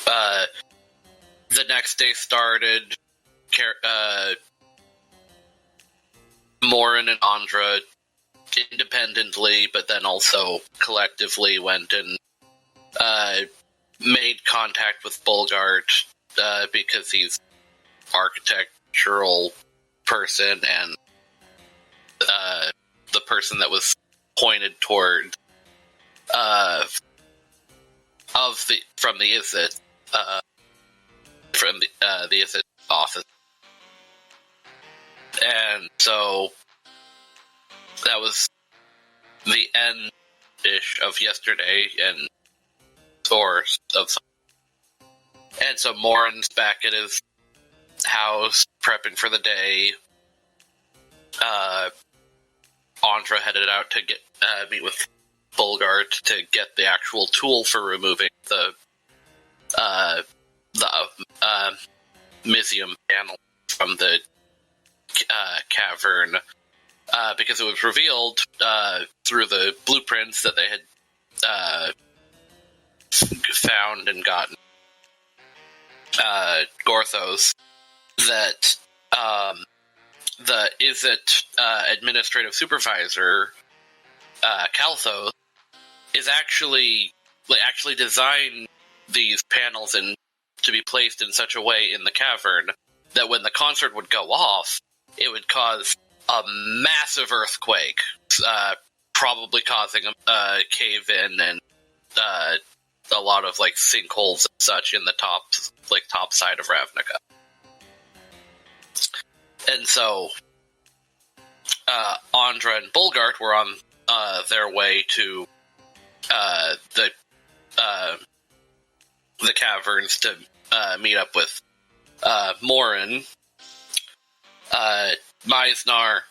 The next day started, Morren and Andra independently, but then also collectively went and made contact with Bulgart, because he's an architectural person and the person that was pointed toward from the Izzet office. And so that was the end-ish of yesterday and source of something. And so Morren's back at his house prepping for the day. Andra headed out to get meet with Bulgart to get the actual tool for removing the Myznar panel from the cavern, because it was revealed through the blueprints that they had found and gotten Gorthos, that the Izzet administrative supervisor, Kalthos, is actually designed these panels to be placed in such a way in the cavern that when the concert would go off, it would cause a massive earthquake, probably causing a cave-in and a lot of sinkholes and such in the top side of Ravnica. And so Andra and Bulgart were on their way to the caverns to meet up with Morren. Myznar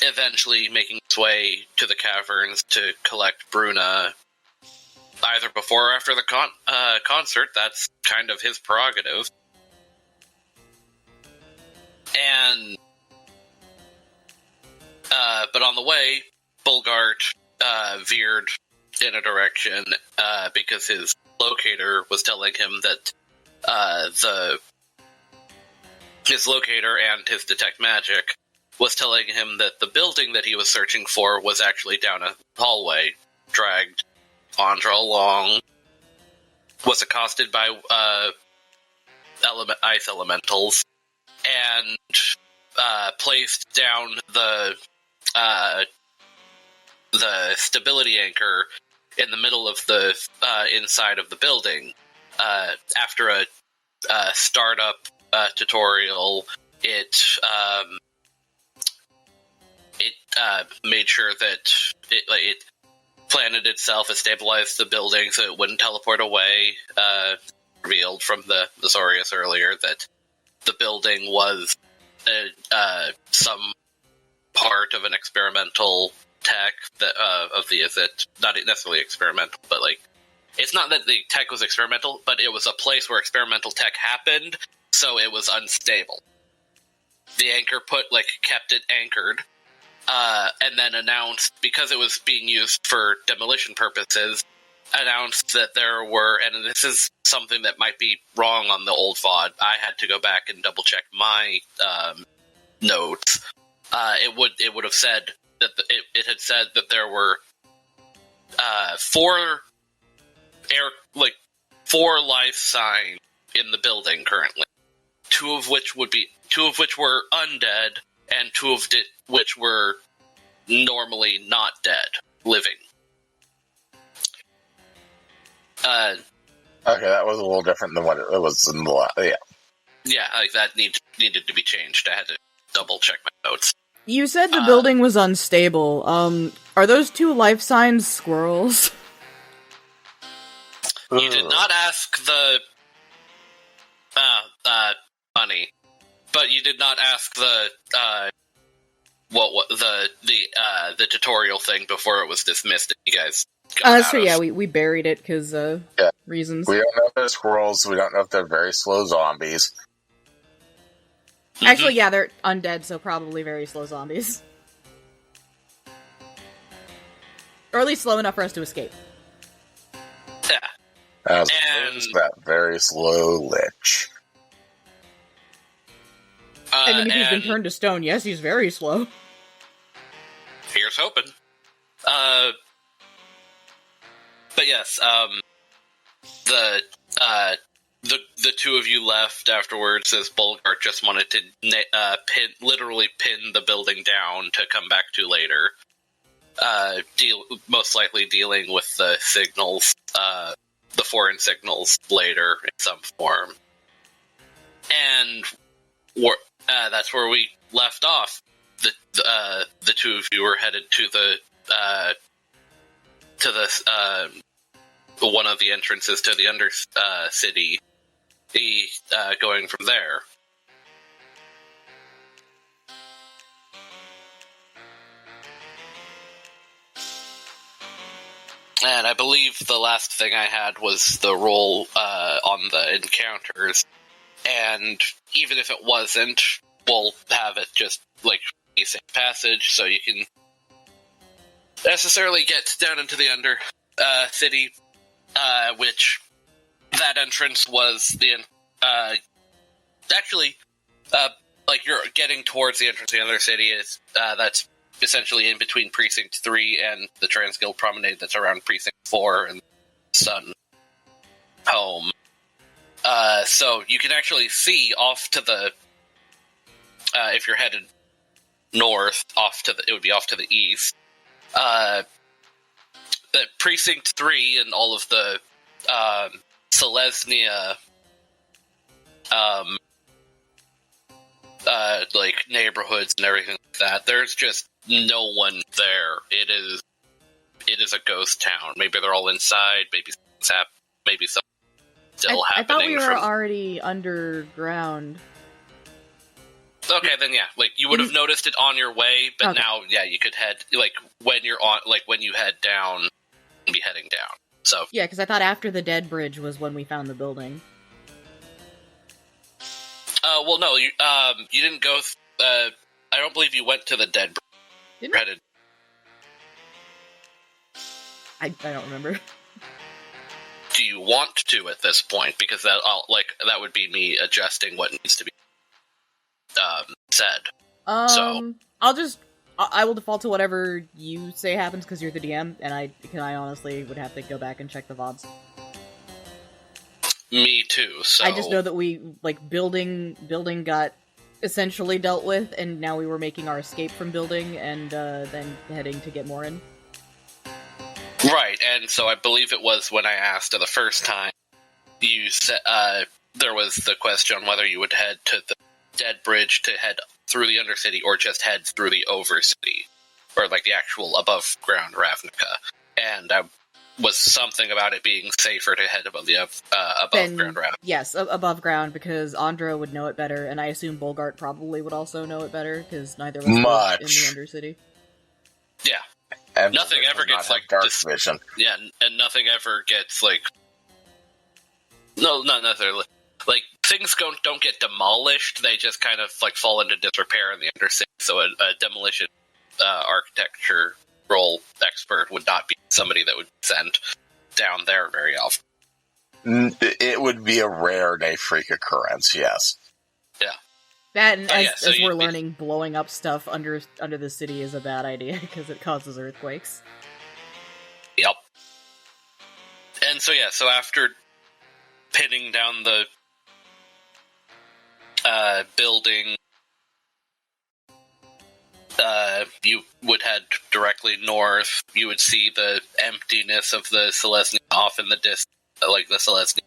eventually making its way to the caverns to collect Bruna either before or after the concert. That's kind of his prerogative. And but on the way, Bulgart veered in a direction because his locator was telling him that his locator and his detect magic was telling him that the building that he was searching for was actually down a hallway. Dragged Andra along, was accosted by ice elementals, and placed down the stability anchor in the middle of the inside of the building. After a startup tutorial, it made sure that it planted itself, it stabilized the building so it wouldn't teleport away. Revealed from the Zorius earlier that the building was some part of an experimental tech of the Izzet. Not necessarily experimental, but it's not that the tech was experimental, but it was a place where experimental tech happened, so it was unstable. The anchor kept it anchored, and then announced, because it was being used for demolition purposes, announced that there were, and this is something that might be wrong on the old VOD, I had to go back and double check my notes. It would have said that it had said that there were four life signs in the building currently. Two of which were undead, and two of which were normally not dead, living. Okay, that was a little different than what it was in the last. Yeah. Yeah, that needed to be changed. I had to double check my notes. You said the building was unstable. Are those two life signs squirrels? You did not ask the money, but you did not ask the the tutorial thing before it was dismissed. That you guys got That's true. Yeah, we buried it because reasons. We don't know if they're squirrels. We don't know if they're very slow zombies. Actually, yeah, they're undead, so probably very slow zombies. Or at least slow enough for us to escape. Yeah. As that very very slow lich. I mean, if he's been turned to stone, yes, he's very slow. Here's hoping. But yes, the two of you left afterwards as Bulgart just wanted to literally pin the building down to come back to later. Most likely dealing with the signals, the foreign signals later in some form. And that's where we left off. The two of you were headed to the one of the entrances to the Undercity, going from there. And I believe the last thing I had was the roll on the encounters. And even if it wasn't, we'll have it just like a safe passage, so you can necessarily get down into the Undercity, which that entrance was the actually like you're getting towards the entrance of the Undercity. Is that's essentially in between Precinct 3 and the Transguild Promenade that's around Precinct 4 and Sun Home. So you can actually see off to the, if you're headed north, it would be off to the east. The Precinct 3 and all of the Selesnya like neighborhoods and everything like that, there's just no one there. It is a ghost town. Maybe they're all inside, maybe something still happening. I thought we were already underground. Okay, then yeah, like you would have noticed it on your way, but now, yeah, you could head when you head down, and be heading down. So yeah, because I thought after the dead bridge was when we found the building. Well, no, you didn't go. I don't believe you went to the dead bridge. Didn't I don't remember. Do you want to at this point? Because that would be me adjusting what needs to be said. I will default to whatever you say happens because you're the DM, and I honestly would have to go back and check the VODs. Me too. So I just know that we building got essentially dealt with, and now we were making our escape from building, and then heading to get Morren. Right, and so I believe it was when I asked the first time, you said there was the question on whether you would head to the Dead Bridge to head through the Undercity, or just head through the Overcity, or the actual above ground Ravnica. And I was something about it being safer to head above the above ground Ravnica. Yes, above ground, because Andra would know it better, and I assume Bulgart probably would also know it better, because neither of us live in the Undercity. Yeah. And nothing ever gets dark vision. Yeah, and nothing ever gets no, not necessarily. Things don't get demolished; they just kind of fall into disrepair in the Undercity. So a demolition architecture role expert would not be somebody that would be sent down there very often. It would be a rare day freak occurrence. Yes. Yeah. That, and as we're learning, blowing up stuff under the city is a bad idea because it causes earthquakes. Yep. And so after pinning down the building, you would head directly north. You would see the emptiness of the Selesnya off in the distance, the Selesnya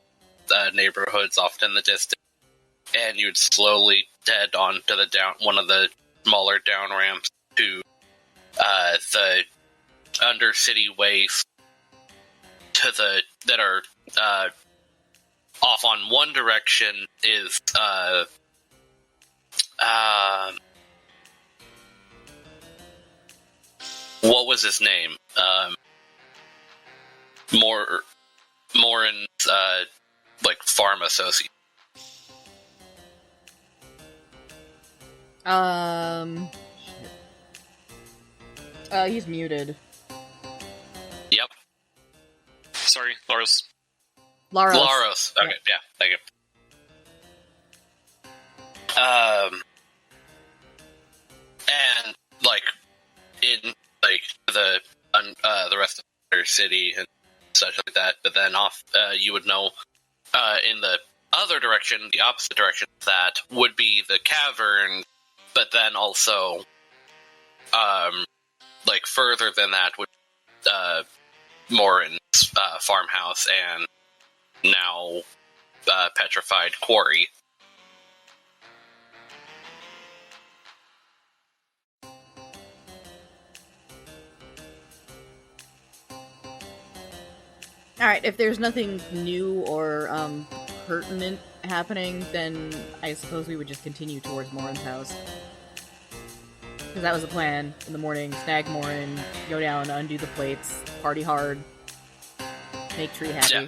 neighborhoods off in the distance. And you'd slowly head on to one of the smaller down ramps to the Undercity ways that are off on one direction is what was his name? Morren's farm associate. He's muted. Yep. Sorry, Lars. Laros. Okay, yeah, thank you. And like in like the rest of the city and such like that, but then off you would know in the other direction, the opposite direction of that would be the cavern, but then also like further than that would Morren's farmhouse and now petrified quarry. Alright, if there's nothing new or pertinent happening, then I suppose we would just continue towards Morren's house. Because that was the plan in the morning. Snag Morren, go down, undo the plates, party hard, make Tree happy. Yeah.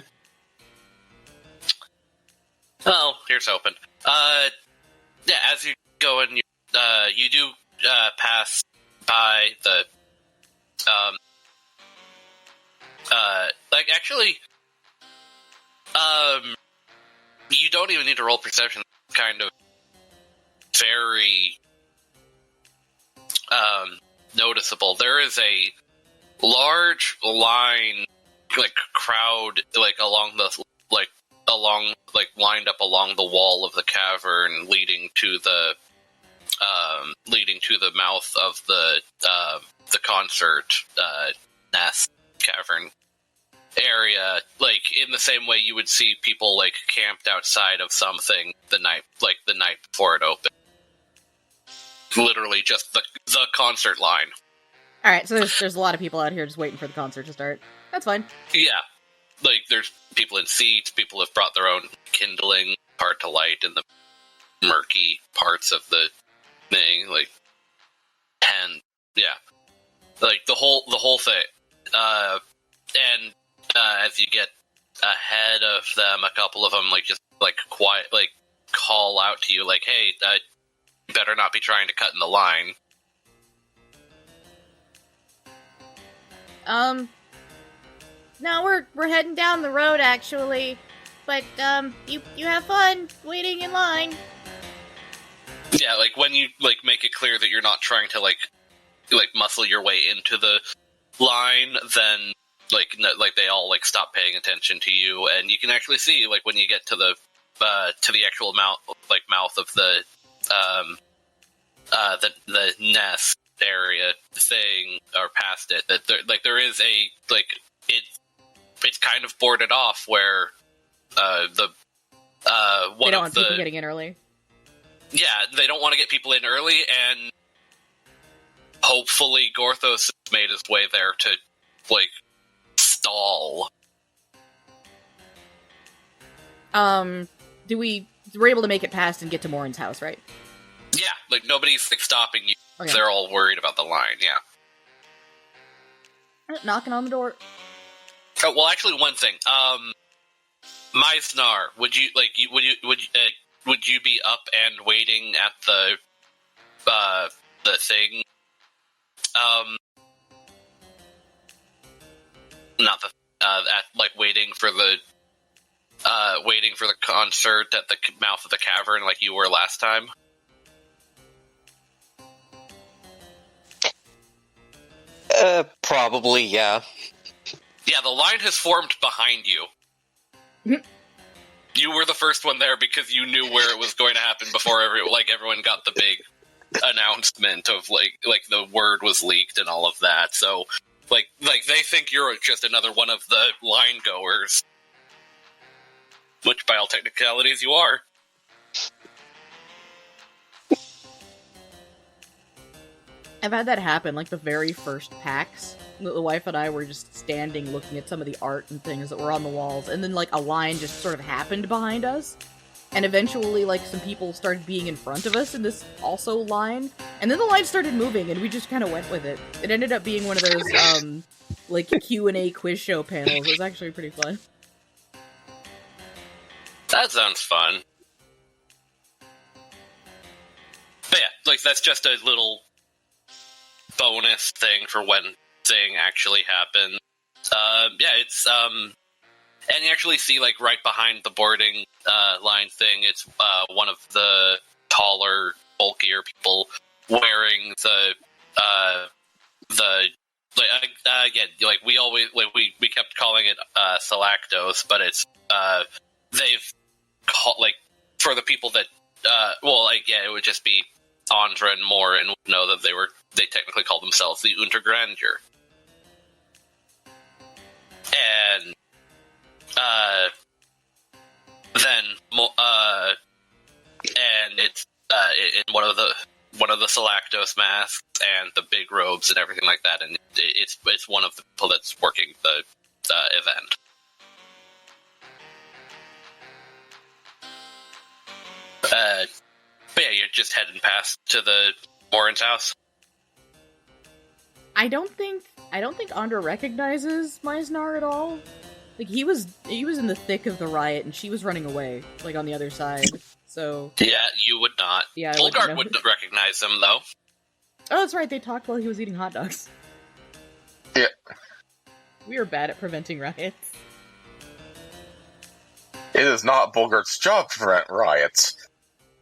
Oh, here's hoping. Yeah, as you go in, you do pass by the like actually you don't even need to roll perception. Kind of very noticeable. There is a large line, like crowd, like along the lined up along the wall of the cavern, leading to the mouth of the concert nest cavern area, like in the same way you would see people like camped outside of something the night before it opened. Literally just the concert line. Alright, so there's a lot of people out here just waiting for the concert to start. That's fine. Yeah. Like, there's people in seats, people have brought their own kindling, hard to light in the murky parts of the thing, like, and, yeah. Like, the whole thing. And, as you get ahead of them, a couple of them, like, just, like, quiet, like, call out to you, like, hey, you better not be trying to cut in the line. No, we're heading down the road, actually. But, you have fun waiting in line. Yeah, like, when you, like, make it clear that you're not trying to, like muscle your way into the line, then, like, they all, like, stop paying attention to you, and you can actually see, like, when you get to the actual mouth of the nest area thing, or past it, that there is a, like, it's kind of boarded off where one they don't of want the people getting in early. Yeah, they don't want to get people in early, and hopefully Gorthos has made his way there to, like, stall. We're able to make it past and get to Morren's house, right? Yeah, like, nobody's, like, stopping you. Okay. They're all worried about the line, yeah. Knocking on the door. Oh, well, actually, one thing. Myznar, would you be up and waiting at the thing? Not the waiting for the concert at the mouth of the cavern, like you were last time. Probably, yeah. Yeah, the line has formed behind you. You were the first one there because you knew where it was going to happen before everyone got the big announcement of like the word was leaked and all of that. So like they think you're just another one of the line goers, which by all technicalities you are. I've had that happen, like the very first PAX. The wife and I were just standing looking at some of the art and things that were on the walls, and then, like, a line just sort of happened behind us. And eventually, like, some people started being in front of us in this also line, and then the line started moving, and we just kind of went with it. It ended up being one of those, like, Q&A quiz show panels. It was actually pretty fun. That sounds fun. But yeah, like, that's just a little bonus thing for when thing actually happens. Yeah, it's And you actually see, like, right behind the boarding line thing, it's one of the taller, bulkier people wearing again, like, we always, like, we kept calling it Salactos, but it's, they've like, for the people that, it would just be Andra and Morren would know that they technically call themselves the Untergrandeur. And and it's in one of the Salactos masks and the big robes and everything like that, and it's one of the people that's working the event. But yeah, you're just heading past to the Morren's house. I don't think Andra recognizes Myznar at all. Like, he was in the thick of the riot, and she was running away, like, on the other side. So yeah, you would not. Yeah, Bulgart wouldn't recognize him, though. Oh, that's right. They talked while he was eating hot dogs. Yeah. We are bad at preventing riots. It is not Bulgart's job to prevent riots.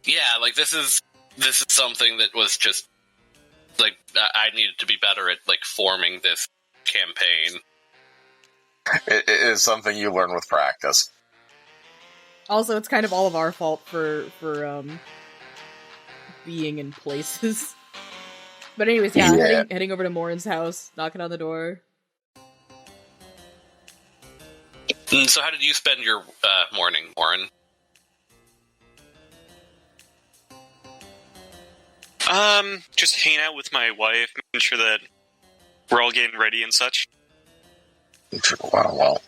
Yeah, like, this is something that was just, like, I needed to be better at, like, forming this campaign. It is something you learn with practice. Also, it's kind of all of our fault for being in places. But anyways, yeah. Heading over to Morren's house, knocking on the door. So how did you spend your morning, Morren? Just hanging out with my wife, making sure that we're all getting ready and such. It took a while.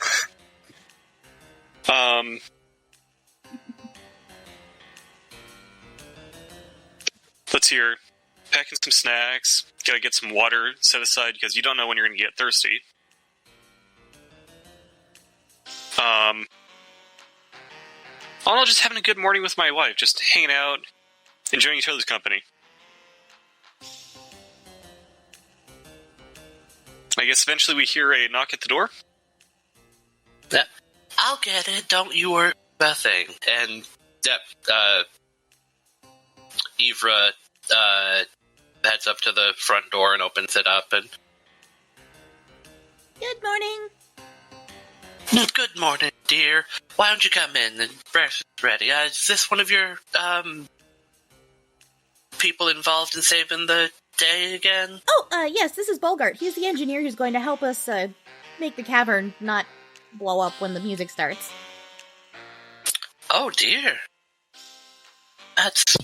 Let's hear. Packing some snacks. Gotta get some water set aside because you don't know when you're gonna get thirsty. All in all, just having a good morning with my wife. Just hanging out, enjoying each other's company. I guess eventually we hear a knock at the door. I'll get it, don't you worry about a thing. And, Ivra, heads up to the front door and opens it up, and... Good morning. Good morning, dear. Why don't you come in and breakfast is ready? Is this one of your, people involved in saving the day again? Oh, yes, this is Bulgart. He's the engineer who's going to help us, make the cavern not blow up when the music starts. Oh, dear. That's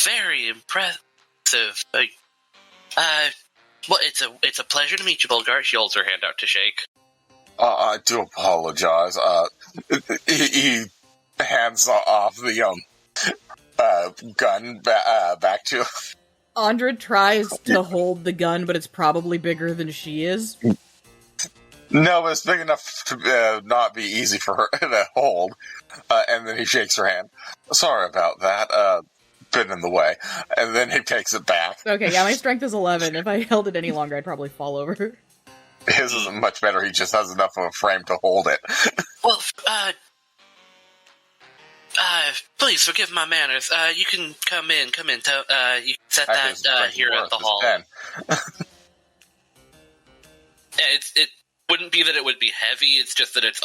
very impressive. Well, it's a pleasure to meet you, Bulgart. She holds her hand out to shake. I do apologize. He hands off the gun back to... Andra tries to hold the gun, but it's probably bigger than she is. No, but it's big enough to not be easy for her to hold. And then he shakes her hand. Sorry about that. Been in the way. And then he takes it back. Okay, yeah, my strength is 11. If I held it any longer, I'd probably fall over. His isn't much better. He just has enough of a frame to hold it. Well, please forgive my manners. You can come in. You can set that here at the hall. It wouldn't be that it would be heavy, it's just that it's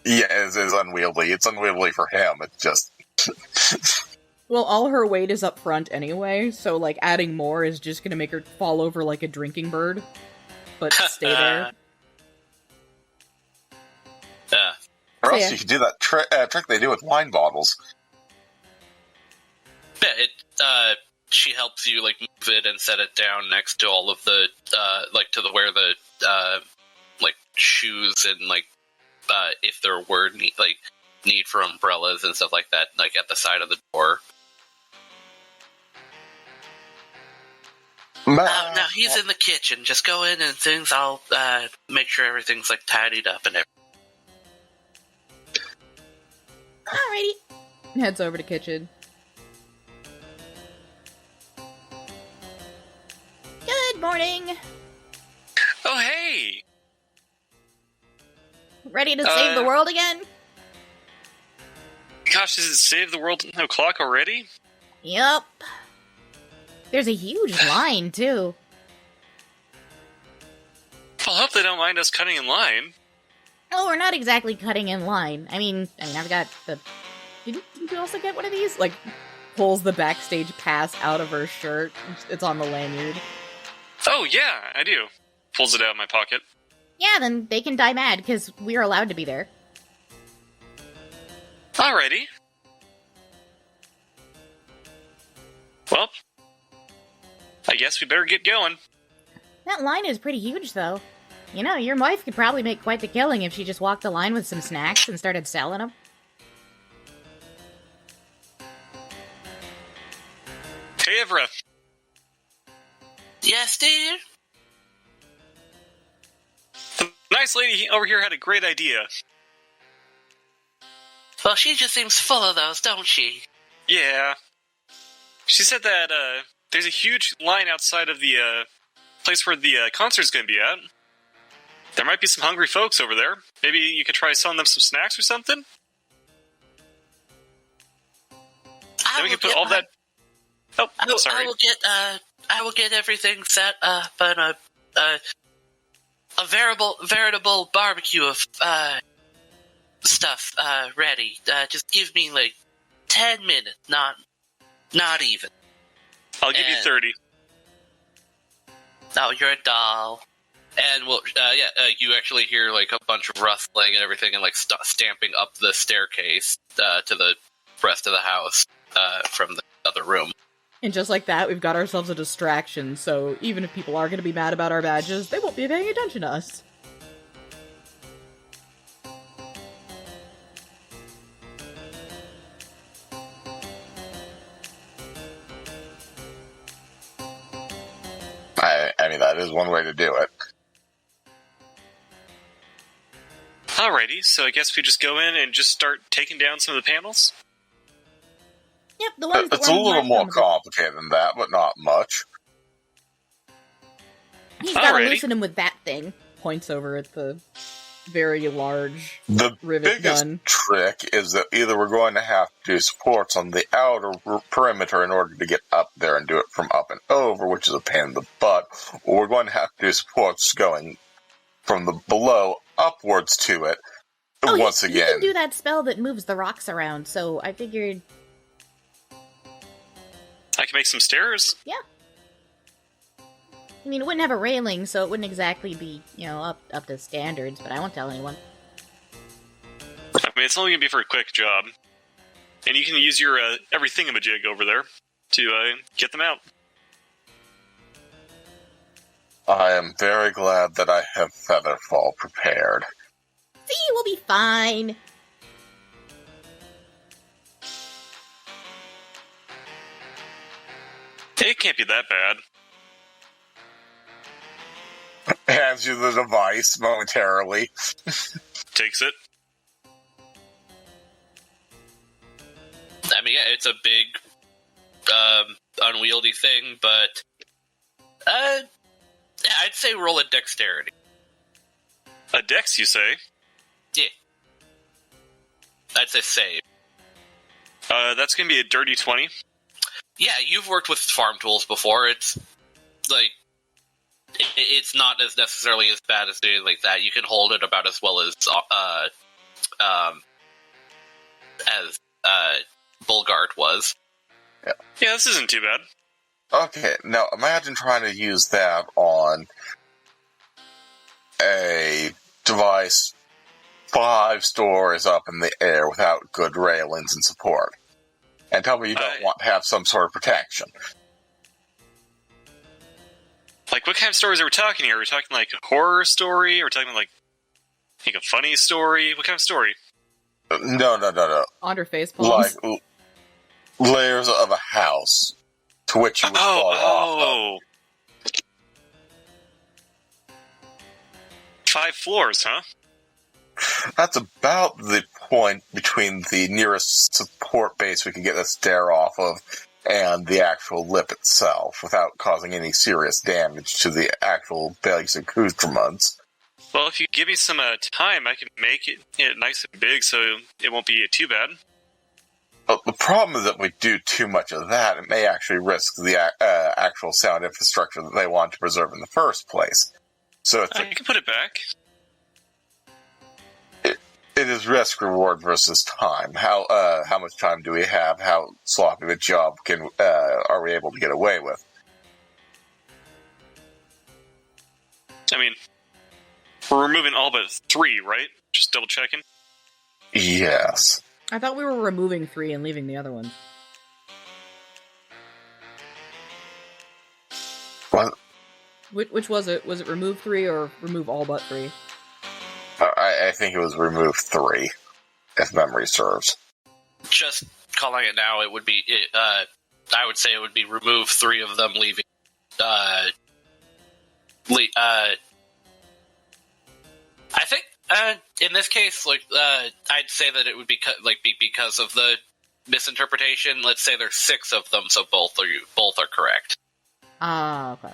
Yeah, it is unwieldy. It's unwieldy for him. It's just... Well, all her weight is up front anyway, so, like, adding more is just gonna make her fall over like a drinking bird. But stay there. Yeah. Or else you could do that trick they do with wine bottles. Yeah, she helps you, like, move it and set it down next to all of the, where the, shoes and, if there were, need for umbrellas and stuff like that, at the side of the door. Now he's in the kitchen. Just go in and things. I'll make sure everything's tidied up and everything. Alrighty. Heads over to kitchen. Good morning. Oh, hey! ready to save the world again? Gosh, is it Save the World o'clock already? Yup. There's a huge line, too. Well, I hope they don't mind us cutting in line. Oh, we're not exactly cutting in line. I mean, I've got the... Didn't you also get one of these? Like, pulls the backstage pass out of her shirt. It's on the lanyard. Oh, yeah, I do. Pulls it out of my pocket. Yeah, then they can die mad, because we're allowed to be there. Alrighty. Well, I guess we better get going. That line is pretty huge, though. You know, your wife could probably make quite the killing if she just walked the line with some snacks and started selling them. Hey, Evra. Yes, dear? The nice lady over here had a great idea. Well, she just seems full of those, don't she? Yeah. She said that, there's a huge line outside of the, place where the, concert's gonna be at. There might be some hungry folks over there. Maybe you could try selling them some snacks or something? Then we can put all that... Oh, sorry. I will get everything set up and a veritable barbecue of, stuff, ready. Just give me, 10 minutes, not even. I'll give you 30. Oh, you're a doll. And we'll, you actually hear, a bunch of rustling and everything and, stamping up the staircase, to the rest of the house, from the other room. And just like that, we've got ourselves a distraction, so even if people are going to be mad about our badges, they won't be paying attention to us. I mean, that is one way to do it. Alrighty, so I guess we just go in and just start taking down some of the panels? Yep, the ones that It's a were little marked more on the- complicated than that, but not much. He's gotta Alrighty. loosen him with that thing. Points over at the very large The rivet biggest gun. trick is that either we're going to have to do supports on the outer perimeter in order to get up there and do it from up and over, which is a pain in the butt, or we're going to have to do supports going from the below upwards to it. Oh, Once you again, can do that spell that moves the rocks around, so I figured... I can make some stairs. Yeah. I mean, it wouldn't have a railing, so it wouldn't exactly be, up to standards, but I won't tell anyone. I mean, it's only going to be for a quick job. And you can use your every thingamajig over there to get them out. I am very glad that I have Featherfall prepared. See, we'll be fine. It can't be that bad. Hands you the device momentarily. Takes it. I mean, yeah, it's a big, unwieldy thing, but, I'd say roll a dexterity. A dex, you say? Yeah. I'd say save. That's going to be a dirty 20. Yeah, you've worked with farm tools before. It's, it's not as necessarily as bad as doing like that. You can hold it about as well as Bulgart was. Yeah. Yeah, this isn't too bad. Okay, now imagine trying to use that on a device 5 stories up in the air without good railings and support. And tell me you don't want to have some sort of protection. Like, what kind of stories are we talking here? Are we talking, like, a horror story? Are we talking, like a funny story? What kind of story? No. Andra face palms. Like, layers of a house to which you would fall off of. 5 floors, huh? That's about the point between the nearest support base we can get a stair off of and the actual lip itself without causing any serious damage to the actual base accoutrements. Well, if you give me some time, I can make it nice and big so it won't be too bad. But the problem is that we do too much of that, it may actually risk the actual sound infrastructure that they want to preserve in the first place. So it's I can put it back. It is risk reward versus time. How much time do we have? How sloppy of a job are we able to get away with? I mean, we're removing all but 3, right? Just double checking. Yes. I thought we were removing 3 and leaving the other ones. What? Which was it? Was it remove 3 or remove all but 3? I think it was remove 3, if memory serves. Just calling it now, it would be. I would say it would be remove 3 of them, leaving. I think in this case, I'd say that it would be because of the misinterpretation. Let's say there's 6 of them, so both are correct. Ah, okay.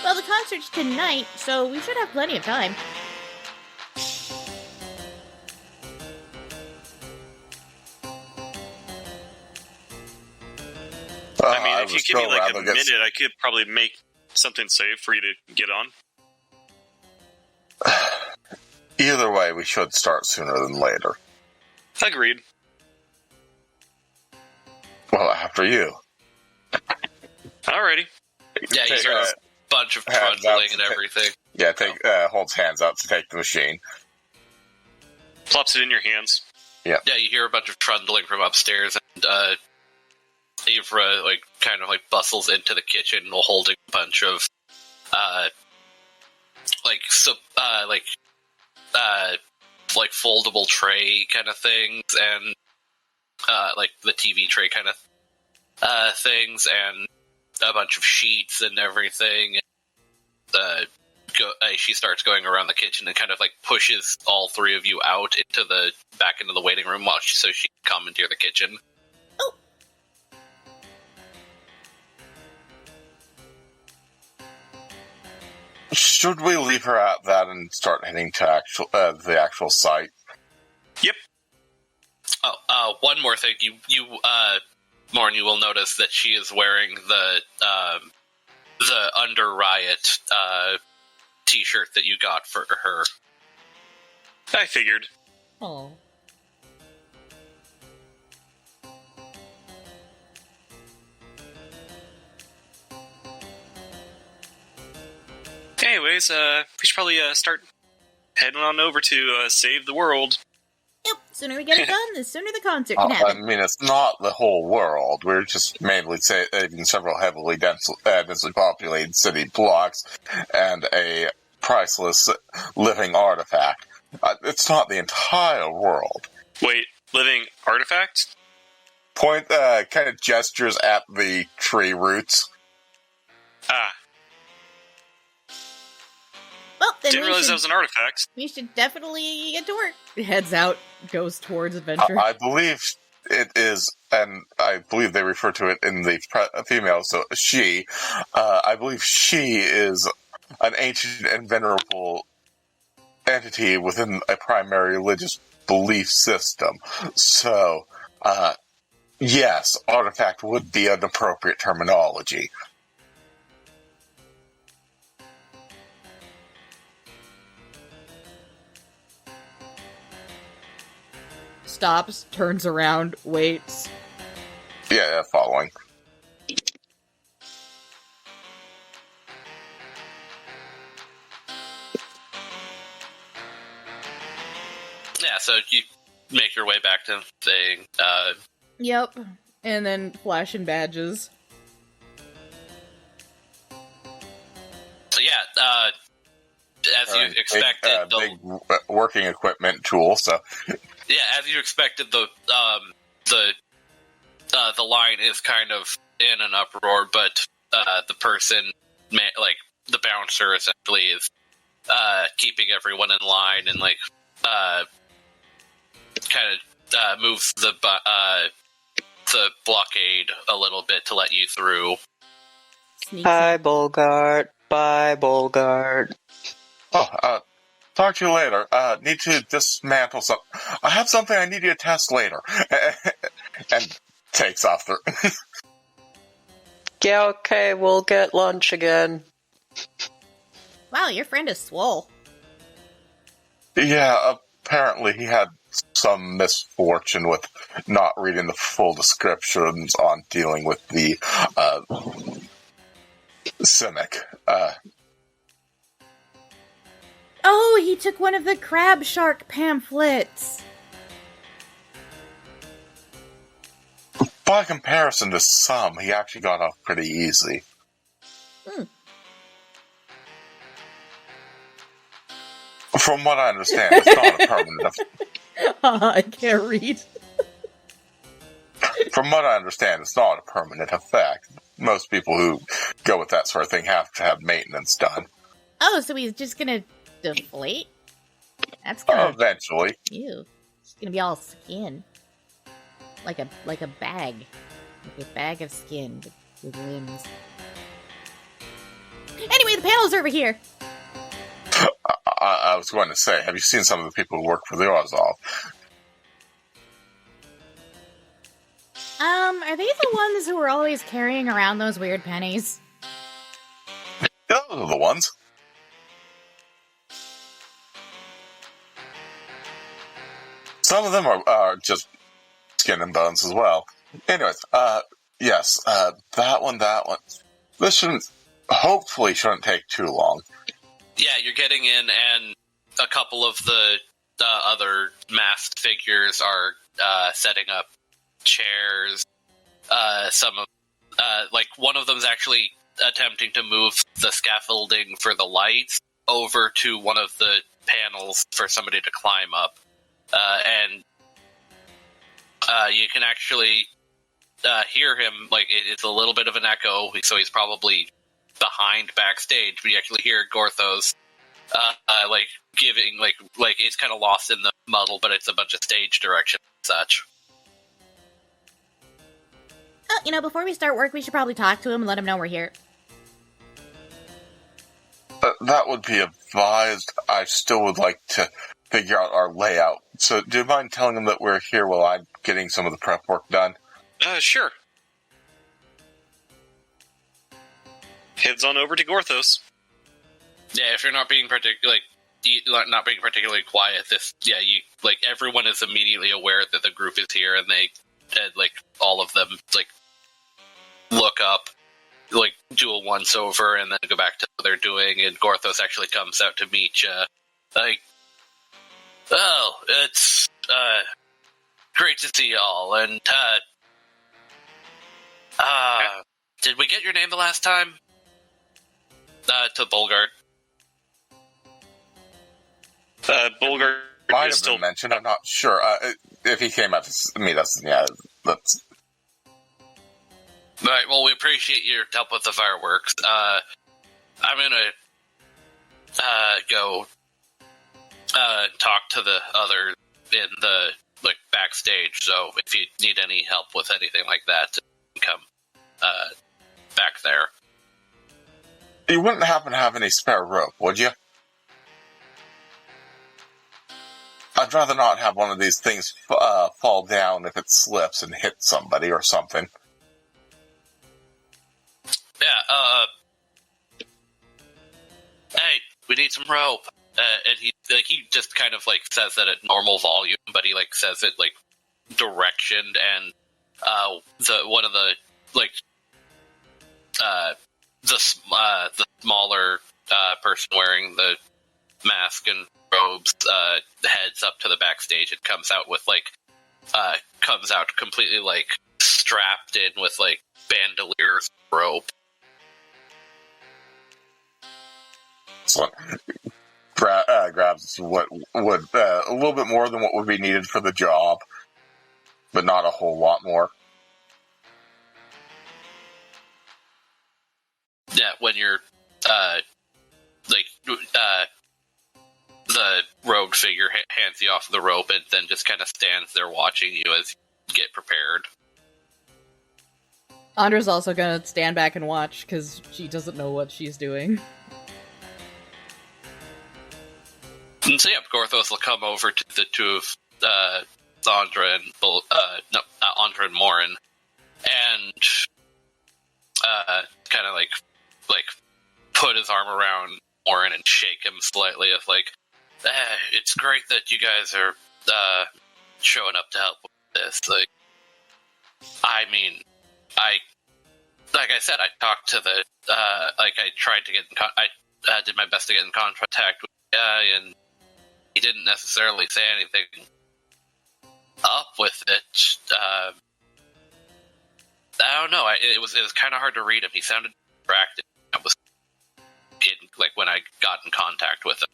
Well, the concert's tonight, so we should have plenty of time. I mean, if you give me like a minute, I could probably make something safe for you to get on. Either way, we should start sooner than later. Agreed. Well, after you. Alrighty. Yeah, you hear a bunch of trundling and everything. Yeah, holds hands up to take the machine. Plops it in your hands. Yeah. Yeah, you hear a bunch of trundling from upstairs, and Avra kind of bustles into the kitchen while holding a bunch of foldable tray kind of things, and the TV tray kind of things, and a bunch of sheets and everything. She starts going around the kitchen and kind of pushes all 3 of you out back into the waiting room so she can commandeer the kitchen. Oh. Should we leave her at that and start heading to the actual site? Yep. Oh, one more thing. Morren, you will notice that she is wearing the Underriot t-shirt that you got for her. I figured. Oh. Anyways, we should probably start heading on over to save the world. Yep, sooner we get it done, the sooner the concert I can happen. mean, it's not the whole world. We're just mainly saving several heavily densely populated city blocks and a priceless living artifact. It's not the entire world. Wait, living artifact? Kind of gestures at the tree roots. Ah. Well, then Didn't realize that was an artifact. we should definitely get to work. Heads out, goes towards adventure. I believe it is, and I believe they refer to it in the female, so she. I believe she is an ancient and venerable entity within a primary religious belief system. So, yes, artifact would be an appropriate terminology. Stops, turns around, waits. Yeah, following. Yeah, so you make your way back to the thing. Yep. And then flashing badges. So yeah, as you expected, big working equipment tool. So yeah, as you expected, the line is kind of in an uproar, but the person, the bouncer, essentially is keeping everyone in line and kind of moves the blockade a little bit to let you through. Sneaks Bye, in. Bulgart. Bye, Bulgart. Oh, talk to you later. Need to dismantle some. I have something I need you to test later. And takes off the. Yeah, okay, we'll get lunch again. Wow, your friend is swole. Yeah, apparently he had some misfortune with not reading the full descriptions on dealing with the Simic. Oh, he took one of the crab shark pamphlets. By comparison to some, he actually got off pretty easy. From what I understand, it's not a permanent. I can't read. From what I understand, it's not a permanent effect. Most people who go with that sort of thing have to have maintenance done. Oh, so he's just gonna deflate? That's kind of Eventually. ew. It's gonna be all skin, like a bag, like a bag of skin with limbs. Anyway, the panel's over here. I was going to say, have you seen some of the people who work for the Ozov? Are they the ones who are always carrying around those weird pennies? Those are the ones. Some of them are just skin and bones as well. Anyways, yes, that one. This hopefully shouldn't take too long. Yeah, you're getting in, and a couple of the other masked figures are setting up chairs. One of them's actually attempting to move the scaffolding for the lights over to one of the panels for somebody to climb up. And you can actually hear him, it's a little bit of an echo, so he's probably behind backstage, but you actually hear Gorthos, giving, it's kind of lost in the muddle, but it's a bunch of stage direction and such. Oh, before we start work, we should probably talk to him and let him know we're here. That would be advised. I still would like to figure out our layout. So do you mind telling them that we're here while I'm getting some of the prep work done? Sure. Heads on over to Gorthos. Yeah, if you're not being particularly quiet, everyone is immediately aware that the group is here, and they, all of them, look up, do a once-over, and then go back to what they're doing, and Gorthos actually comes out to meet you. Oh, it's, great to see y'all, and, did we get your name the last time? To Bulgart. Bulgart Might is have still been mentioned, I'm not sure. If he came out to meet us, yeah, that's... Alright, well, we appreciate your help with the fireworks. I'm gonna, go, talk to the others in the, backstage, so if you need any help with anything like that, come, back there. You wouldn't happen to have any spare rope, would you? I'd rather not have one of these things fall down if it slips and hits somebody or something. Yeah, hey, we need some rope. And he just kind of, says that at normal volume, but he, says it, directioned, and, one of the, the smaller, person wearing the mask and robes, heads up to the backstage and comes out with, comes out completely, strapped in with, bandoliers rope. Excellent. Grabs what would a little bit more than what would be needed for the job, but not a whole lot more. Yeah, when you're the rogue figure hands you off the rope and then just kind of stands there watching you as you get prepared. Andra's also gonna stand back and watch, because she doesn't know what she's doing. And so, yeah, Gorthos will come over to the two of Andra and Andra and Morren, and kind of like put his arm around Morren and shake him slightly. Of like, it's great that you guys are showing up to help with this. Like, I mean, like I said, I talked to the I tried to get I did my best to get in contact with the guy, and he didn't necessarily say anything up with it. I don't know. It was kind of hard to read him. He sounded distracted. That was when I got in contact with him.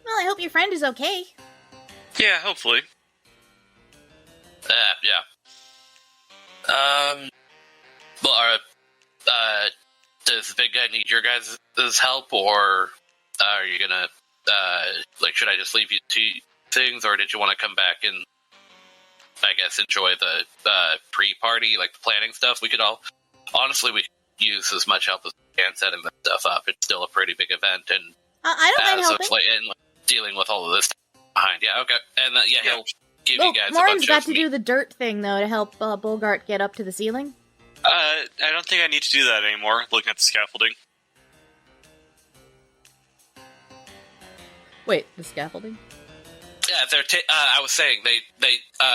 Well, I hope your friend is okay. Yeah, hopefully. Yeah. Well, does the big guy need your guys' help, or are you gonna, should I just leave you to things, or did you want to come back and, I guess, enjoy the pre-party, like the planning stuff? We could use as much help as we can setting this stuff up. It's still a pretty big event, and I don't mind helping. Dealing with all of this behind. Yeah, okay. And he'll give you guys Morren's a bunch got of to do the dirt thing, though, to help Bulgart get up to the ceiling. I don't think I need to do that anymore, looking at the scaffolding. Wait, the scaffolding? Yeah, they're. I was saying they.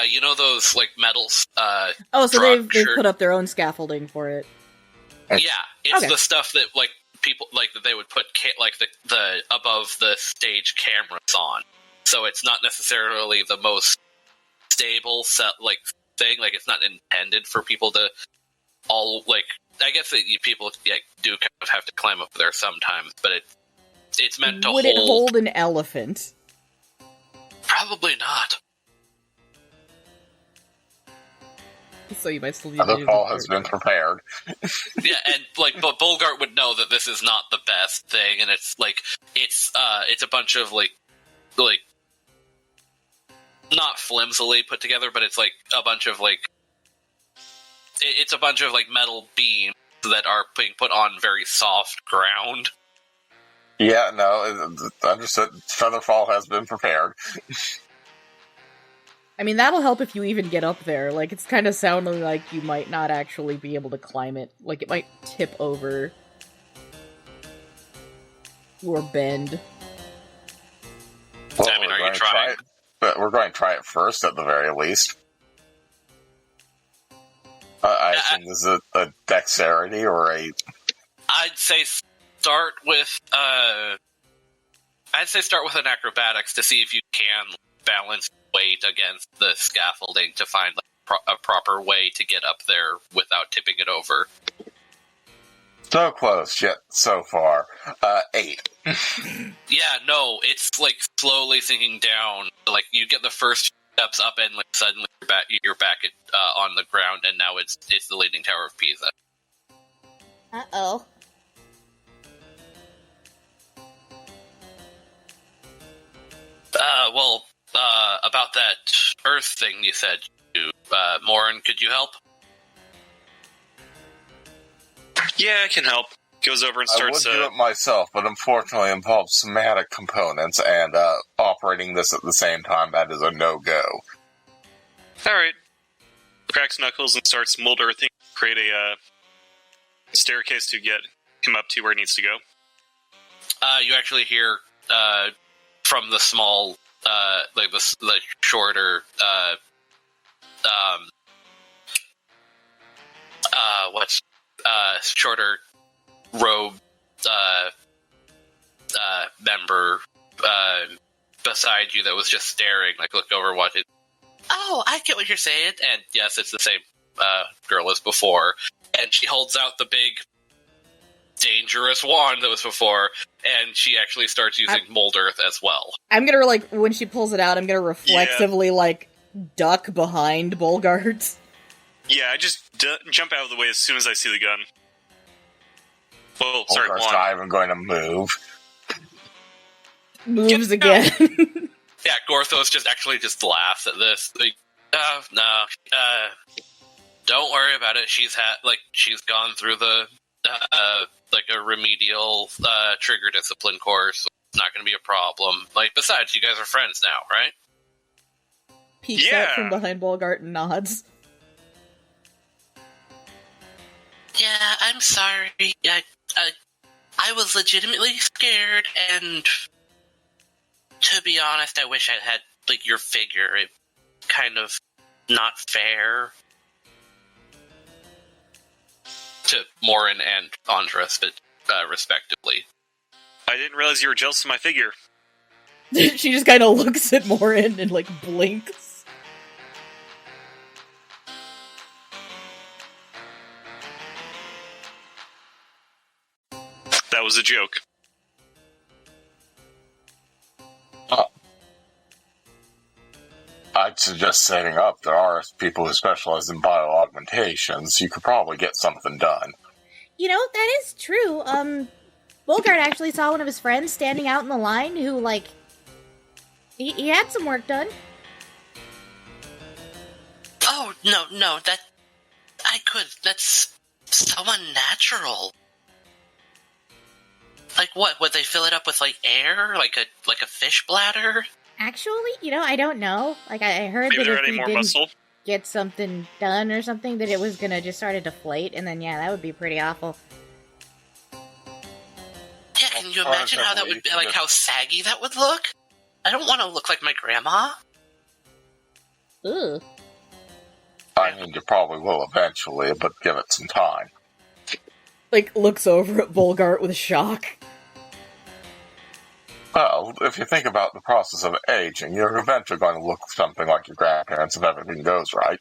You know those like metals. So they've put up their own scaffolding for it. Yeah, it's Okay. the stuff that like people like that they would put the above the stage cameras on. So it's not necessarily the most stable thing. Like, it's not intended for people to all like. I guess that people do kind of have to climb up there sometimes, but it's meant to Would it hold an elephant? Probably not. So you might still need to The do fall has been prepared. Yeah, and but Bulgart would know that this is not the best thing, and it's a bunch of like not flimsily put together, but it's like a bunch of it's a bunch of like metal beams that are being put on very soft ground. Yeah, no, understood. Featherfall has been prepared. I mean, that'll help if you even get up there. Like, it's kind of sounding like you might not actually be able to climb it. Like, it might tip over. Or bend. Well, I mean, we're are you going to try trying? it, but we're going to try it first, at the very least. I assume this is a dexterity or a... I'd say start with an acrobatics to see if you can balance weight against the scaffolding to find a proper way to get up there without tipping it over. So close, yet so far. 8. Yeah, no, it's like slowly sinking down. Like you get the first steps up, and like suddenly you're back on the ground, and now it's the Leaning Tower of Pisa. Uh-oh. About that Earth thing you said, Morren, could you help? Yeah, I can help. Goes over and I would starts... do it myself, but unfortunately involves somatic components, and operating this at the same time, that is a no-go. Alright. Cracks knuckles and starts mold earthing, create a staircase to get him up to where he needs to go. You actually hear from the small, the shorter, shorter robe member beside you that was just staring, like looked over watching. Oh, I get what you're saying. And yes, it's the same girl as before. And she holds out the big, dangerous wand that was before, and she actually starts using Mold Earth as well. I'm gonna, when she pulls it out, I'm gonna reflexively, duck behind Bulgart. Yeah, I just jump out of the way as soon as I see the gun. Whoa, sorry, Bulgart's Juan. not even going to move. Moves again. Yeah, Gorthos just laughs at this. Like, no, don't worry about it. She's gone through the a remedial trigger discipline course. So it's not going to be a problem. Like, besides, you guys are friends now, right? Peeks out from behind Bulgart and nods. Yeah, I'm sorry. I was legitimately scared, and to be honest, I wish I had your figure. It kind of not fair to Morren and Andra, respectively. I didn't realize you were jealous of my figure. She just kind of looks at Morren and blinks. That was a joke. I'd suggest setting up. There are people who specialize in bio-augmentations. You could probably get something done. You know, that is true. Bulgart actually saw one of his friends standing out in the line who, he had some work done. Oh, no, that's so unnatural. What, would they fill it up with, air? Like a fish bladder? Actually, I don't know. I heard Maybe that they're if adding he more didn't muscle. get something done or something, that it was gonna just start to deflate, and then, that would be pretty awful. Yeah, can you imagine how that would be, how saggy that would look? I don't want to look like my grandma. Ugh. I mean, you probably will eventually, but give it some time. Looks over at Bulgart with shock. Well, if you think about the process of aging, you're eventually going to look something like your grandparents if everything goes right.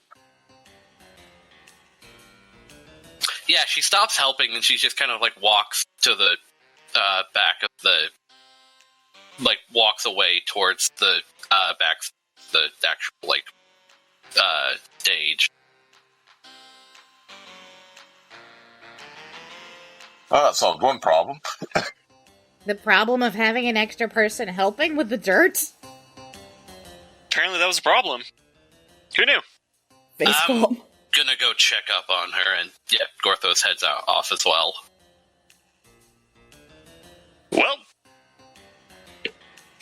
Yeah, she stops helping and she just kind of walks to the back of the, walks away towards the the actual stage. Well, that solved one problem. The problem of having an extra person helping with the dirt? Apparently that was a problem. Who knew? Facepalm. Gonna go check up on her, and yeah, Gorthos heads off as well. Well,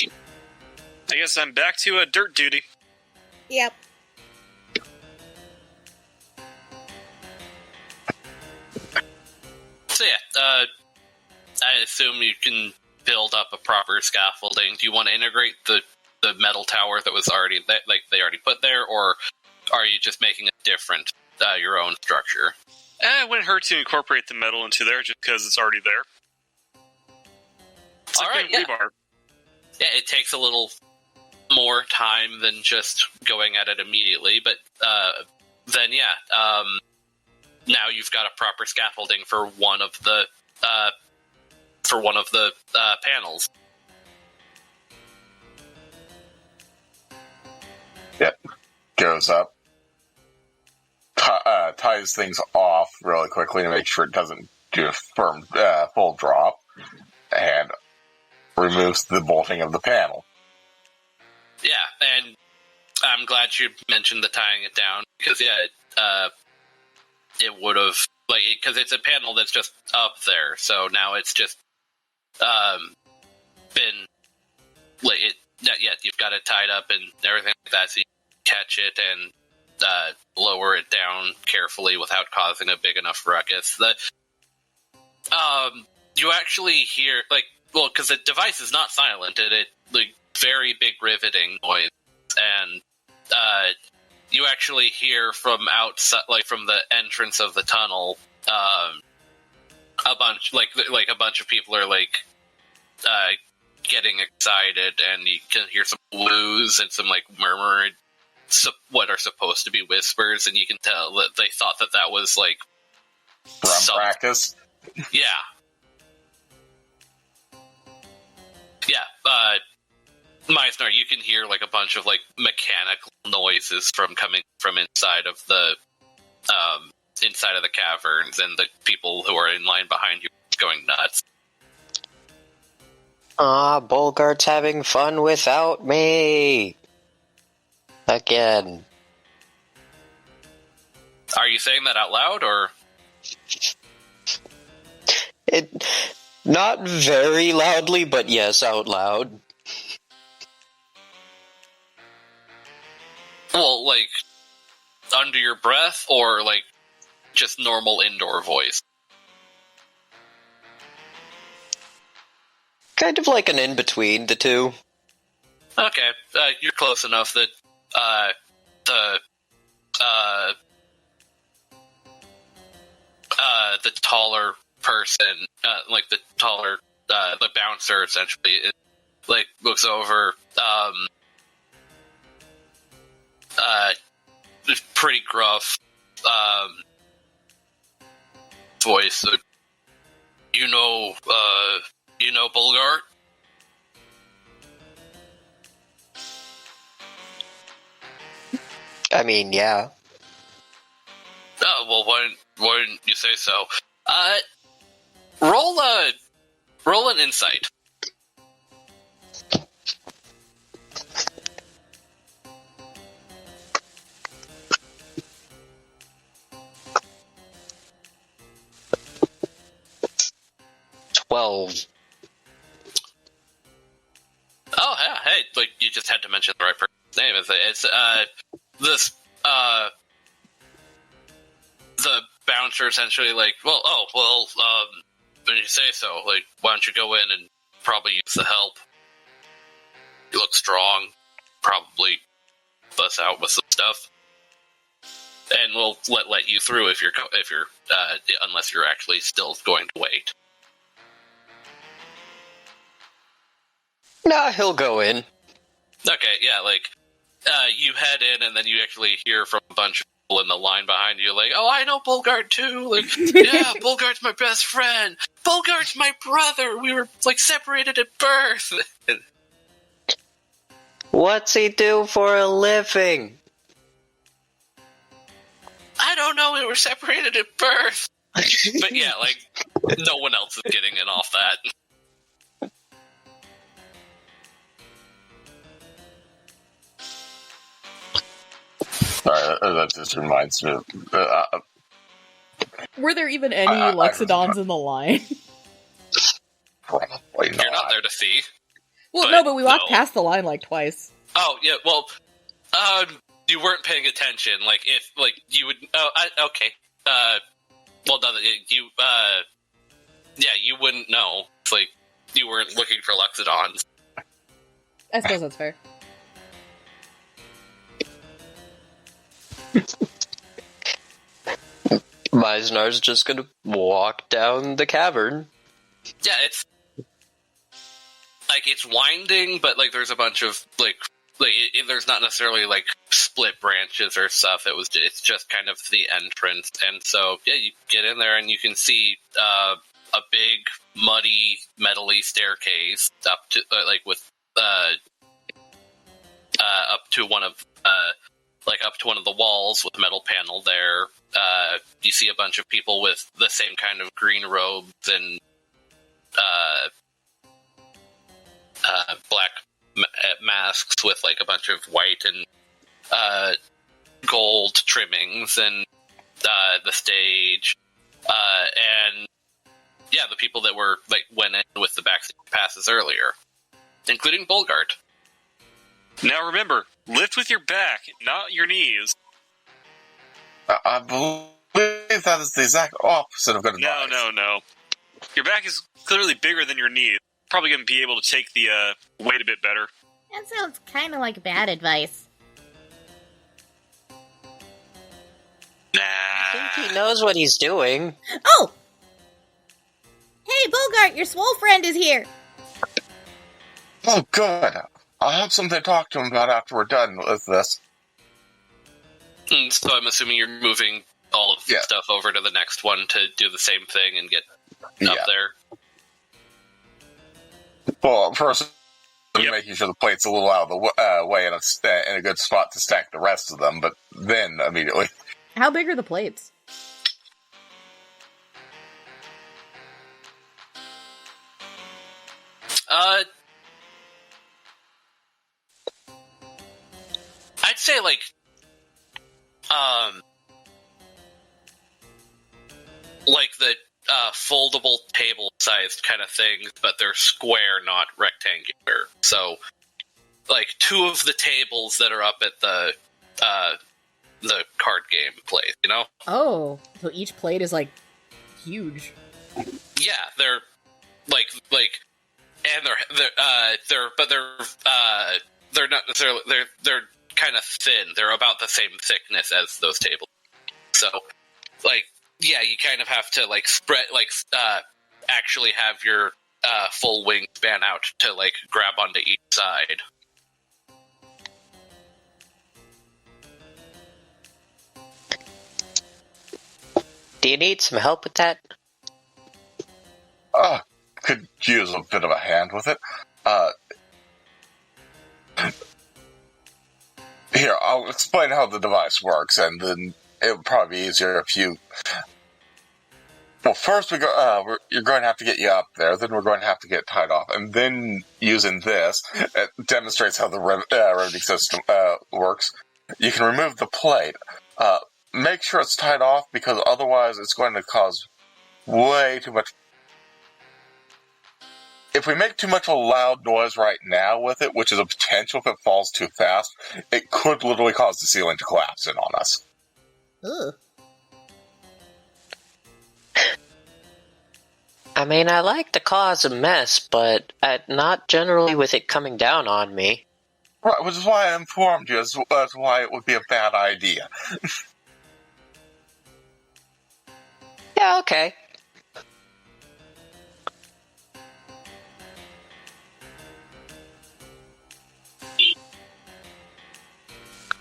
I guess I'm back to dirt duty. Yep. So yeah, I assume you can build up a proper scaffolding. Do you want to integrate the metal tower that was already they already put there, or are you just making it different, your own structure? It wouldn't hurt to incorporate the metal into there just because it's already there. It's like Alright, yeah. rebar. Yeah, it takes a little more time than just going at it immediately, but then yeah, now you've got a proper scaffolding for one of the panels. Yep. Goes up. Ties things off really quickly to make sure it doesn't do a firm, full drop. And removes the bolting of the panel. Yeah, and I'm glad you mentioned the tying it down, because it would have, because it's a panel that's just up there, so now it's just been, you've got it tied up and everything like that, so you catch it and lower it down carefully without causing a big enough ruckus. You actually hear, because the device is not silent, it very big riveting noise, and you actually hear from outside, from the entrance of the tunnel, a bunch of people are getting excited, and you can hear some woos and some murmur, what are supposed to be whispers, and you can tell that they thought that was Brackus. Yeah. Yeah, Myznar, you can hear a bunch of mechanical noises coming from inside of the caverns, and the people who are in line behind you going nuts. Bulgart's having fun without me. Again. Are you saying that out loud, or? Not very loudly, but yes, out loud. Well, like, under your breath, or, like, just normal indoor voice? Kind of like an in-between the two. Okay, you're close enough that, the taller person, like the taller, the bouncer essentially, like, looks over, pretty gruff, voice. You know Bulgart? I mean, yeah. Oh, well, why didn't you say so? Roll an insight. Oh, yeah, hey, like, you just had to mention the right person's name. It's the bouncer essentially, like, when you say so, like, why don't you go in and probably use the help? You look strong, probably bust out with some stuff, and we'll let you through if you're unless you're actually still going to wait. Nah, he'll go in. Okay, yeah, like, you head in, and then you actually hear from a bunch of people in the line behind you, like, oh, I know Bulgart too, like, yeah, Bulgart's my best friend, Bulgart's my brother, we were, like, separated at birth. What's he do for a living? I don't know, we were separated at birth. But yeah, like, no one else is getting in off that. Sorry, that just reminds me. Were there even any Lexodons in the line? Probably not. You're not there to see. Well, but we walked past the line like twice. Oh, yeah, well, you weren't paying attention. Like, if, like, you would... okay. Well, no, you wouldn't know. It's like, you weren't looking for Lexodons. I suppose that's fair. Myznar's just gonna walk down the cavern. Yeah, it's... like, it's winding, but, like, there's a bunch of, like there's not necessarily, like, split branches or stuff. It's just kind of the entrance. And so, yeah, you get in there and you can see a big, muddy, metal-y staircase up to, like, with, up to one of the walls with a metal panel there. You see a bunch of people with the same kind of green robes and black masks with, like, a bunch of white and gold trimmings, and the stage, and yeah, the people that were, like, went in with the backstage passes earlier, including Bulgart. Now remember, lift with your back, not your knees. I believe that is the exact opposite of good advice. No. Your back is clearly bigger than your knees. Probably going to be able to take the weight a bit better. That sounds kind of like bad advice. Nah. I think he knows what he's doing. Oh! Hey, Bulgart, your swole friend is here! Oh, good. I'll have something to talk to him about after we're done with this. So I'm assuming you're moving all of the stuff over to the next one to do the same thing and get up there. Well, first, making sure the plate's a little out of the way in a good spot to stack the rest of them, but then immediately. How big are the plates? I'd say, like, the foldable table-sized kind of things, but they're square, not rectangular. So, like, 2 of the tables that are up at the card game place, you know? Oh, so each plate is, like, huge. Yeah, they're, and they're not necessarily, they're kind of thin. They're about the same thickness as those tables. So, like, yeah, you kind of have to, like, spread, like, actually have your full wingspan out to, like, grab onto each side. Do you need some help with that? Could use a bit of a hand with it. Here, I'll explain how the device works, and then it'll probably be easier if you... Well, first you're going to have to get you up there, then we're going to have to get tied off, and then using this, it demonstrates how the Ravnica system works. You can remove the plate. Make sure it's tied off, because otherwise it's going to cause way too much... If we make too much of a loud noise right now with it, which is a potential if it falls too fast, it could literally cause the ceiling to collapse in on us. Ugh. I mean, I like to cause a mess, but not generally with it coming down on me. Right, which is why I informed you as why it would be a bad idea. Yeah, okay.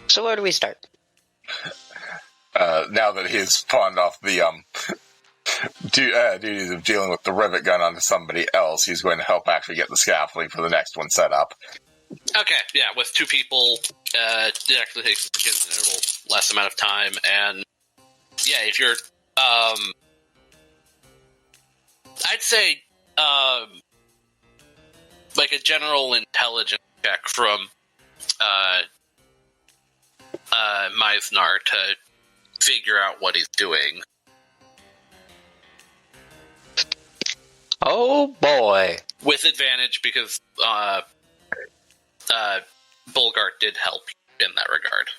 So where do we start? Now that he's pawned off the duties of dealing with the rivet gun onto somebody else, he's going to help actually get the scaffolding for the next one set up. Okay, yeah, with 2 people, it actually takes a considerable less amount of time, and yeah, if you're, I'd say, like a general intelligence check from, Myznar to figure out what he's doing. Oh boy. With advantage because, Bulgart did help in that regard.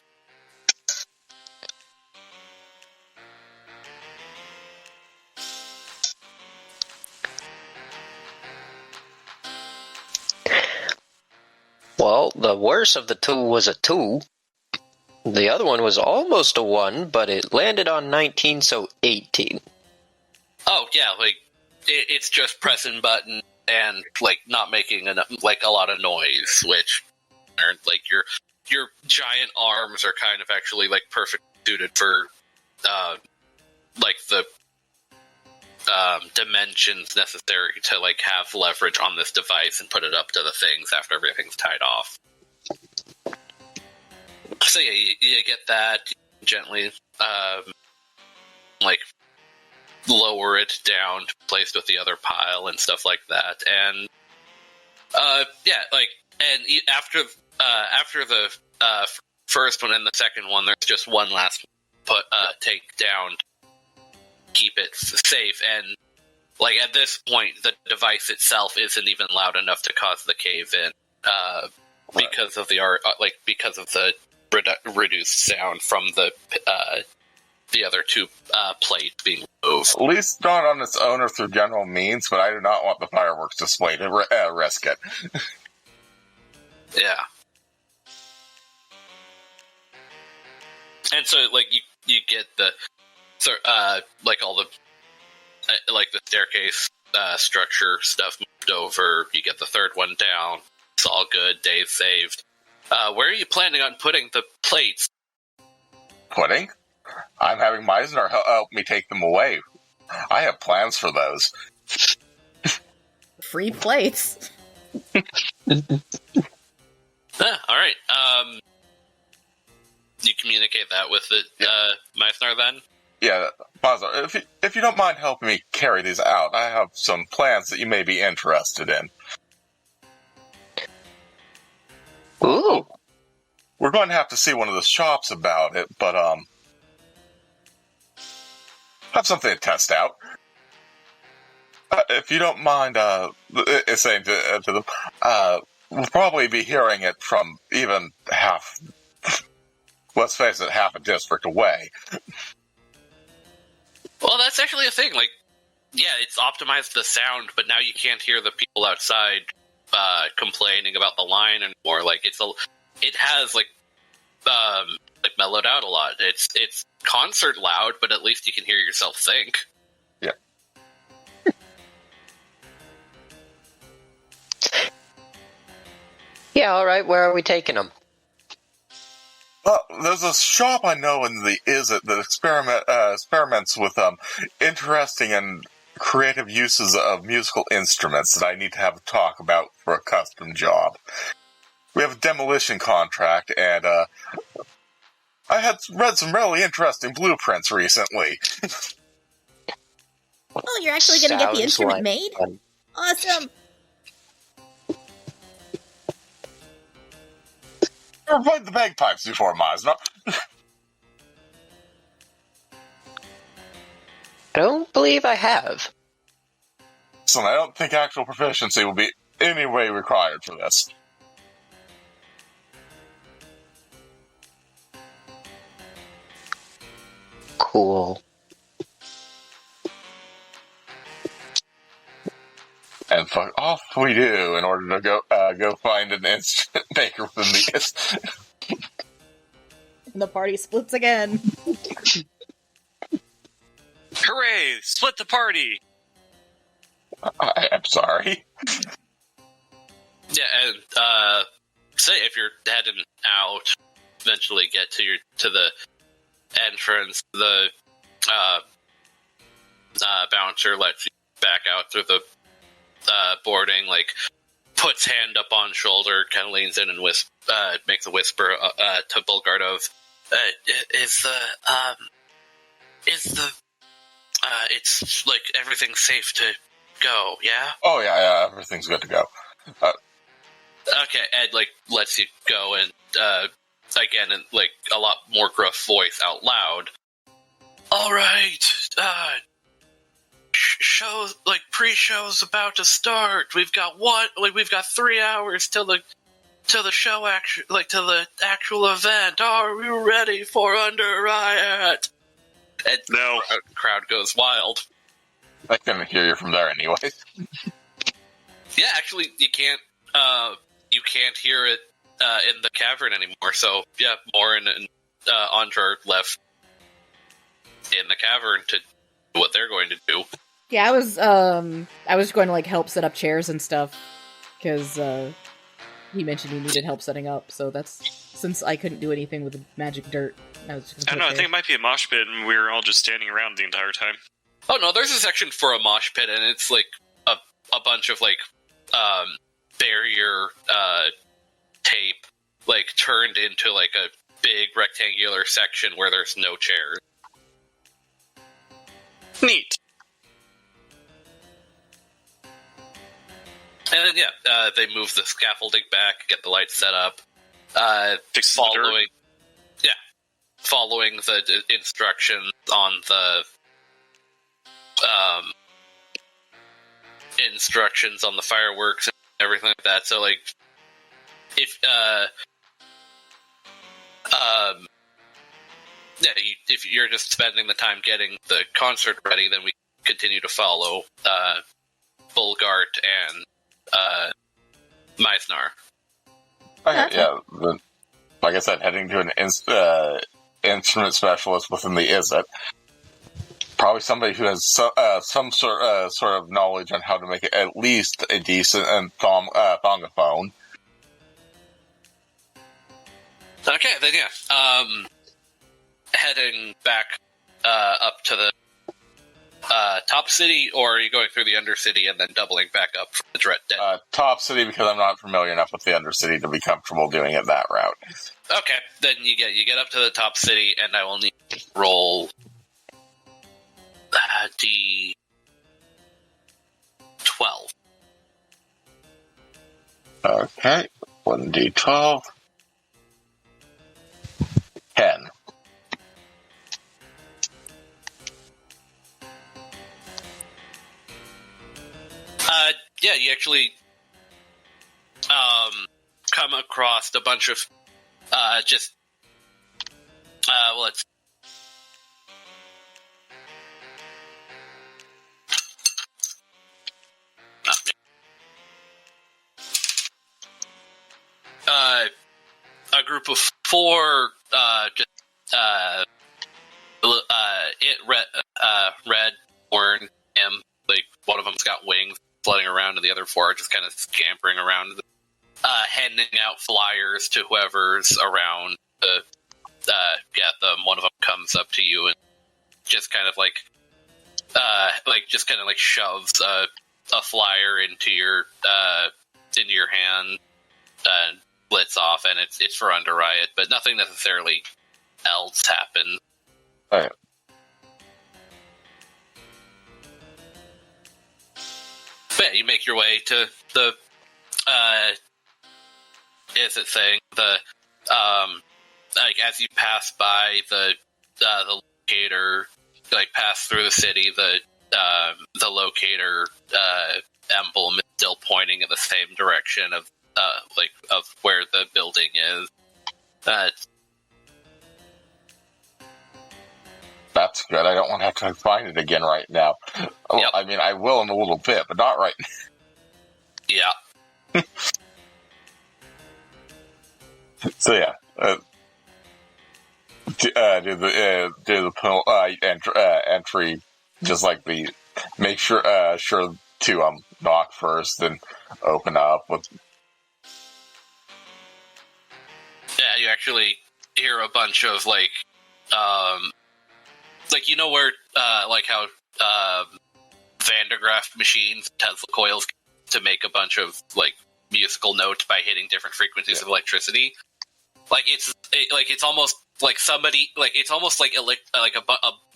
Well, the worst of the 2 was a 2. The other one was almost a 1, but it landed on 19, so 18. Oh, yeah, like, it's just pressing button and, like, not making a lot of noise, which, like, your giant arms are kind of actually, like, perfect suited for, like, the dimensions necessary to, like, have leverage on this device and put it up to the things after everything's tied off. So yeah, you get that, you gently, like, lower it down to place with the other pile and stuff like that, and, yeah, like, and after the, first one and the second one, there's just one last take down to keep it safe, and, like, at this point, the device itself isn't even loud enough to cause the cave-in, because of because of the reduced sound from the other 2 plates being removed. At least not on its own or through general means, but I do not want the fireworks display to risk it. Yeah. And so, like, you get the, like, all the, like, the staircase structure stuff moved over, you get the 3rd one down, it's all good, day saved. Where are you planning on putting the plates? Pudding? I'm having Myznar help me take them away. I have plans for those. Free plates. Alright, you communicate that with the, Myznar then? Yeah, Myznar, if you don't mind helping me carry these out, I have some plans that you may be interested in. Ooh. We're going to have to see one of the shops about it, but, have something to test out. If you don't mind, saying to them, we'll probably be hearing it from even half, let's face it, half a district away. Well, that's actually a thing. Like, yeah, it's optimized the sound, but now you can't hear the people outside complaining about the line anymore. Like, it has like mellowed out a lot. It's concert loud, but at least you can hear yourself think. Yeah. Yeah, all right. Where are we taking them? Well, there's a shop I know in the Izzet that experiments with interesting and creative uses of musical instruments that I need to have a talk about for a custom job. We have a demolition contract, and I had read some really interesting blueprints recently. Oh, you're actually going to get the Sounds instrument like made? fun. Awesome. Never played the bagpipes before, Myznar. I don't believe I have. So I don't think actual proficiency will be any way required for this. Cool. And fuck off we do in order to go find an instrument maker within the And the party splits again. Hooray! Split the party! I'm sorry. Yeah, and say if you're heading out, eventually get to the entrance, the bouncer lets you back out through the boarding, like puts hand up on shoulder, kind of leans in and makes a whisper to Bulgart of, it's like everything's safe to go, yeah? Oh yeah, everything's good to go. Okay, Ed like lets you go, and again in like a lot more gruff voice out loud. All right, shows like pre-show's about to start. We've got 3 hours till the show to the actual event. Are we ready for Underriot? And No. the crowd goes wild. I couldn't hear you from there anyway. Yeah, actually, you can't hear it in the cavern anymore. So yeah, Morren and Andra left in the cavern to do what they're going to do. Yeah, I was going to like help set up chairs and stuff because he mentioned he needed help setting up. So that's since I couldn't do anything with the magic dirt. I was just I don't know, I think it might be a mosh pit and we were all just standing around the entire time. Oh no, there's a section for a mosh pit, and it's like a bunch of like barrier tape like turned into like a big rectangular section where there's no chairs. Neat. And then they move the scaffolding back, get the lights set up. Fix the dirt. Following the instructions on the instructions on the fireworks and everything like that. So like if if you're just spending the time getting the concert ready, then we continue to follow Bulgart and Myznar. Okay, yeah. Like I said, heading to an instrument specialist within the Izzet. Probably somebody who has some sort of knowledge on how to make it at least a decent and thongophone. Okay, then heading back up to the top city, or are you going through the Undercity and then doubling back up from the Dread Den? Top city, because I'm not familiar enough with the Undercity to be comfortable doing it that route. Okay, then you get up to the top city, and I will need to roll D12. Okay. 1d12. 10. Yeah, you actually come across a bunch of just well, it's a group of 4 red Morren him. Like, one of them's got wings floating around, and the other 4 are just kind of scampering around, handing out flyers to whoever's around. One of them comes up to you and just kind of shoves a flyer into your hand and blitz off, and it's for Underriot, but nothing necessarily else happened. All right. But yeah, you make your way to the as you pass by the locator, pass through the city, the locator emblem is still pointing in the same direction of where the building is. That's good. I don't want to have to find it again right now. Well, Yep. I mean, I will in a little bit, but not right now. Yeah. So yeah, do the entry just like the make sure to knock first, then open up with. Yeah, you actually hear a bunch of where how Van de Graaff machines, Tesla coils to make a bunch of musical notes by hitting different frequencies of electricity. It's almost like somebody it's almost like a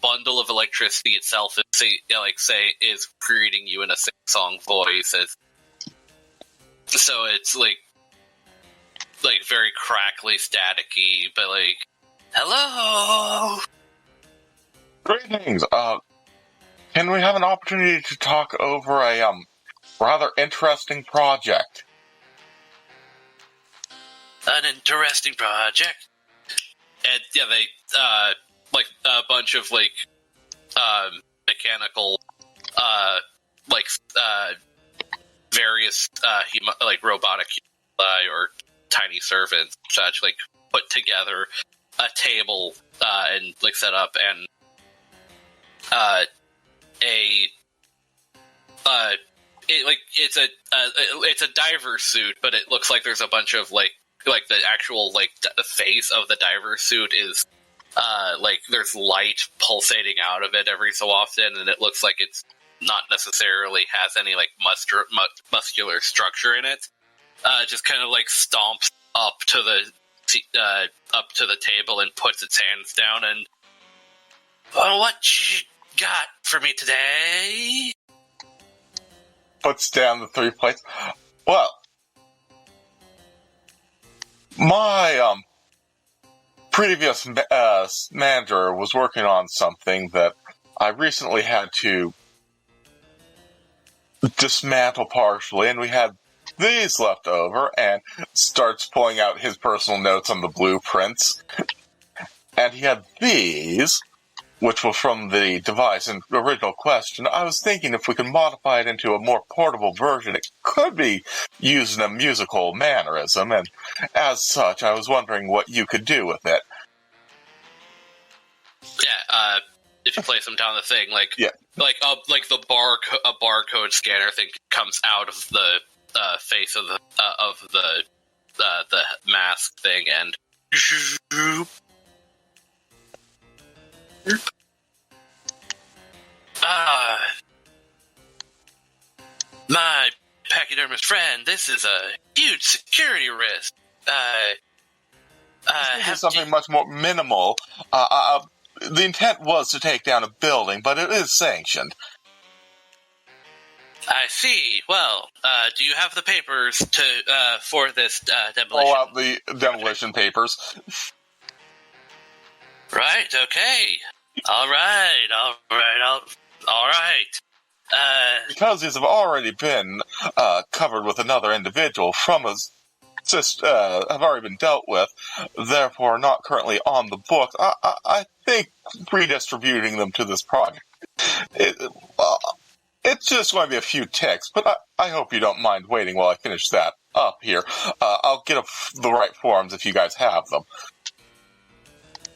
bundle of electricity itself is greeting you in a sing-song voice. So it's very crackly, staticky, but hello. Greetings. Can we have an opportunity to talk over a rather interesting project? An interesting project. And yeah, they a bunch of mechanical various robotic or tiny servants such put together a table and set up and it's a diver suit, but it looks like there's a bunch of the actual the face of the diver suit is there's light pulsating out of it every so often, and it looks like it's not necessarily has any muscular structure in it. Just kind of stomps up to the table and puts its hands down and, well, what you got for me today? Puts down the 3 plates. Well, my previous manager was working on something that I recently had to dismantle partially, and we had these left over, and starts pulling out his personal notes on the blueprints. And he had these, which were from the device in the original question. I was thinking if we could modify it into a more portable version, it could be used in a musical mannerism, and as such, I was wondering what you could do with it. Yeah, if you place them down the thing, the barcode scanner thing comes out of the face of the mask thing, and my pachydermist friend, this is a huge security risk. This is something much more minimal. The intent was to take down a building, but it is sanctioned. I see. Well, do you have the papers for this demolition? Pull out the demolition papers. Right. Okay. All right. Because these have already been covered with another individual from a have already been dealt with, therefore not currently on the book. I think redistributing them to this project, it's just going to be a few ticks, but I hope you don't mind waiting while I finish that up here. I'll get the right forms if you guys have them.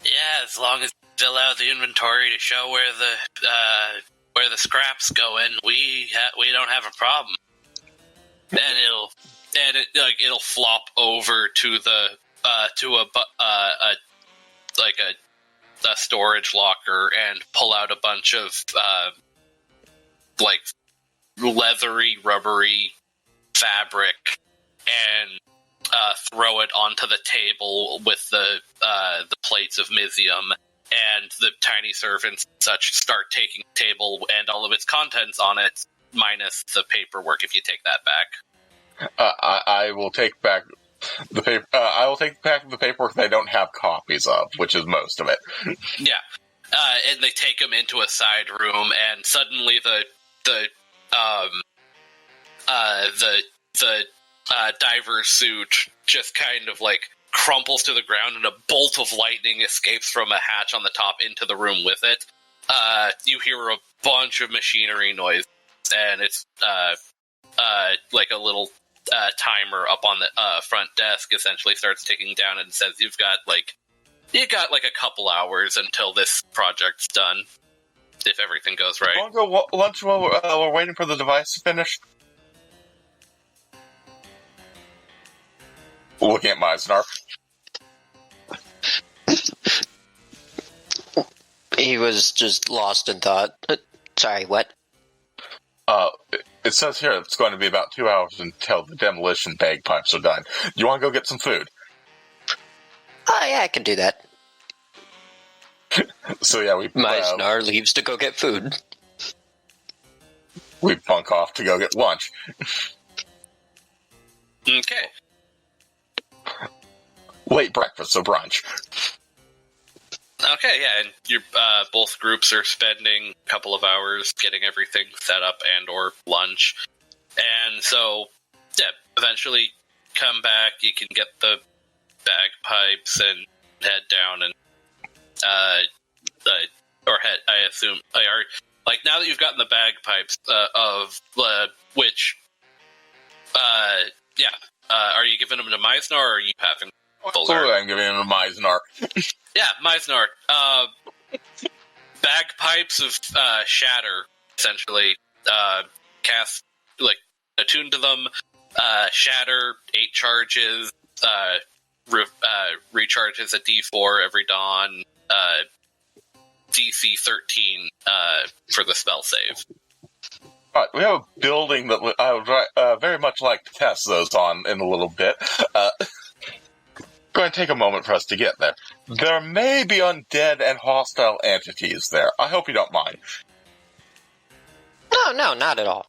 Yeah, as long as you fill out the inventory to show where the scraps go in, we don't have a problem. And it'll flop over to the a storage locker and pull out a bunch of leathery, rubbery fabric and throw it onto the table with the plates of Myzium, and the tiny servants and such start taking the table and all of its contents on it, minus the paperwork if you take that back. I will take back the paper. I will take back the paperwork they don't have copies of, which is most of it. Yeah, and they take him into a side room, and suddenly the diver suit just kind of crumples to the ground, and a bolt of lightning escapes from a hatch on the top into the room with it. You hear a bunch of machinery noise, and it's a little timer up on the front desk essentially starts ticking down and says you got a couple hours until this project's done, if everything goes right. Want to go lunch while we're waiting for the device to finish? Looking at Myznar. He was just lost in thought. Sorry, what? It says here it's going to be about 2 hours until the demolition bagpipes are done. You want to go get some food? Oh, yeah, I can do that. So yeah, Myznar leaves to go get food. We bunk off to go get lunch. Okay. Late breakfast, so brunch. Okay, yeah, and you're, both groups are spending a couple of hours getting everything set up and or lunch. And so, yeah, eventually come back, you can get the bagpipes and head down and, I assume, now that you've gotten the bagpipes, are you giving them to Myznar, or are you having Absolutely, I'm giving him a Myznar. Yeah, Myznar. Bagpipes of shatter, essentially. Cast, attune to them. Shatter, 8 charges. Recharges a D4 every dawn. DC 13 for the spell save. Alright, we have a building that I would very much like to test those on in a little bit. Going to take a moment for us to get there. There may be undead and hostile entities there. I hope you don't mind. No, not at all.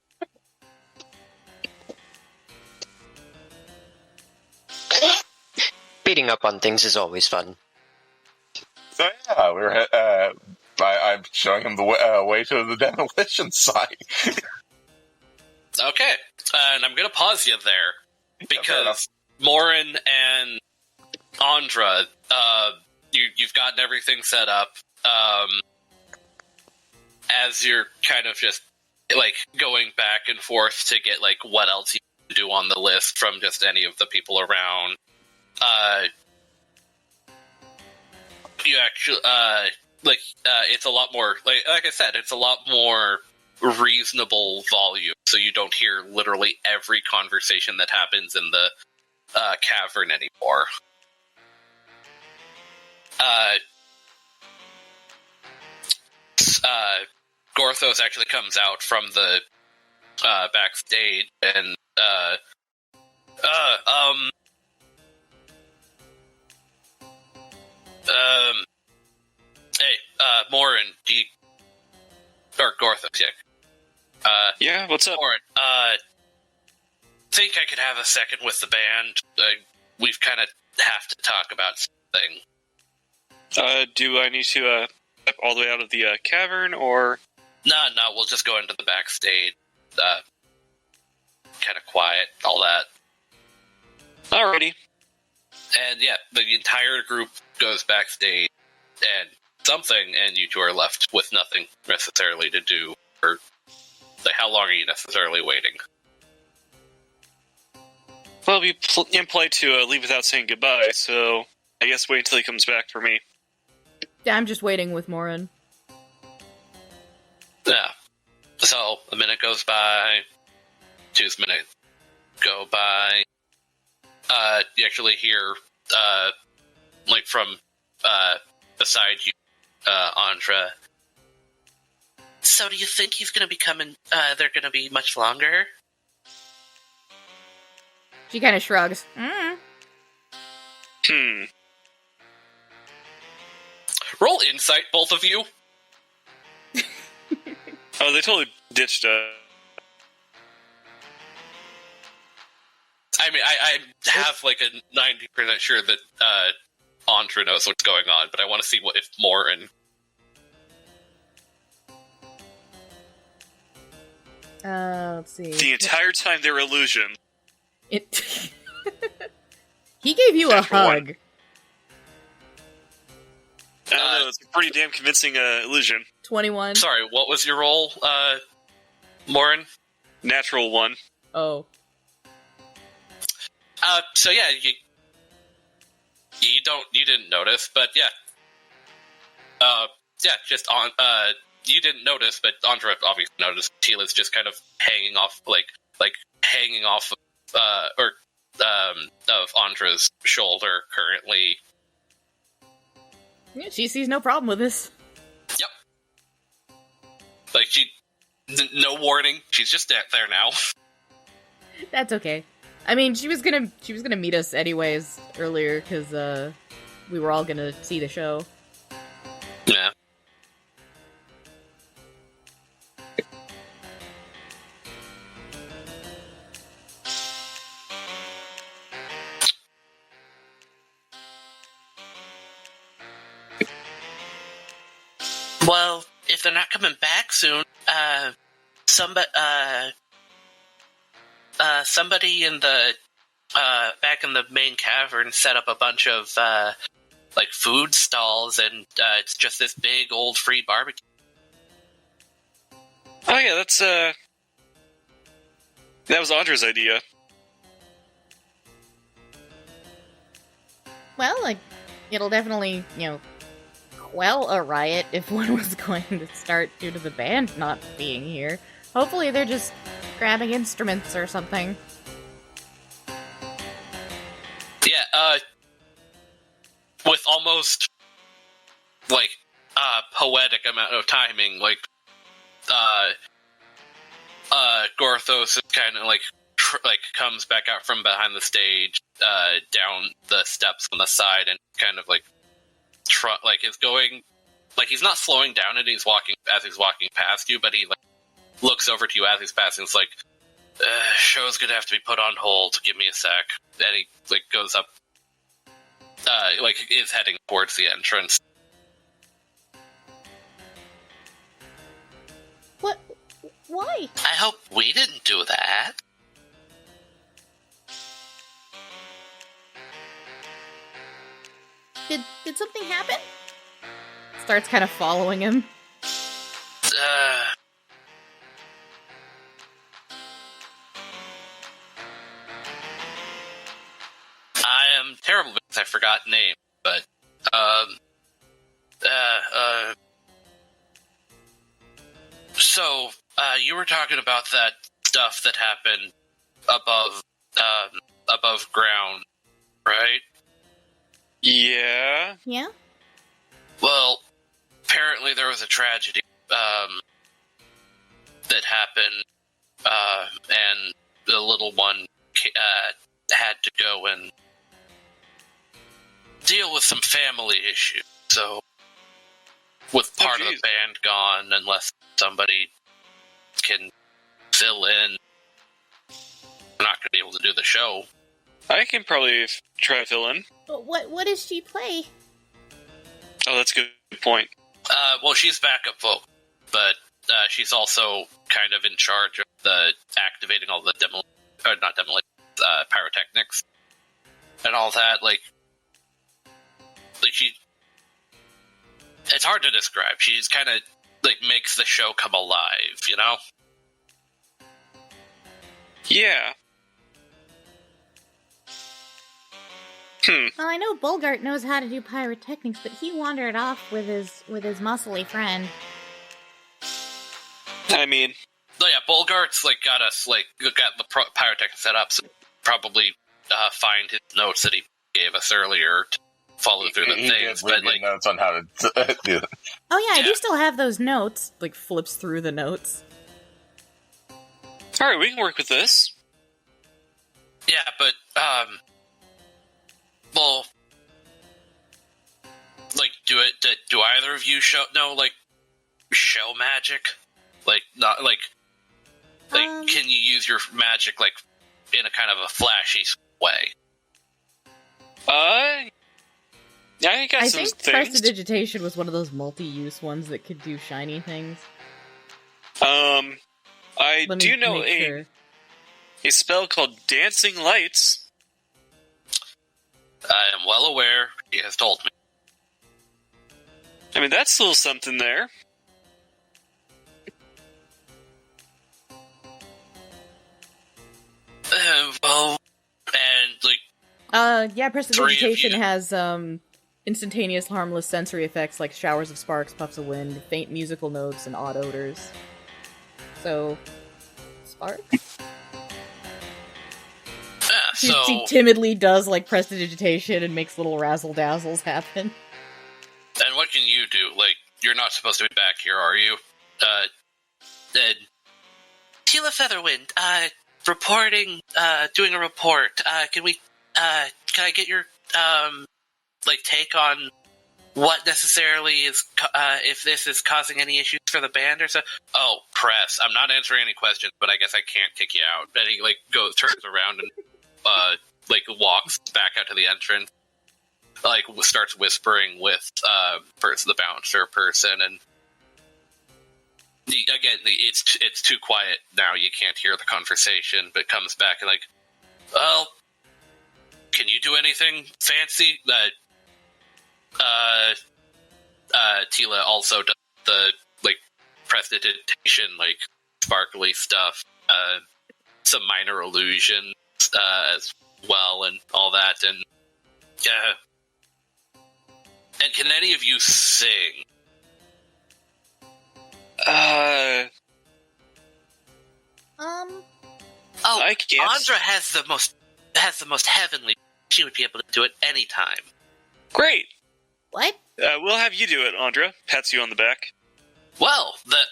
Beating up on things is always fun. So yeah, I'm showing him the way to the demolition site. Okay, and I'm going to pause you there, because Morren and Andra, you've gotten everything set up. As you're kind of just going back and forth to get what else you can do on the list from just any of the people around. You actually it's a lot more like I said, it's a lot more reasonable volume, so you don't hear literally every conversation that happens in the cavern anymore. Gorthos actually comes out from the backstage and hey, Morren, or Gorthos, yeah. Yeah, what's up? Morren, think I could have a second with the band. We've kind of have to talk about something. Do I need to step all the way out of the cavern, or? No, we'll just go into the backstage. Kind of quiet, all that. Alrighty. And yeah, the entire group goes backstage, and you two are left with nothing necessarily to do. Or, like, how long are you necessarily waiting? Well, we implied to leave without saying goodbye, so I guess wait until he comes back for me. Yeah, I'm just waiting with Morren. Yeah. So, a minute goes by, 2 minutes go by. You actually hear, like, from, beside you, Andra. So do you think he's gonna be coming, they're gonna be much longer? She kind of shrugs. Roll insight, both of you. Oh, they totally ditched I mean, I have like a 90% sure that Andra knows what's going on, but I want to see what if Morren. Let's see. the entire time they were illusion. It. He gave you a Natural one. hug. I don't know, it's a pretty damn convincing illusion. 21. Sorry, what was your roll, Morren? Natural one. Oh. So yeah, you didn't notice, but yeah. Just on, you didn't notice, but Andra obviously noticed. Tila's just kind of hanging off, hanging off, of Andra's shoulder currently. Yeah, she sees no problem with this. Yep. Like, no warning, she's just there now. That's okay. I mean, she was gonna meet us anyways earlier because we were all gonna see the show. Yeah. Well, if they're not coming back soon, somebody in the back in the main cavern set up a bunch of food stalls, and it's just this big old free barbecue. Oh yeah, that was Andra's idea. Well, it'll definitely, quell a riot if one was going to start due to the band not being here. Hopefully they're just grabbing instruments or something. Yeah, with almost, poetic amount of timing, Gorthos is kind of, comes back out from behind the stage, down the steps on the side, and kind of, is going, he's not slowing down and he's walking past you, but he, looks over to you as he's passing. It's show's gonna have to be put on hold. Give me a sec. And he, goes up, is heading towards the entrance. What? Why? I hope we didn't do that. Did something happen? Starts kind of following him. I am terrible because I forgot name, but, so, you were talking about that stuff that happened above ground, right? Yeah. Yeah? Well, apparently there was a tragedy, that happened, and the little one, had to go and deal with some family issues, so with part of the band gone, unless somebody can fill in. I'm not going to be able to do the show. I can probably try to fill in. But what does she play? Oh, that's a good point. Well, she's backup vocal, but she's also kind of in charge of the activating all the pyrotechnics and all that. Like she, it's hard to describe. She's kind of like makes the show come alive, you know? Yeah. Well, I know Bulgart knows how to do pyrotechnics, but he wandered off with his muscly friend. I mean, So yeah, Bulgart's like got the pyrotechnics set up, so probably find his notes that he gave us earlier to follow through the He things. did leave But me like, notes on how to do it. Oh yeah, I do Yeah. still have those notes. Like flips through the notes. alright, we can work with this. yeah, but well, like, do either of you show magic? Like, not like can you use your magic like in a kind of a flashy way? Yeah, I got I some think things. prestidigitation was one of those multi-use ones that could do shiny things. I Let me do know make sure. a spell called Dancing Lights. I am well aware. He has told me. I mean, that's a little something there. Well, and like, Yeah, Three of prestidigitation you. has instantaneous harmless sensory effects like showers of sparks, puffs of wind, faint musical notes, and odd odors. So, sparks? so She timidly does like prestidigitation and makes little razzle dazzles happen. and what can you do? Like, you're not supposed to be back here, are you? Tila Featherwind, reporting, doing a report. Can I get your, take on what necessarily is, if this is causing any issues for the band or so? Oh, press. I'm not answering any questions, but I guess I can't kick you out. And he, turns around and, walks back out to the entrance. Starts whispering with, the bouncer person, and it's too quiet now. You can't hear the conversation, but comes back and well, can you do anything fancy? Tila also does the prestidigitation, sparkly stuff, some minor illusions as well, and all that, and and can any of you sing? Oh, I guess. Andra has the most heavenly. She would be able to do it anytime. Great. What? We'll have you do it, Andra. Pats you on the back. Well then,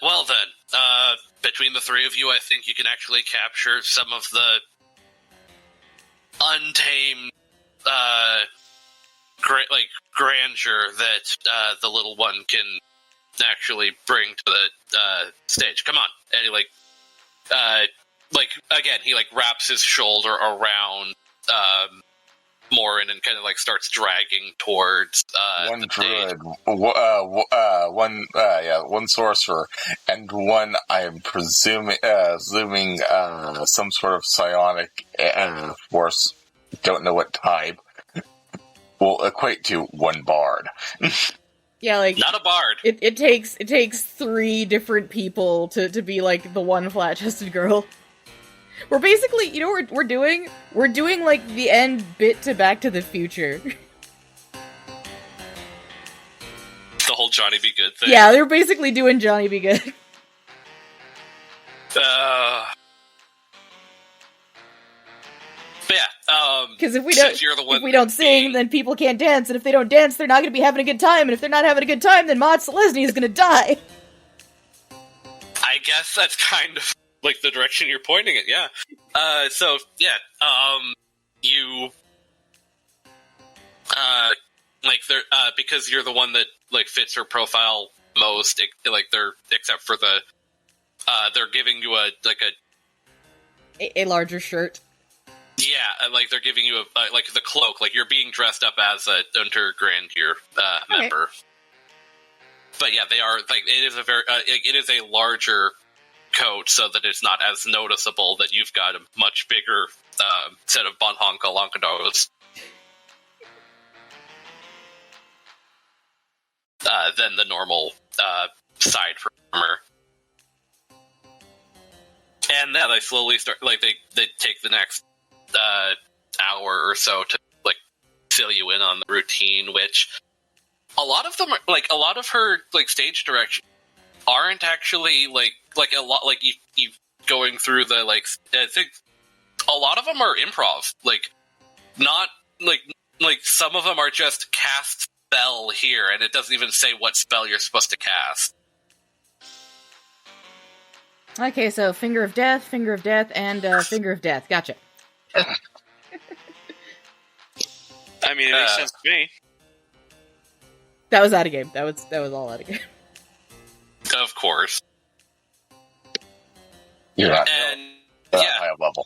between the three of you, I think you can actually capture some of the untamed, grandeur that the little one can actually bring to the stage. Come on, and he again, he wraps his shoulder around Morren and kind of starts dragging towards One the stage. druid, one sorcerer, and one I am presuming some sort of psionic force. Don't know what type. Will equate to one bard. Yeah, Not a bard. it takes 3 different people to be the one flat-chested girl. We're basically, you know what we're doing? We're doing the end bit to Back to the Future. The whole Johnny Be Good thing. Yeah, they're basically doing Johnny Be Good. But yeah, Because if since you're the one if we don't sing, then people can't dance, and if they don't dance, they're not going to be having a good time, and if they're not having a good time, then Maud Selesny is going to die. I guess that's kind of the direction you're pointing it. Yeah. You because you're the one that fits her profile most. They're except for they're giving you a A larger shirt. Yeah, like they're giving you like the cloak, like you're being dressed up as a Undergrandeur member. But yeah, they are like it is a very it is a larger coat, so that it's not as noticeable that you've got a much bigger set of Bonhonka Lonkados than the normal side performer. And now they slowly start, like, they take the next hour or so to, like, fill you in on the routine, which a lot of them, like, a lot of her, like, stage direction aren't actually, like a lot, like, you going through the, like, I think a lot of them are improv, like, not, like, some of them are just cast spell here, and it doesn't even say what spell you're supposed to cast. Okay, so Finger of Death, and Finger of Death. Gotcha. I mean, it makes sense to me. That was out of game. That was all out of game. Of course. You're not And high level.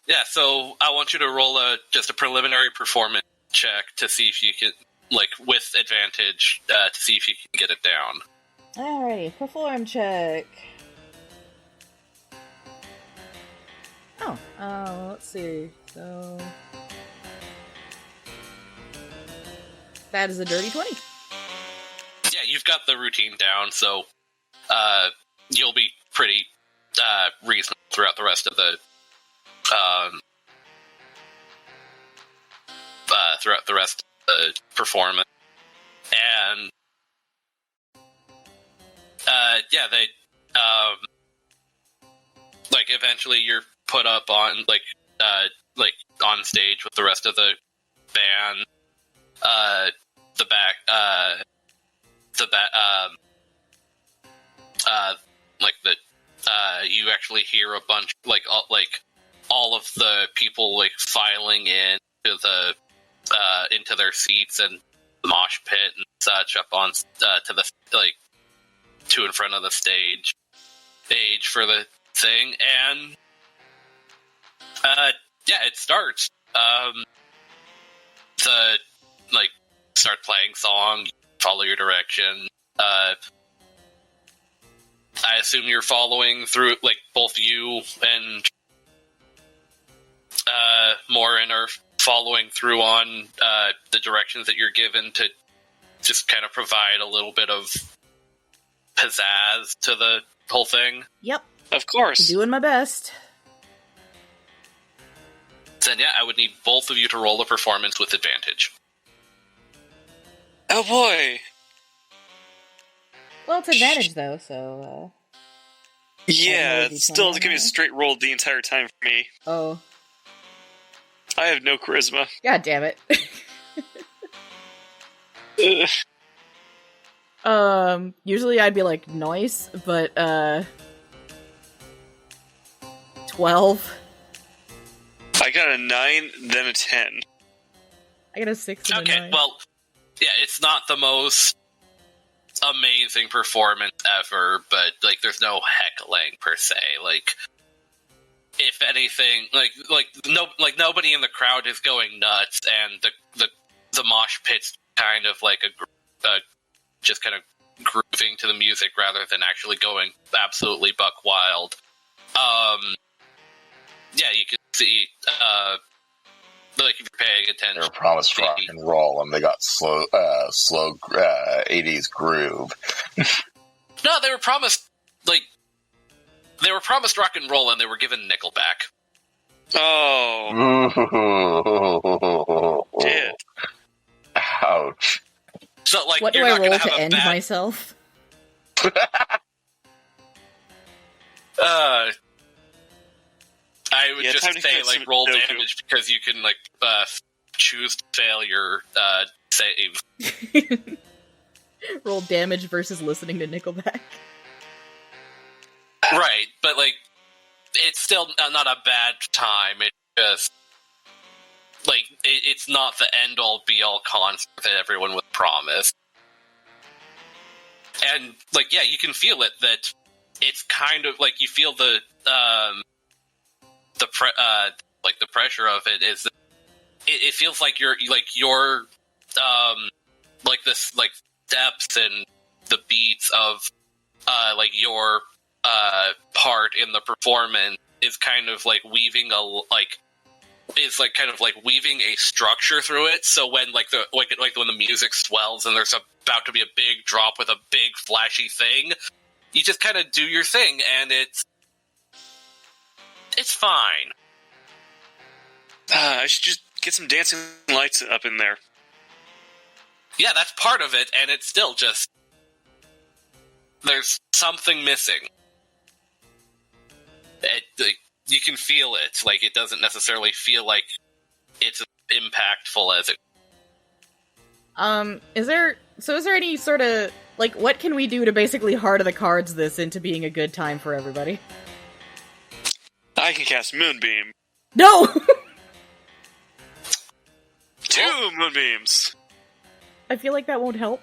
yeah, so I want you to roll just a preliminary performance check to see if you can, like, with advantage, to see if you can get it down. Alrighty, perform check. Oh, let's see. So that is a dirty 20. Yeah, you've got the routine down, so you'll be pretty reasonable throughout the rest of the performance. And yeah, they like eventually you're put up on like on stage with the rest of the band. You actually hear a bunch all of the people like filing in to the into their seats and the mosh pit and such up on to the to in front of the stage for the thing. And yeah, it starts. Start playing song, follow your direction. I assume you're following through, like, both you and Morren are following through on the directions that you're given to just kind of provide a little bit of pizzazz to the whole thing. Yep. Of course. Doing my best. Then yeah, I would need both of you to roll a performance with advantage. Oh boy. Well, it's advantage though, so. Yeah, it's still going to be a straight roll the entire time for me. Oh. I have no charisma. God damn it. Usually I'd be like, nice, but, 12. I got a 9, then a 10. I got a 6 and a 9. Okay, well, yeah, it's not the most amazing performance ever, but, like, there's no heckling per se. Like, if anything, nobody in the crowd is going nuts, and the mosh pit's kind of like just kind of grooving to the music rather than actually going absolutely buck wild. Yeah, you can see, like, if you're paying attention. They were promised rock and roll, and they got slow 80s groove. No, they were promised rock and roll, and they were given Nickelback. Oh. Shit. Ouch. So, like, what do you're I not roll gonna to have a end bad, myself? I would just say, like, roll Doku. damage because you can, like, choose to fail your save. Roll damage versus listening to Nickelback. Right, but, like, it's still not a bad time. It's just, like, it's not the end-all, be-all concert that everyone was promised. And, like, yeah, you can feel it, that it's kind of, like, you feel the the pressure of it is. It feels like your this like steps and the beats of your part in the performance is kind of like weaving weaving a structure through it. So when when the music swells and there's about to be a big drop with a big flashy thing, you just kind of do your thing, and it's fine. I should just get some dancing lights up in there. Yeah, that's part of it, and it's still just there's something missing. You can feel it. Like, it doesn't necessarily feel like it's as impactful as it. Is there any sort of, like, what can we do to basically heart of the cards this into being a good time for everybody? I can cast Moonbeam. No! 2 Moonbeams! I feel like that won't help.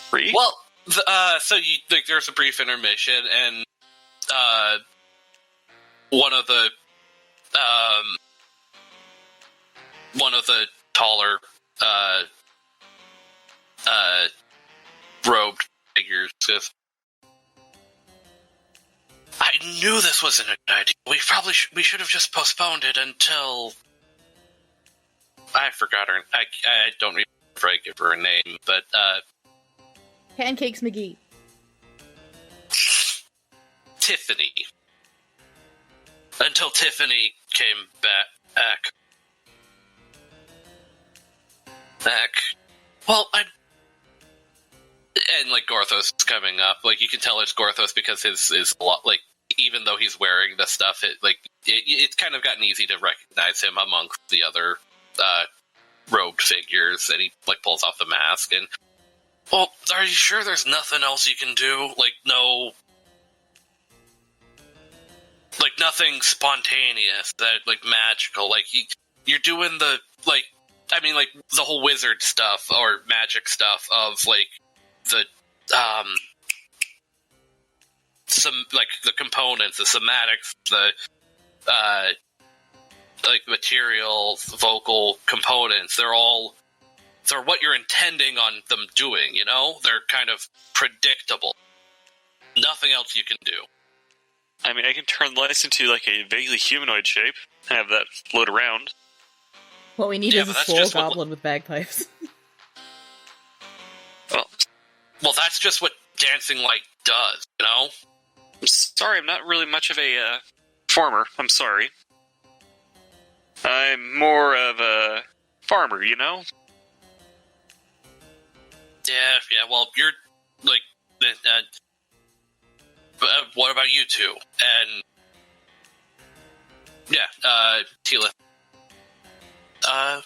3? Well, there's a brief intermission, and one of the taller robed figures says, "I knew this wasn't a good idea. We should have just postponed it until." I forgot her. I don't remember if I give her a name, but Pancakes McGee. Tiffany. Until Tiffany came back. Well, and like Gorthos is coming up. Like, you can tell it's Gorthos because his a lot, like, even though he's wearing the stuff, it's kind of gotten easy to recognize him amongst the other robed figures, and he like pulls off the mask and, well, are you sure there's nothing else you can do? Like, no, like nothing spontaneous that like magical. Like you're doing the like, I mean, like the whole wizard stuff or magic stuff of like the some like the components, the somatics, the like materials, vocal components, they're what you're intending on them doing, you know? They're kind of predictable. Nothing else you can do. I mean, I can turn the lights into like a vaguely humanoid shape, have that float around. What we need is a swole goblin with bagpipes. Well, that's just what dancing light does, you know? I'm sorry, I'm not really much of a farmer. I'm sorry. I'm more of a farmer, you know? Yeah, well, you're, like, what about you two? And, yeah, Tila. I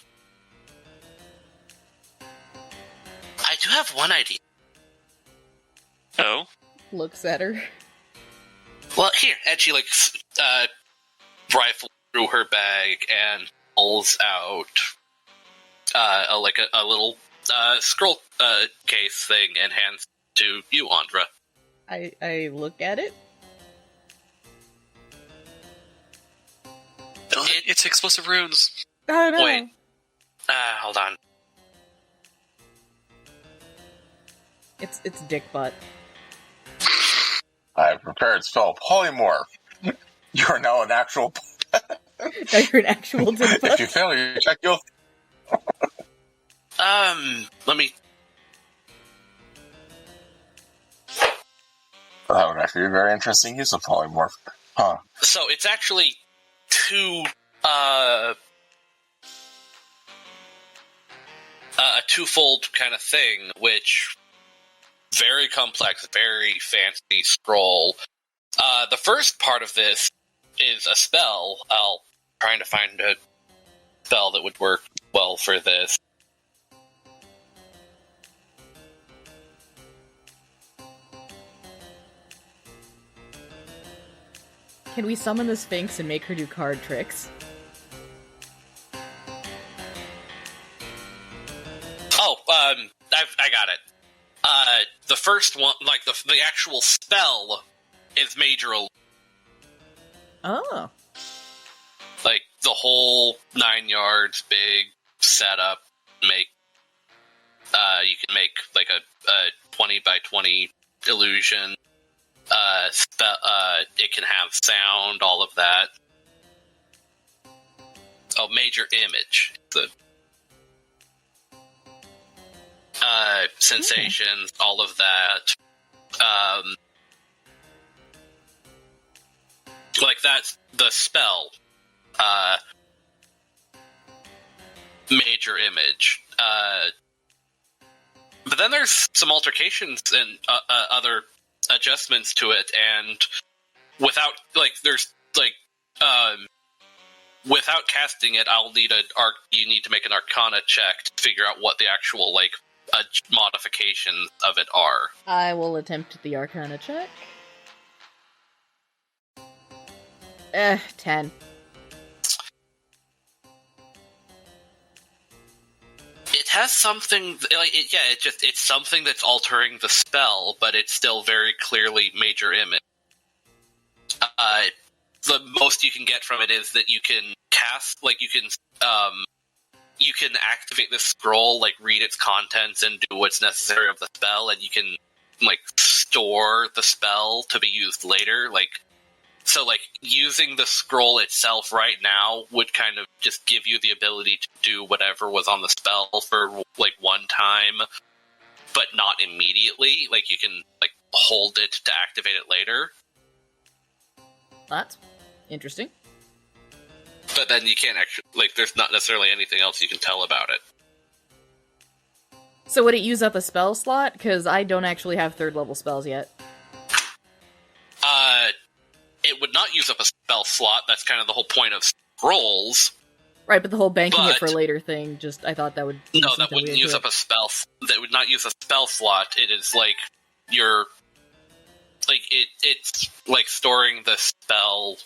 do have one idea. Oh? Looks at her. Well, here, and she, like, rifles through her bag and pulls out a little scroll case thing and hands to you, Andra. I look at it. It's explosive runes. Oh no! Wait. Hold on. It's dick butt. I have prepared spell polymorph. You are now an actual. Now you're an actual dick butt. If you fail, you check your. Let me. That would actually be a very interesting use of polymorph. Huh. So it's actually a twofold kind of thing, which very complex, very fancy scroll. The first part of this is a spell. I'll trying to find a spell that would work well for this. Can we summon the Sphinx and make her do card tricks? Oh, I got it. The first one, like the actual spell, is Major Illusion. Oh. Like, the whole 9 yards, big setup, you can make, like, a 20 by 20 illusion. It can have sound, all of that. Oh, major image. The sensations, all of that. Like, that's the spell. Major image. But then there's some altercations and other adjustments to it, and without casting it, you need to make an Arcana check to figure out what the actual modifications of it are. I will attempt the Arcana check. 10. It has something it's something that's altering the spell, but it's still very clearly major image. The most you can get from it is that you can cast, you can activate the scroll, read its contents and do what's necessary of the spell, and you can store the spell to be used later. So using the scroll itself right now would kind of just give you the ability to do whatever was on the spell for one time, but not immediately. You can hold it to activate it later. That's interesting. But then you can't actually, there's not necessarily anything else you can tell about it. So would it use up a spell slot? Because I don't actually have 3rd level spells yet. It would not use up a spell slot. That's kind of the whole point of scrolls. Right, but the whole banking it for later thing, I thought that would... No, that wouldn't use up a spell... That would not use a spell slot. It is your... it's storing the spell...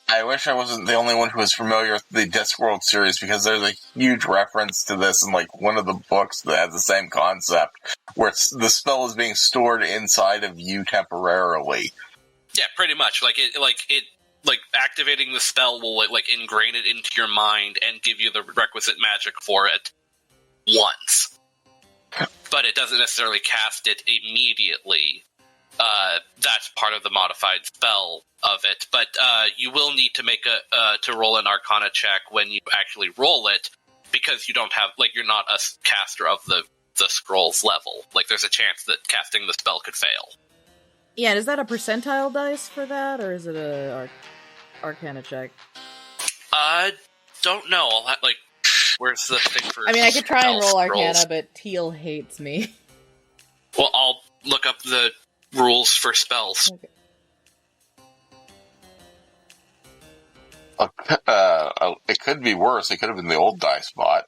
I wish I wasn't the only one who was familiar with the Discworld series, because there's a huge reference to this in one of the books that has the same concept, where the spell is being stored inside of you temporarily. Yeah, pretty much. Activating the spell will ingrain it into your mind and give you the requisite magic for it once, but it doesn't necessarily cast it immediately. That's part of the modified spell of it, but you will need to make to roll an Arcana check when you actually roll it, because you don't have you're not a caster of the scroll's level. There's a chance that casting the spell could fail. Yeah, is that a percentile dice for that, or is it a Arcana check? Don't know. I'll have, where's the thing for? I mean, I could try and roll Arcana, rolls? but Teal hates me. Well, I'll look up the rules for spells. Okay. It could be worse. It could have been the old dice bot.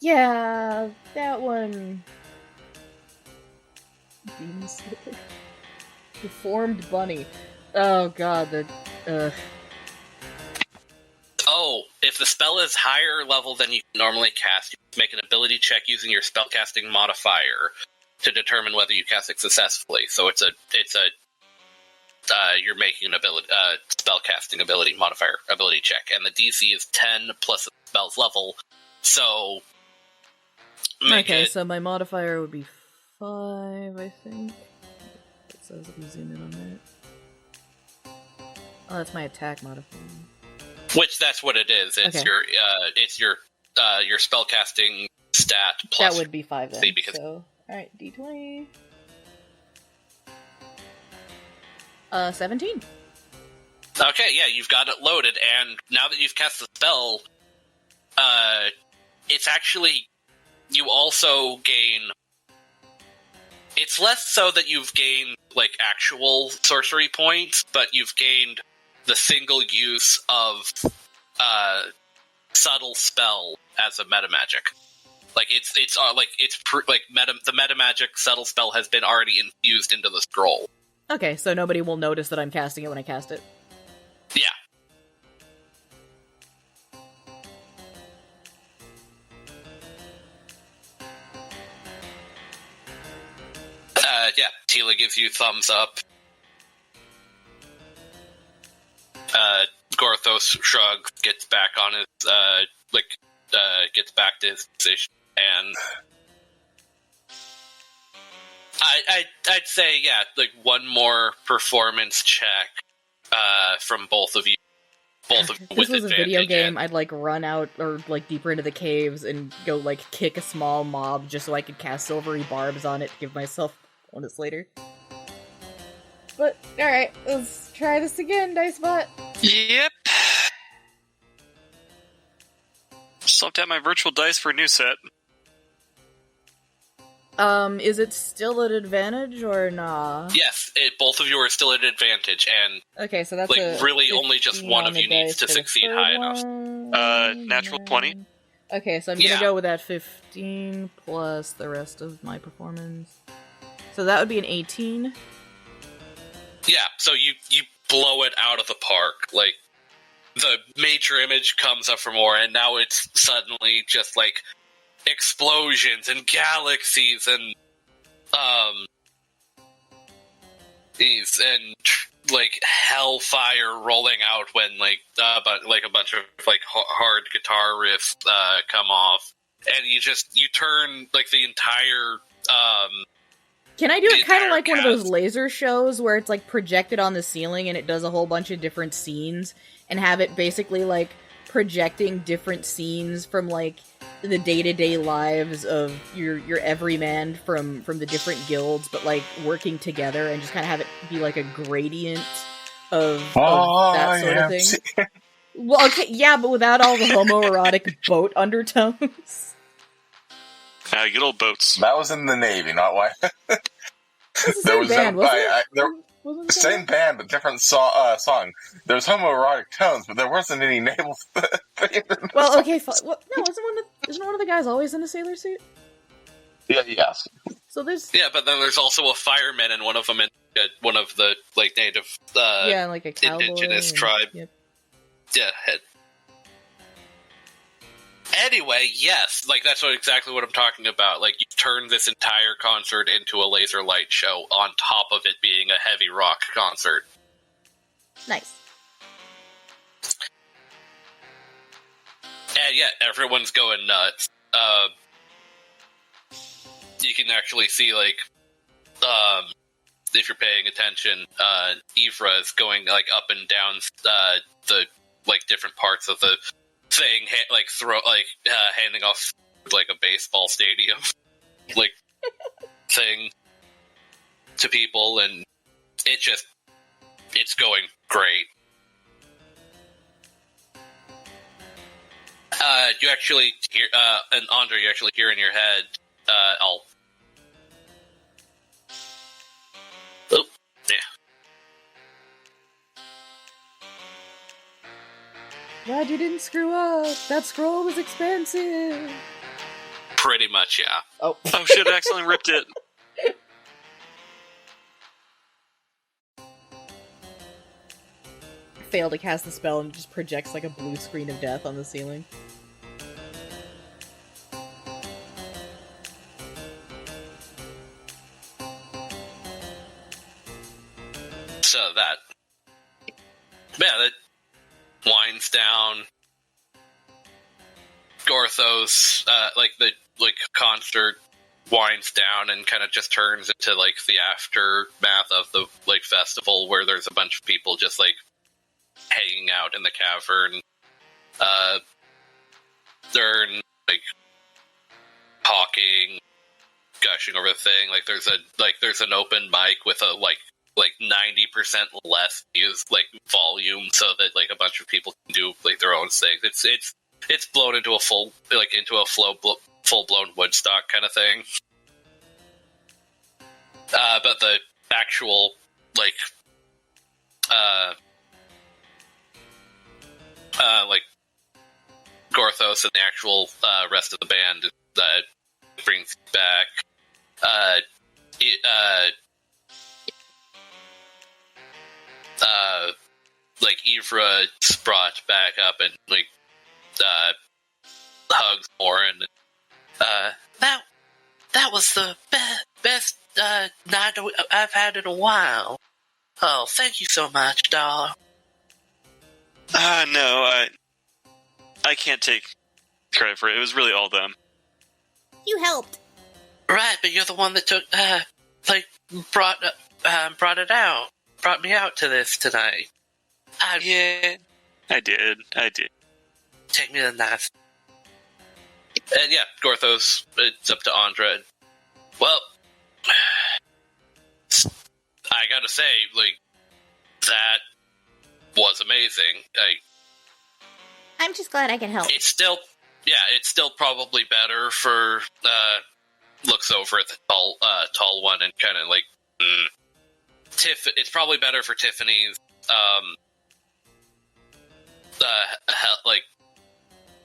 Yeah, that one. Demon Slipper. Deformed Bunny. Oh god, Oh, if the spell is higher level than you normally cast, you make an ability check using your spellcasting modifier to determine whether you cast it successfully. So you're making an ability spellcasting ability modifier ability check, and the DC is 10 plus the spell's level. So so my modifier would be 5, I think. It says if you zoom in on that. Oh, that's my attack modifier. Which that's what it is. It's Okay. your spellcasting stat plus. That would be 5 then. Because so, alright, D20. 17. Okay, yeah, you've got it loaded, and now that you've cast the spell, it's actually, you also gain, it's less so that you've gained, actual sorcery points, but you've gained the single use of, subtle spell as a meta magic. The meta magic subtle spell has been already infused into the scroll. Okay, so nobody will notice that I'm casting it when I cast it. Yeah. Tila gives you thumbs up. Gorthos shrugs, gets back on his, gets back to his position, and I'd say, yeah, like, one more performance check, from both of you. Both of you If with this was a video advantage, game, and- I'd, like, run out, or, like, deeper into the caves and go, like, kick a small mob just so I could cast silvery barbs on it to give myself bonus later. But, alright, let's try this again, Dicebot. Yep. Swapped out my virtual dice for a new set. Is it still an advantage or nah? Yes, both of you are still at advantage, and Okay, so that's like, a really only just 15 one on of the you needs dice to for the succeed third high enough. one. Natural 20. Okay, so I'm gonna Yeah. go with that 15 plus the rest of my performance. So that would be an 18. Yeah, so you blow it out of the park. Like, the major image comes up for more, and now it's suddenly just, like, explosions and galaxies and, like, hellfire rolling out when, like, a bunch of, like, hard guitar riffs, come off. And you turn, like, the entire, Can I do the it kind of entire like one of those cast. laser shows where it's like projected on the ceiling and it does a whole bunch of different scenes and have it basically like projecting different scenes from like the day-to-day lives of your everyman from the different guilds, but like working together and just kind of have it be like a gradient of that sort of thing. Well, okay, yeah, but without all the homoerotic boat undertones. Good old boats. That was in the Navy, not why. It's the There same was band, no, wasn't it? the Wasn't it the same band, but different song. There was homoerotic tones, but there wasn't any naval thing. Well, okay, no, isn't one of the guys always in a sailor suit? Yeah, yes. So there's yeah, but then there's also a fireman and one of them in one of the, like, native, yeah, like a cowboy indigenous and- tribe. Yep. Yeah, head. Anyway, yes, like, that's exactly what I'm talking about. Like, you turn this entire concert into a laser light show on top of it being a heavy rock concert. Nice. And yeah, everyone's going nuts. You can actually see, like, if you're paying attention, Ivra is going, like, up and down the, like, different parts of the thing, handing off, like, a baseball stadium, like, thing to people, and it's going great. You actually hear, and Andra, you actually hear in your head, oh, yeah. Glad you didn't screw up. That scroll was expensive. Pretty much, yeah. Oh. Oh shit, I accidentally ripped it. Fail to cast the spell and it just projects like a blue screen of death on the ceiling. So that winds down. Gorthos, the concert winds down and kind of just turns into, like, the aftermath of the, like, festival where there's a bunch of people just, like, hanging out in the cavern. They're, like, talking, gushing over the thing. Like, there's an open mic with a, like 90% less volume so that, like, a bunch of people can do, like, their own thing. It's blown into a full-blown Woodstock kind of thing. But the actual, like, Gorthos and the actual, rest of the band, brings back, like, Ivra's brought back up and, like, hugs Morren. That was the best not I've had in a while. Oh, thank you so much, doll. No, I can't take credit for it. It was really all them. You helped. Right, but you're the one that took, brought it out. Brought me out to this tonight. Yeah, I did. Take me to the nice. And yeah, Gorthos, it's up to Andra. Well, I gotta say, that was amazing. I'm just glad I can help. It's still probably better for, looks over at the tall one and kind of it's probably better for Tiffany's,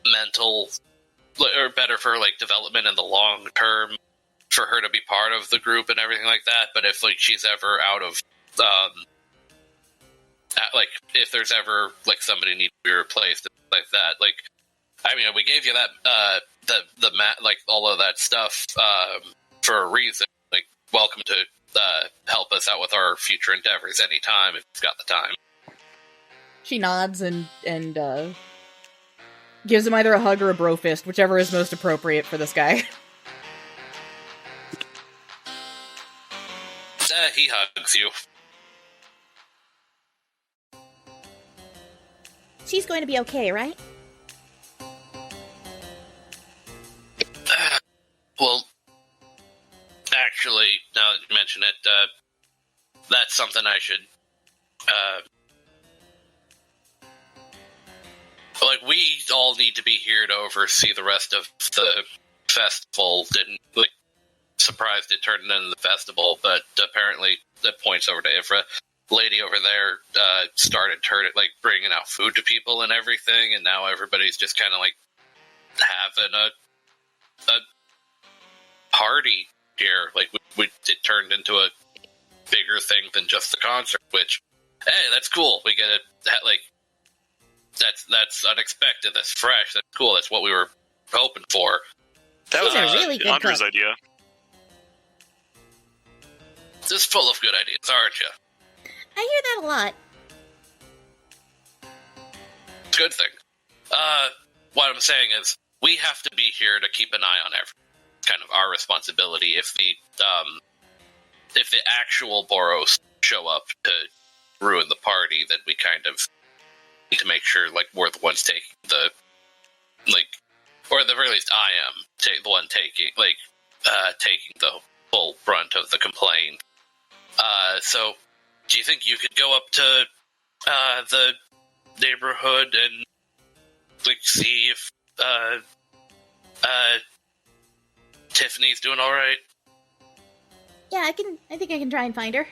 mental, or better for, development in the long term for her to be part of the group and everything like that. But if, she's ever out of, if there's ever, somebody needs to be replaced, like that, we gave you that, all of that stuff, for a reason. Welcome to, help us out with our future endeavors anytime, if you've got the time. She nods and gives him either a hug or a bro fist, whichever is most appropriate for this guy. He hugs you. She's going to be okay, right? Well, actually, now that you mention it, that's something I should, we all need to be here to oversee the rest of the festival. Didn't, surprised it turned into the festival, but apparently that points over to Ivra. Lady over there, started bringing out food to people and everything, and now everybody's just kind of, having a party here. It turned into a bigger thing than just the concert, which, hey, that's cool. We get it. That's unexpected. That's fresh. That's cool. That's what we were hoping for. That was She's a really good Andra's cook. idea. Just full of good ideas, aren't you? I hear that a lot. Good thing. What I'm saying is, we have to be here to keep an eye on everything. It's kind of our responsibility. If the actual Boros show up to ruin the party, then we kind of need to make sure, we're the ones taking the, or at the very least, I am the one taking, taking the full brunt of the complaint. So, do you think you could go up to, the neighborhood and, see if, Tiffany's doing alright? Yeah, I think I can try and find her.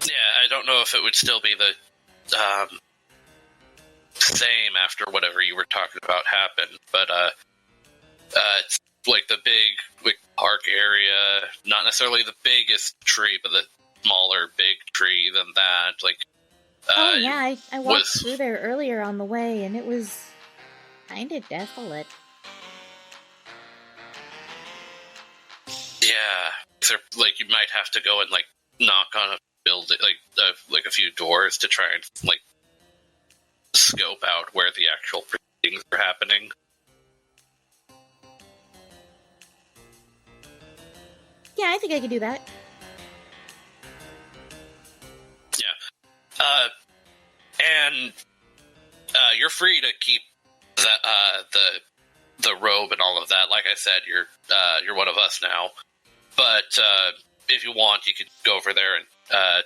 Yeah, I don't know if it would still be the, same after whatever you were talking about happened, but, it's the big, park area, not necessarily the biggest tree, but the smaller big tree than that, Oh yeah, I walked through there earlier on the way, and it was kind of desolate. Yeah, so, you might have to go and, knock on a building, a few doors to try and, scope out where the actual proceedings are happening. Yeah, I think I can do that. Yeah. And you're free to keep the robe and all of that. Like I said, you're one of us now. But if you want, you could go over there and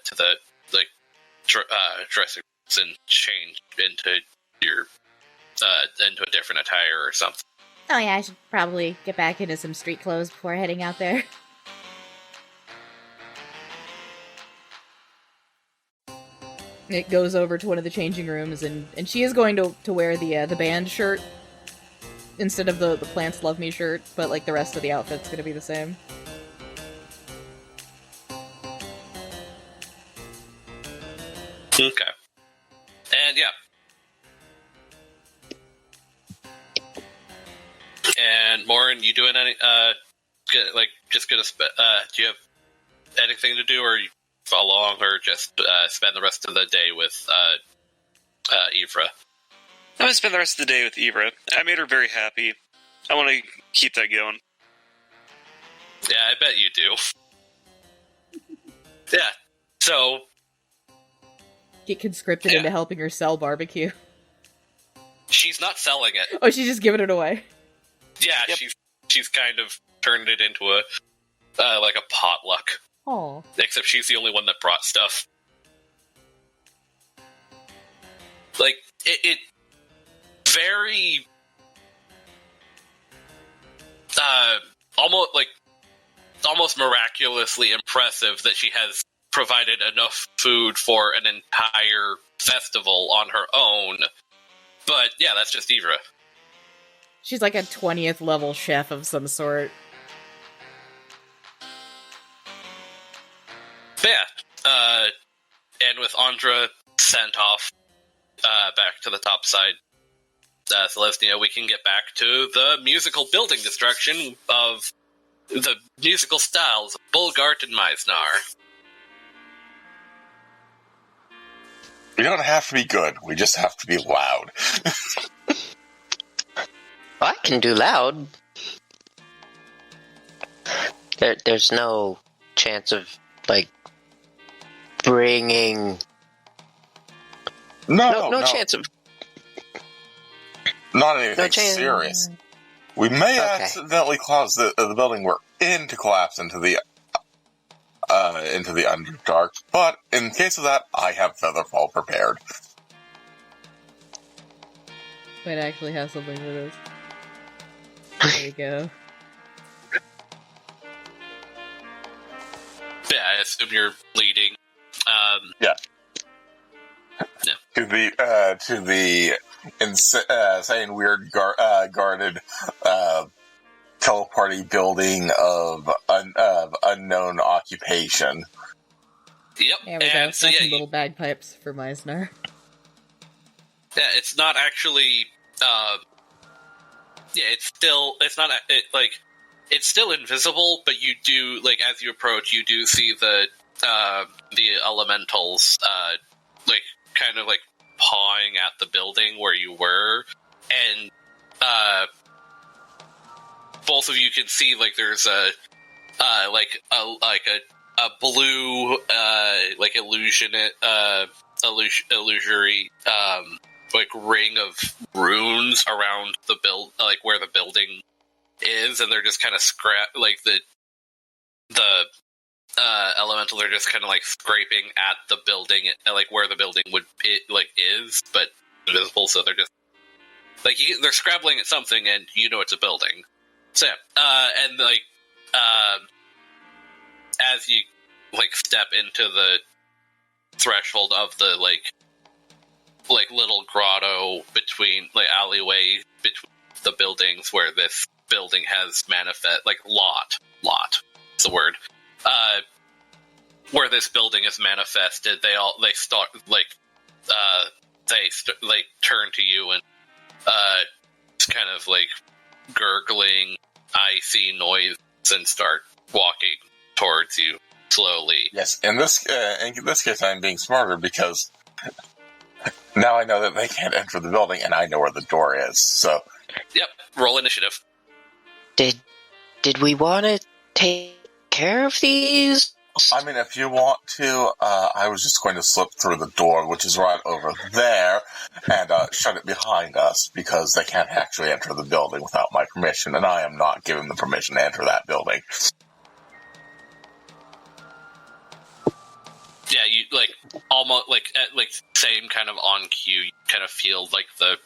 to the dressing rooms and change into your into a different attire or something. Oh yeah, I should probably get back into some street clothes before heading out there. It goes over to one of the changing rooms, and she is going to wear the band shirt instead of the Plants Love Me shirt, but the rest of the outfit's gonna be the same. Okay. And yeah. And Morren, you doing any? Do you have anything to do, or you follow along, or just spend the rest of the day with Ivra? I'm gonna spend the rest of the day with Ivra. I made her very happy. I want to keep that going. Yeah, I bet you do. Yeah. So Get conscripted into helping her sell barbecue. she's not selling it. Oh, she's just giving it away. Yeah, Yep. she's kind of turned it into a like a potluck. Oh. Except she's the only one that brought stuff. Like it very almost miraculously impressive that she has provided enough food for an entire festival on her own. But yeah, that's just Ivra. She's like a 20th level chef of some sort. But yeah, and with Andra sent off back to the top side, Celestia, we can get back to the musical building destruction of the musical styles of Bulgart and Myznar. We don't have to be good. We just have to be loud. I can do loud. There's no chance of, like, bringing... No chance of... Not anything No chance. serious. We may accidentally cause the building we're in to collapse into the Underdark, but in case of that, I have Featherfall prepared. Might actually have something for this. There you go. Yeah, I assume you're leading. Yeah. Yeah. To the insane, weird, guarded teleparty building of unknown occupation. Yep. There we go. And so, That's yeah, some little bagpipes for Myznar. yeah, it's not actually. It's still invisible, but you do, like, as you approach, you do see the elementals, kind of, like, pawing at the building where you were, and, both of you can see, like, there's a blue, illusory, like, ring of runes around the where the building is, and they're just kind of the elementals are just kind of, like, scraping at the building, like, where the building is, but invisible, so they're just, like, they're scrabbling at something, and you know it's a building. So, and, like, as you, like, step into the threshold of the, like little grotto between, like, alleyway between the buildings where this building has lot, is the word, where this building is manifested, they turn to you and, kind of, like, gurgling, icy noise and start walking towards you slowly. Yes, in this case, I'm being smarter because now I know that they can't enter the building, and I know where the door is. So, Yep, roll initiative. Did we want to take care of these? I mean, if you want to, I was just going to slip through the door, which is right over there, and shut it behind us, because they can't actually enter the building without my permission, and I am not giving them permission to enter that building. Yeah, you, like, almost, like, same kind of on cue, you kind of feel, like, the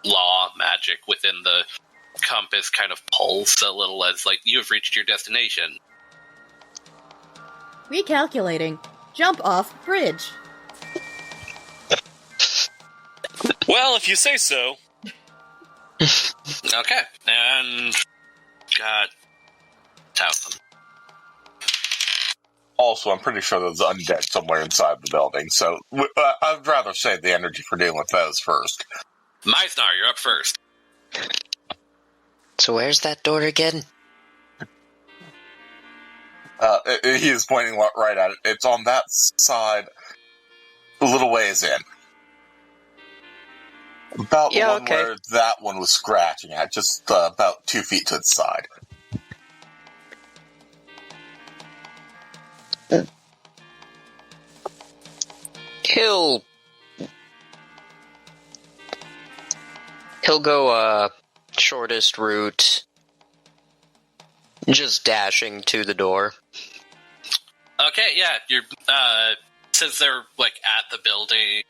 law magic within the compass kind of pulse a little as, like, you have reached your destination. Recalculating. Jump off bridge. Well, if you say so. Okay, and got Towson. Also, I'm pretty sure there's undead somewhere inside the building, so I'd rather save the energy for dealing with those first. Myznar, you're up first. So where's that door again? He is pointing right at it. It's on that side, a little ways in. About the one where that one was scratching at, just about 2 feet to the side. He'll go shortest route, just dashing to the door. Okay, yeah, you're since they're like at the building,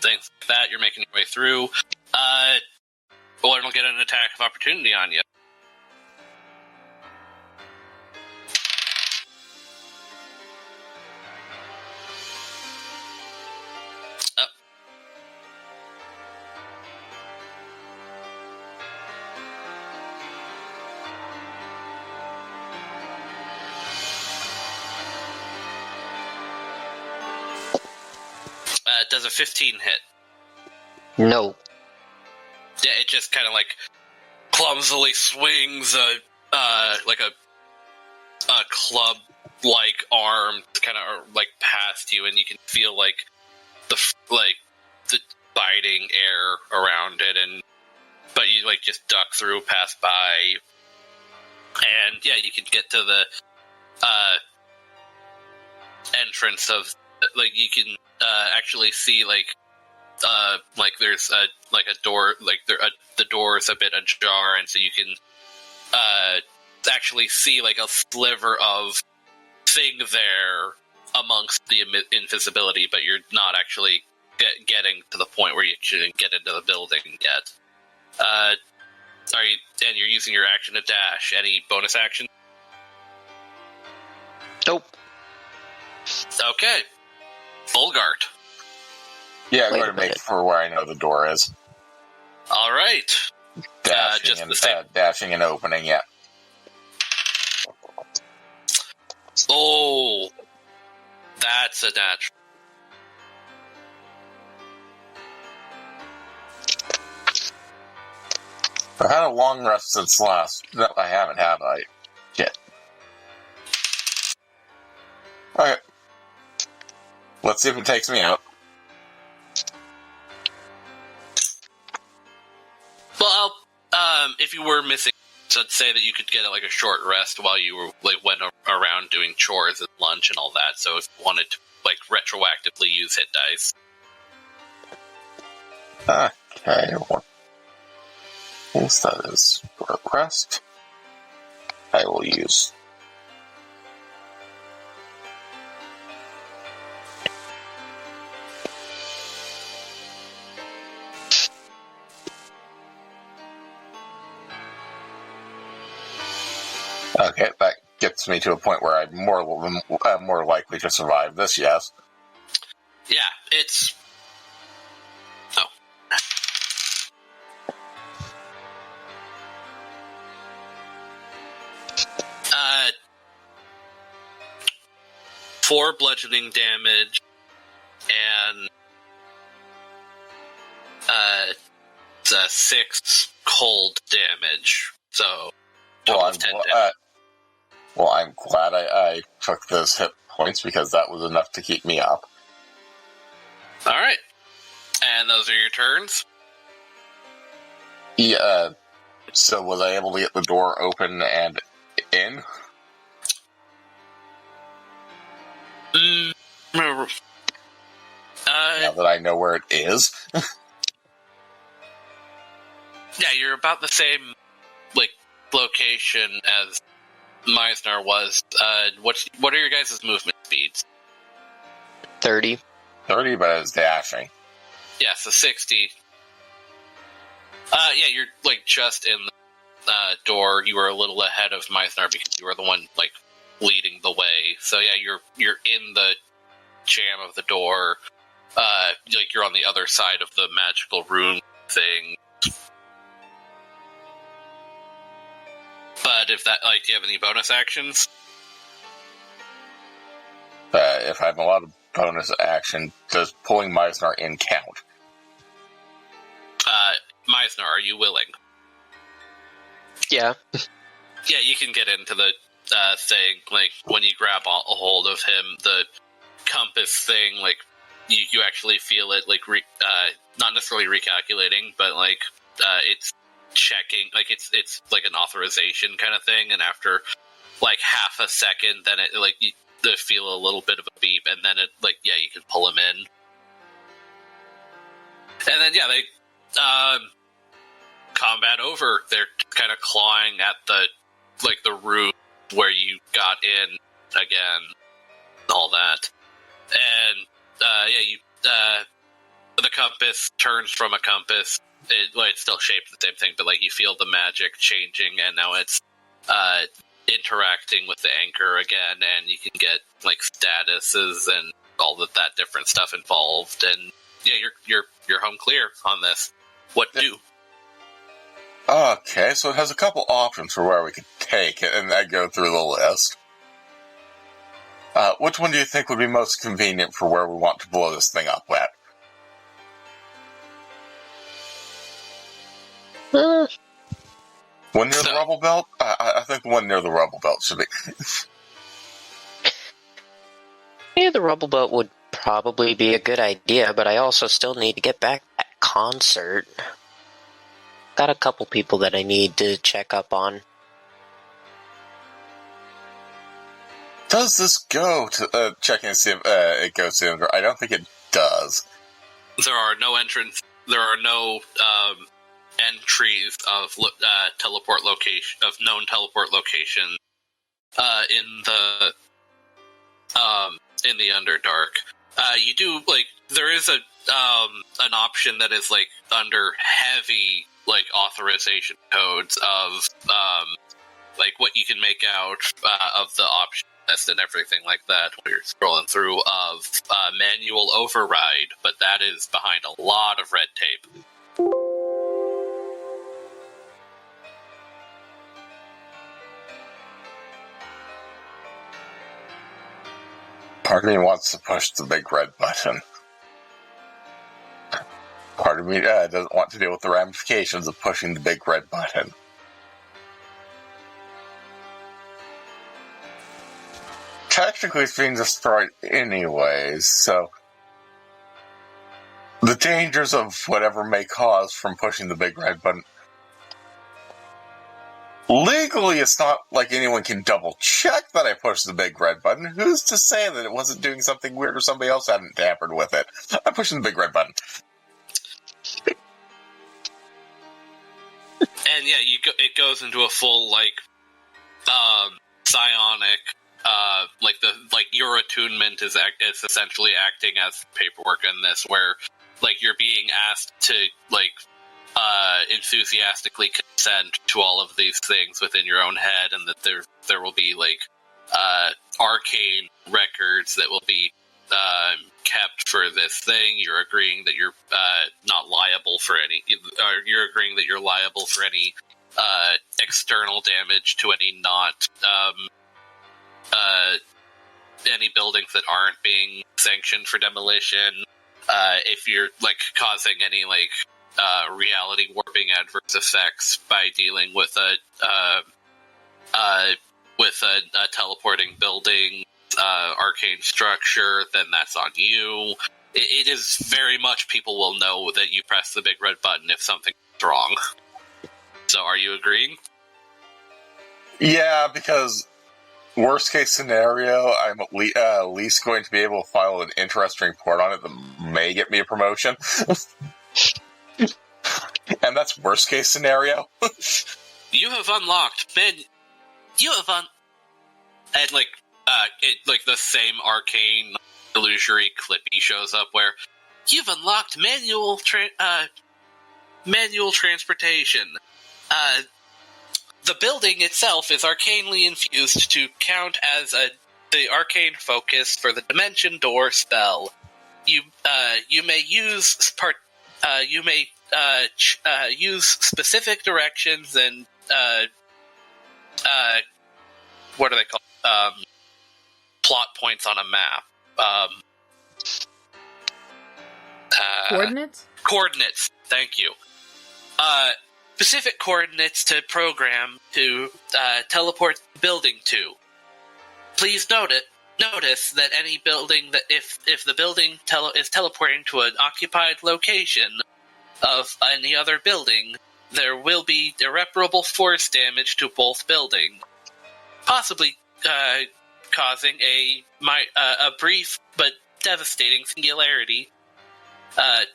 things like that, you're making your way through. Bulgart will get an attack of opportunity on you. Does a 15 hit? No. Yeah, it just kind of like clumsily swings like a club-like arm kind of like past you, and you can feel like the biting air around it, but you like just duck through, pass by, and yeah, you can get to the entrance of like you can actually see like there's a door, like the door is a bit ajar, and so you can actually see like a sliver of thing there amongst the invisibility, but you're not actually getting to the point where you can get into the building yet. And you're using your action to dash. Any bonus action? Nope. Okay. Bulgart. Yeah, I'm going to make for where I know the door is. All right. Dashing and opening, yeah. Oh, that's a natural. I've had a long rest since last. No, I haven't, have I? Shit. Okay. Let's see if it takes me out. Well, if you were missing, so I'd say that you could get like a short rest while you were like went around doing chores and lunch and all that. So if you wanted to like retroactively use hit dice. Okay. Yes, that is short rest. I will use. Okay, that gets me to a point where I'm more likely to survive this, yes. Yeah, it's... Oh. 4 bludgeoning damage, and 6 cold damage. So, total of 10 damage. I'm glad I took those hit points, because that was enough to keep me up. Alright. And those are your turns? Yeah, so was I able to get the door open and in? Now Now that I know where it is? Yeah, you're about the same, like, location as Myznar was. What are your guys' movement speeds? 30. 30, but I was dashing. Yeah, so 60. Yeah, you're, like, just in the door. You were a little ahead of Myznar because you were the one, like, leading the way. So, yeah, you're in the jam of the door. Like, you're on the other side of the magical room thing. But if that, like, do you have any bonus actions? If I have a lot of bonus action, does pulling Myznar in count? Myznar, are you willing? Yeah. Yeah. Yeah, you can get into the thing, like, when you grab a hold of him, the compass thing, like, you actually feel it, like, not necessarily recalculating, but, like, it's checking, like, it's like an authorization kind of thing, and after, like, half a second, then it, like, you feel a little bit of a beep, and then it, like, yeah, you can pull him in. And then, yeah, they, combat over. They're kind of clawing at the, like, the room where you got in again, all that. And, yeah, you, the compass turns from a compass. It's still shaped the same thing, but, like, you feel the magic changing, and now it's, interacting with the anchor again, and you can get, like, statuses and all of that different stuff involved, and yeah, you're home clear on this. What do? Okay, so it has a couple options for where we could take it, and I go through the list. Which one do you think would be most convenient for where we want to blow this thing up at? One near the rubble belt? I think the one near the rubble belt should be. Yeah, the rubble belt would probably be a good idea, but I also still need to get back to that concert. Got a couple people that I need to check up on. Does this go to checking to see if it goes to Andra? I don't think it does. There are no entrance. There are no entries of teleport location of known teleport location in the Underdark. You do, like, there is an option that is, like, under heavy, like, authorization codes of like what you can make out of the option list and everything like that when you're scrolling through of manual override, but that is behind a lot of red tape. Part of me wants to push the big red button. Part of me doesn't want to deal with the ramifications of pushing the big red button. Technically, it's being destroyed anyways, so the dangers of whatever may cause from pushing the big red button. Legally, it's not like anyone can double check that I pushed the big red button. Who's to say that it wasn't doing something weird or somebody else hadn't tampered with it? I'm pushing the big red button. And yeah, it goes into a full, like, psionic, like your attunement is essentially acting as paperwork in this, where, like, you're being asked to, like, enthusiastically consent to all of these things within your own head, and that there will be, like, arcane records that will be kept for this thing. You're agreeing that you're not liable for any, or you're agreeing that you're liable for any external damage to any any buildings that aren't being sanctioned for demolition. If you're, like, causing any, like, reality warping adverse effects by dealing with a teleporting building, arcane structure, then that's on you. It is very much, people will know that you press the big red button if something's wrong. So, are you agreeing? Yeah, because worst case scenario, I'm at least going to be able to file an interesting report on it that may get me a promotion. And that's worst case scenario. You have unlocked, man. And, like, like the same arcane illusory clippy shows up where you've unlocked manual transportation. The building itself is arcanely infused to count as the arcane focus for the Dimension Door spell. You may use use specific directions and what are they called? Plot points on a map. Coordinates? Coordinates. Thank you. specific coordinates to program to teleport the building to. Please notice that any building that if the building is teleporting to an occupied location of any other building, there will be irreparable force damage to both buildings, possibly causing a brief but devastating singularity. And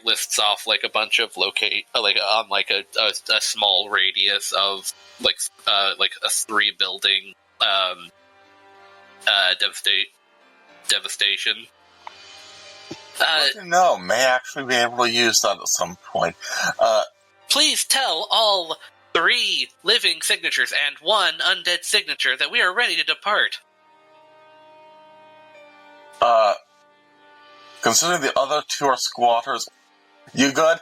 lists off a bunch of on a small radius of a 3 building devastation. No, may actually be able to use that at some point. Please tell all 3 living signatures and 1 undead signature that we are ready to depart. Considering the other 2 are squatters, you good?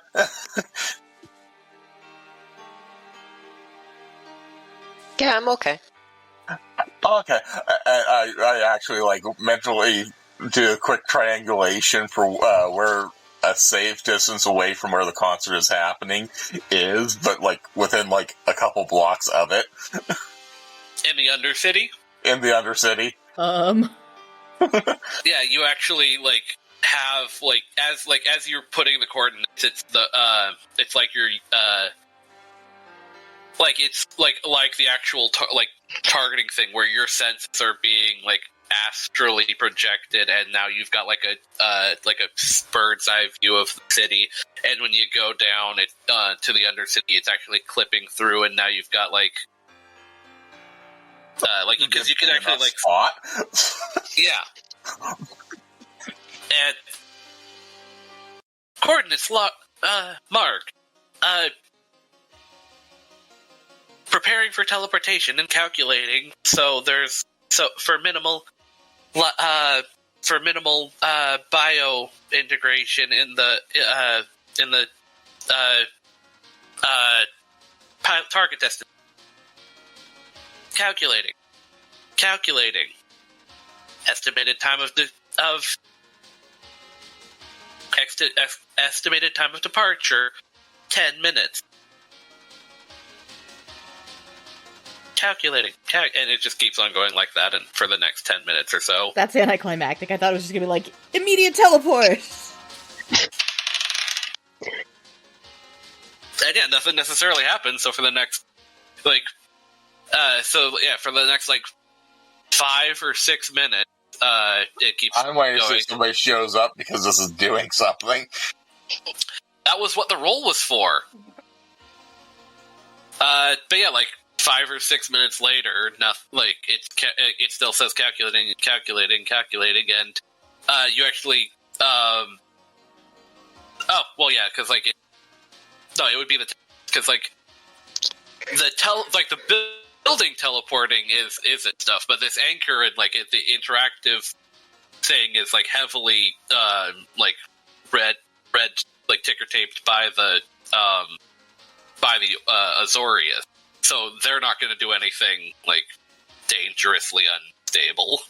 Yeah, I'm okay. Okay. I actually, mentally do a quick triangulation for where a safe distance away from where the concert is happening is, but, within, a couple blocks of it. In the Undercity? In the Undercity. Yeah, you actually, have, as you're putting the coordinates, it's the, it's like you're, it's like the actual, targeting thing where your senses are being, astrally projected, and now you've got, a bird's eye view of the city, and when you go down it, to the Undercity, it's actually clipping through, and now you've got, because you can actually, spot? Yeah. And coordinates mark. Preparing for teleportation and calculating. So for minimal bio integration in the target destination. Calculating. Estimated time estimated time of departure, 10 minutes. Calculating. And it just keeps on going like that and for the next 10 minutes or so. That's anticlimactic. I thought it was just gonna be immediate teleport! And yeah, nothing necessarily happens, so for the next, for the next, 5 or 6 minutes, it keeps I'm waiting to see going. if somebody shows up because this is doing something. That was what the roll was for. But yeah, 5 or 6 minutes later, it still says calculating, and you actually, because it would be because the building teleporting isn't stuff, but this anchor and the interactive thing is heavily red ticker taped by the Azorius. So they're not going to do anything, dangerously unstable.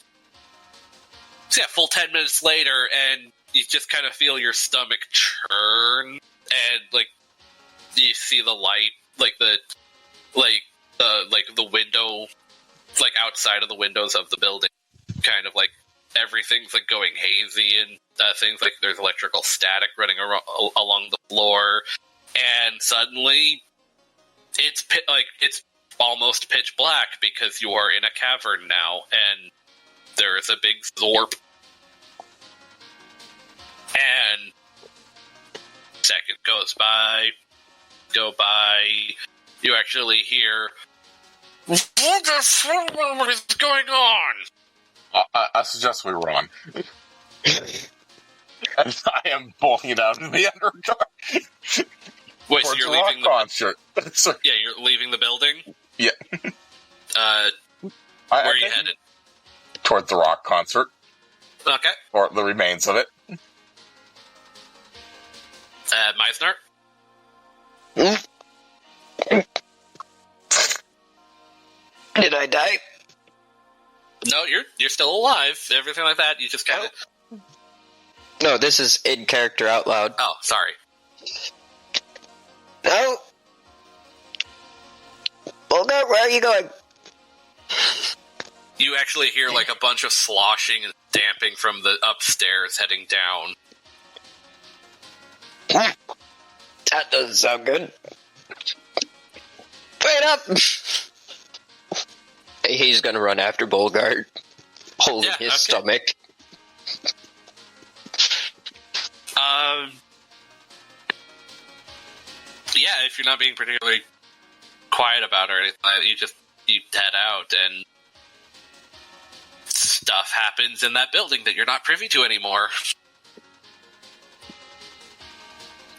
So yeah, full 10 minutes later, and you just kind of feel your stomach churn, and, you see the light, the window, outside of the windows of the building, kind of, everything's, going hazy, and things there's electrical static running along the floor, and suddenly it's almost pitch black because you are in a cavern now, and there is a big zorp. And second go by, you actually hear, "What the is going on?" I suggest we run. And I am bolting out in the Underdark. Wait, so you're leaving the concert? Yeah, you're leaving the building? Yeah. Where are you headed? Toward the rock concert. Okay. Or the remains of it. Myznar? Did I die? No, you're still alive. Everything like that, you just kind of... No, this is in character out loud. Oh, sorry. No. are you going? You actually hear like a bunch of sloshing and stamping from the upstairs heading down. That doesn't sound good. Wait up! He's gonna run after Bulgart, holding his stomach. Yeah, if you're not being particularly quiet about it or anything like that, you head out and stuff happens in that building that you're not privy to anymore.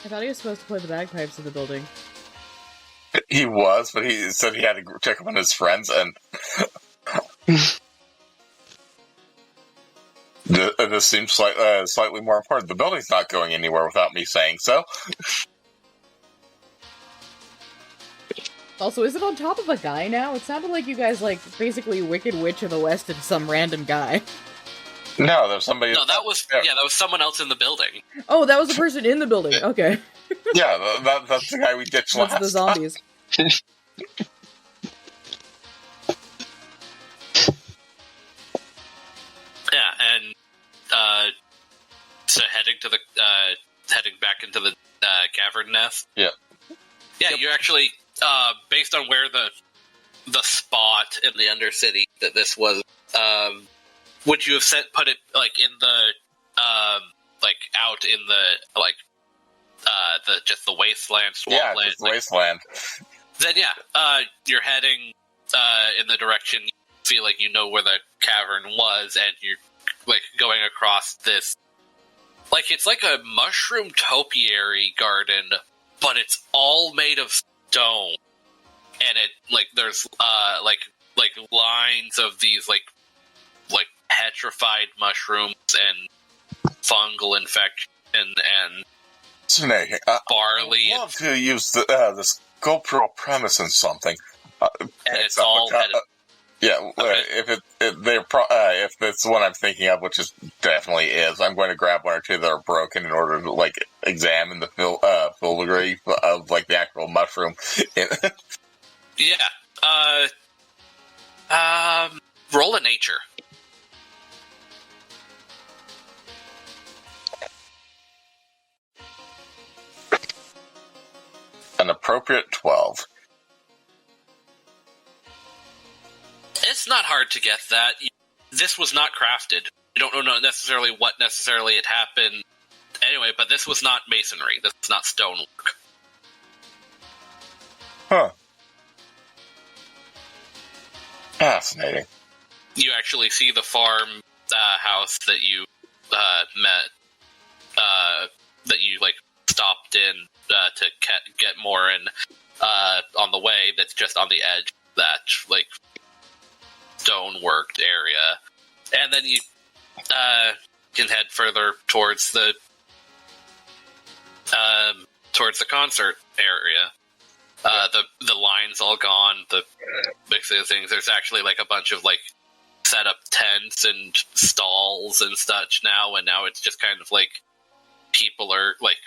I thought he was supposed to play the bagpipes in the building. He was, but he said he had to check up on his friends, and this seems slightly more important. The building's not going anywhere without me saying so. Also, is it on top of a guy now? It sounded like you guys, like, basically Wicked Witch of the West and some random guy. No, there's somebody... No, that was someone else in the building. Oh, that was the person in the building. Okay. Yeah, that's the guy we ditched last That's the zombies. Yeah, and so heading back into the cavern nest. Yeah. Yeah, you actually, based on where the spot in the Undercity that this was, would you have put it like in the like out in the like just the wasteland, swampland? Yeah, just wasteland. Then you're heading in the direction you feel like you know where the cavern was, and you're like going across this, like it's like a mushroom topiary garden, but it's all made of stone, and it like there's like lines of these like petrified mushrooms and fungal infection and Fascinating. barley. I'd love to use the sculptural premise in something. And it's all headed. Yeah, Okay. if if it's the one I'm thinking of, which is definitely is, I'm going to grab one or two that are broken in order to like examine the filigree of like the actual mushroom. Yeah. Roll a nature. An appropriate 12. It's not hard to get that. This was not crafted. You don't know necessarily what necessarily had happened anyway, but this was not masonry. This is not stonework. Huh. Fascinating. You actually see the farm house that you met, that you like stopped in to get Morren on the way. That's just on the edge of that like stoneworked area, and then you can head further towards the concert area. The line's all gone. The mix of things. There's actually like a bunch of like set up tents and stalls and such now, and now it's just kind of like people are like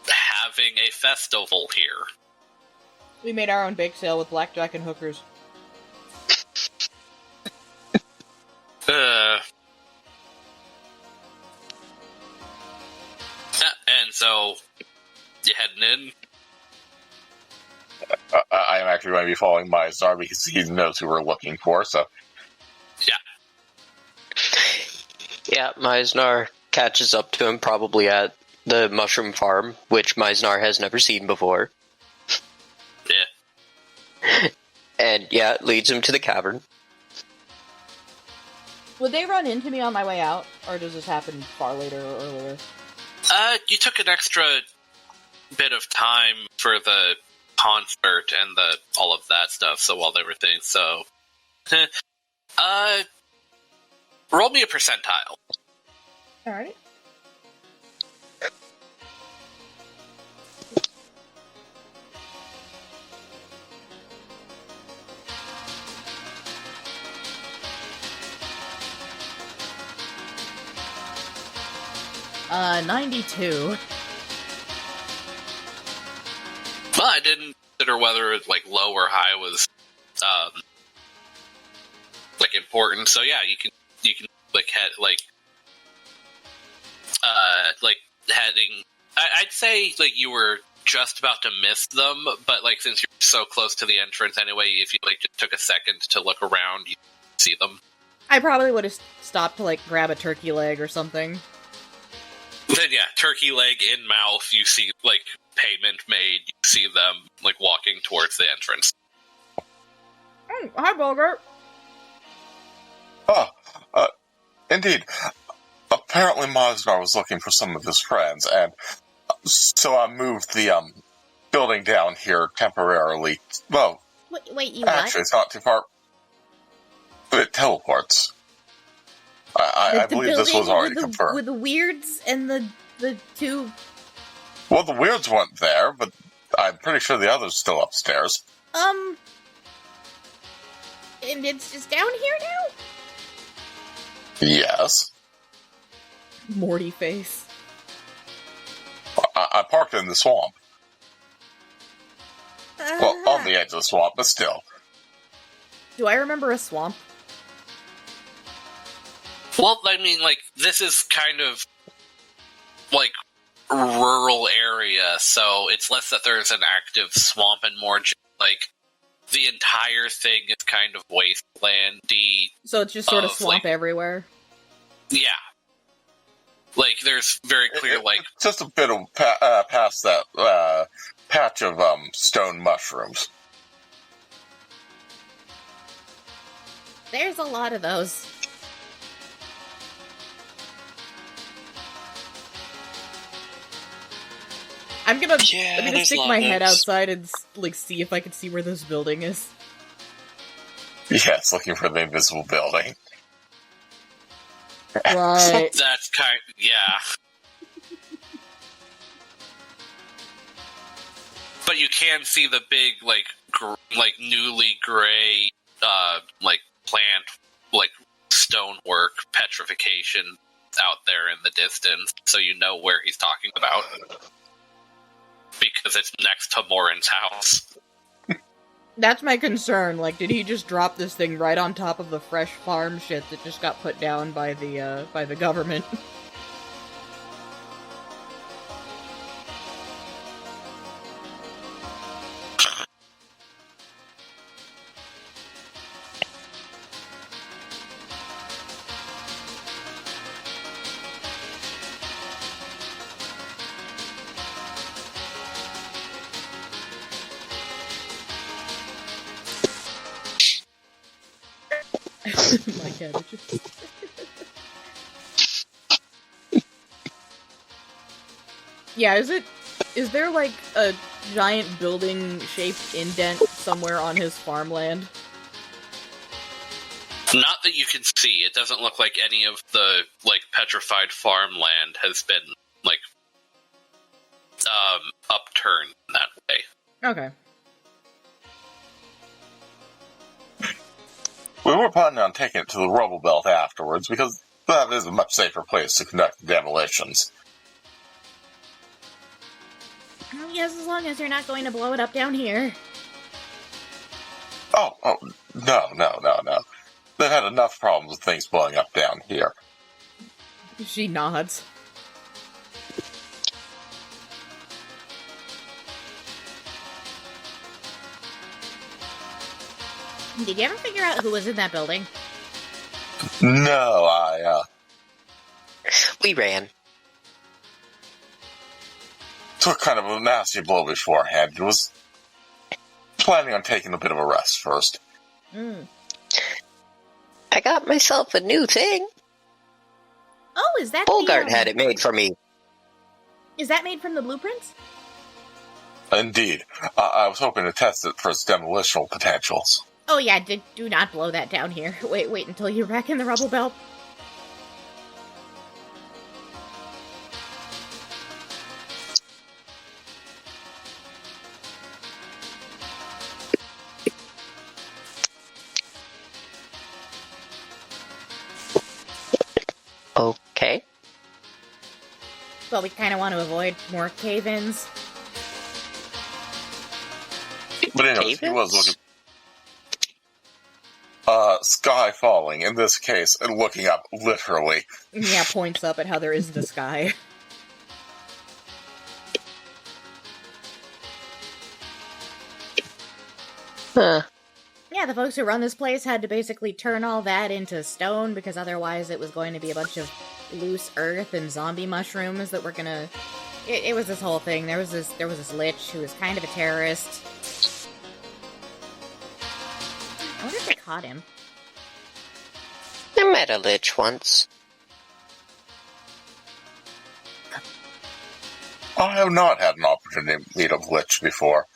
having a festival here. We made our own bake sale with blackjack and hookers. And so you heading in? I am actually going to be following Myznar because he knows who we're looking for, so... Yeah, Myznar catches up to him probably at the mushroom farm, which Myznar has never seen before. Yeah. And yeah, it leads him to the cavern. Would they run into me on my way out, or does this happen far later or earlier? You took an extra bit of time for the concert and all of that stuff, so while they were things, so... roll me a percentile. Alright. Uh, 92. Well, I didn't consider whether like low or high was like important. So yeah, you can like head like heading. I'd say like you were just about to miss them, but like since you're so close to the entrance anyway, if you like just took a second to look around, you see them. I probably would have stopped to like grab a turkey leg or something. Then yeah, turkey leg in mouth, you see like payment made, you see them like walking towards the entrance. Hi, Bulgart. Oh, indeed. Apparently Myznar was looking for some of his friends, and so I moved the building down here temporarily. Well, Wait, you actually, it's not too far. It teleports. I believe this was already confirmed. With the weirds and the two... Well, the weirds weren't there, but I'm pretty sure the other's still upstairs. And it's just down here now? Yes. Morty face. I parked in the swamp. Well, on the edge of the swamp, but still. Do I remember a swamp? Well, I mean, like, this is kind of, like, rural area, so it's less that there's an active swamp and more just, like, the entire thing is kind of wastelandy. So it's just sort of swamp everywhere? Yeah. Like, there's very clear, like... Just a bit of past that patch of stone mushrooms. There's a lot of those. I'm gonna stick my head outside and like see if I can see where this building is. Yes, looking for the invisible building. Right. That's kind of, yeah. But you can see the big, like, newly gray, like, plant, like, stonework petrification out there in the distance, so you know where he's talking about. Because it's next to Morren's house. That's my concern. Like, did he just drop this thing right on top of the fresh farm shit that just got put down by the government? My cabbages. Yeah, is there like a giant building shaped indent somewhere on his farmland? Not that you can see. It doesn't look like any of the, like, petrified farmland has been, like, upturned in that way. Okay. We were planning on taking it to the rubble belt afterwards, because that is a much safer place to conduct demolitions. Yes, as long as you're not going to blow it up down here. Oh, no. They've had enough problems with things blowing up down here. She nods. Did you ever figure out who was in that building? No, We ran. took kind of a nasty blow beforehand. I was planning on taking a bit of a rest first. I got myself a new thing. Oh, is that Bulgart had it made for me. Is that made from the blueprints? Indeed. I was hoping to test it for its demolitional potentials. Oh yeah, do not blow that down here. Wait until you're back in the rubble belt. Okay. Well, we kind of want to avoid more cave-ins. But anyways, he was Havens? looking... sky falling, in this case, and looking up, literally. Yeah, points up at how there is the sky. Huh. Yeah, the folks who run this place had to basically turn all that into stone because otherwise it was going to be a bunch of loose earth and zombie mushrooms that were gonna... It was this whole thing. There was this lich who was kind of a terrorist. I wonder if they caught him. I met a lich once. I have not had an opportunity to meet a lich before.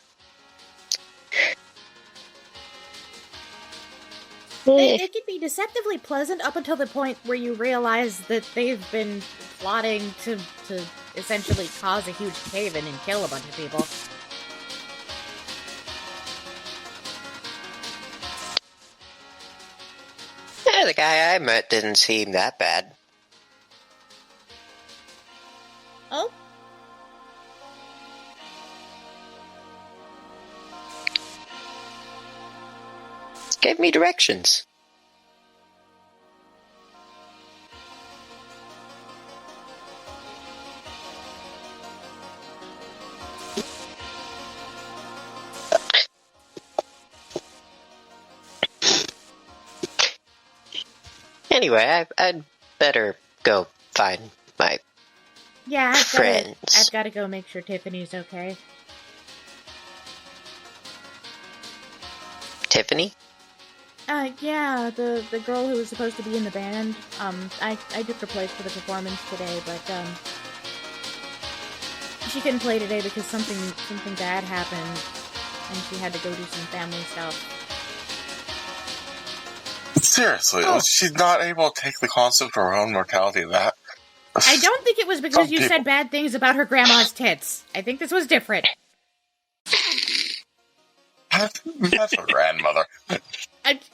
They can be deceptively pleasant up until the point where you realize that they've been plotting to essentially cause a huge cave-in and kill a bunch of people. Yeah, the guy I met didn't seem that bad. Oh? Gave me directions. Anyway, I'd better go find my Yeah, friends. I've gotta go make sure Tiffany's okay. Tiffany? Yeah, the girl who was supposed to be in the band. I took her place for the performance today, but, she couldn't play today because something bad happened, and she had to go do some family stuff. Seriously, was she not able to take the concept of her own mortality that? I don't think it was because you said bad things about her grandma's tits. I think this was different. I've met her grandmother.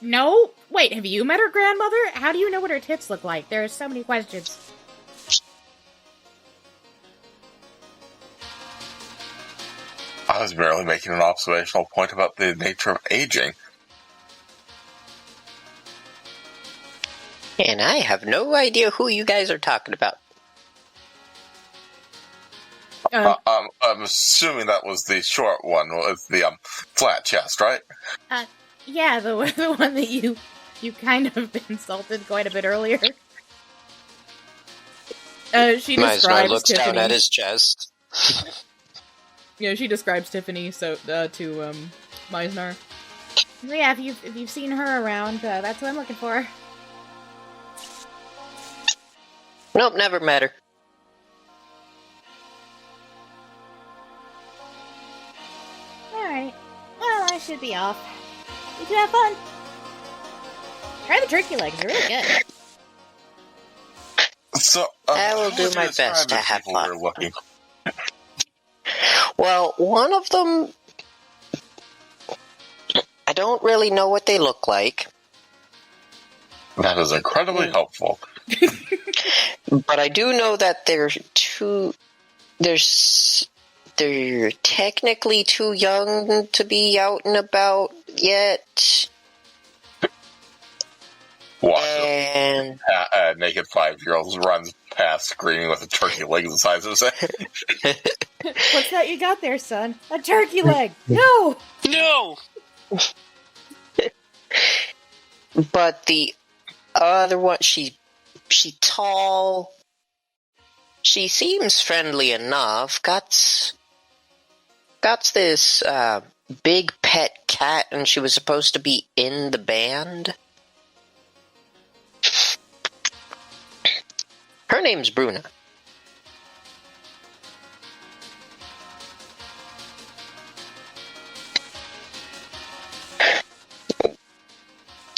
No? Wait, have you met her grandmother? How do you know what her tits look like? There are so many questions. I was merely making an observational point about the nature of aging. And I have no idea who you guys are talking about. I'm assuming that was the short one with the flat chest, right? Yeah, the one that you kind of insulted quite a bit earlier. She Myznar describes looks Tiffany. down at his chest. Yeah, she describes Tiffany to Myznar. So yeah, if you've seen her around, that's who I'm looking for. Nope, never met her. Alright. Well, I should be off. You two have fun. Try the turkey legs, they're really good. So, I will how do would you my describe best to the have people fun. we're looking? Well, one of them... I don't really know what they look like. That is incredibly helpful. But I do know that they're technically too young to be out and about yet. Watch And a naked 5-year-old runs past screaming with a turkey leg the size of his head. What's that you got there, son? A turkey leg! No! No! but the other one, she tall. She seems friendly enough. Got this big pet cat, and she was supposed to be in the band. Her name's Bruna.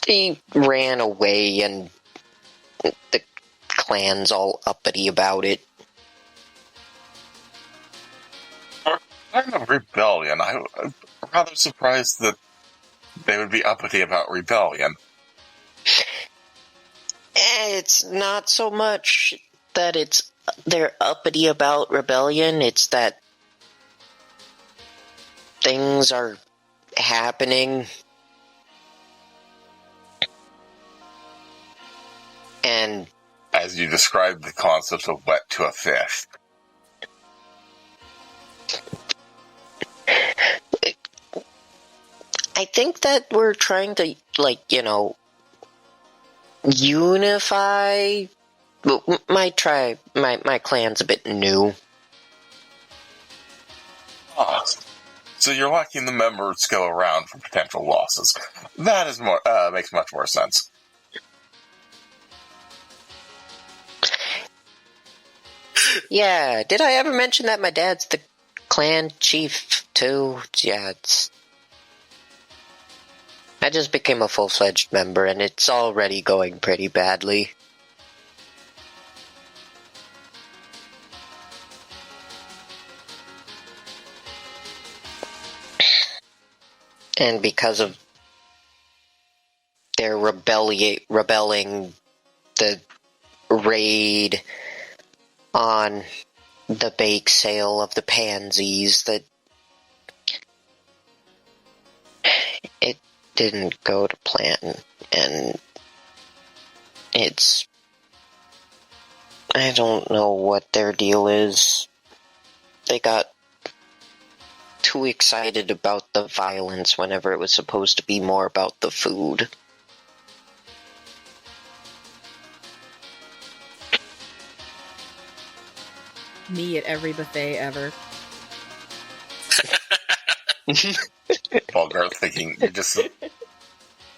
She ran away, and the clan's all uppity about it. Kind of rebellion. I'm rather surprised that they would be uppity about rebellion. It's not so much that they're uppity about rebellion, it's that things are happening. And as you described the concept of wet to a fish. I think that we're trying to, unify. My tribe, my clan's a bit new. Ah, so you're lacking the members to go around for potential losses. That is more makes much more sense. Yeah, did I ever mention that my dad's the clan chief, too? Yeah, I just became a full-fledged member, and it's already going pretty badly. And because of their rebelling the raid on the bake sale of the pansies, that it didn't go to plan, and I don't know what their deal is. They got too excited about the violence whenever it was supposed to be more about the food. Me at every buffet ever. Bulgart thinking you're just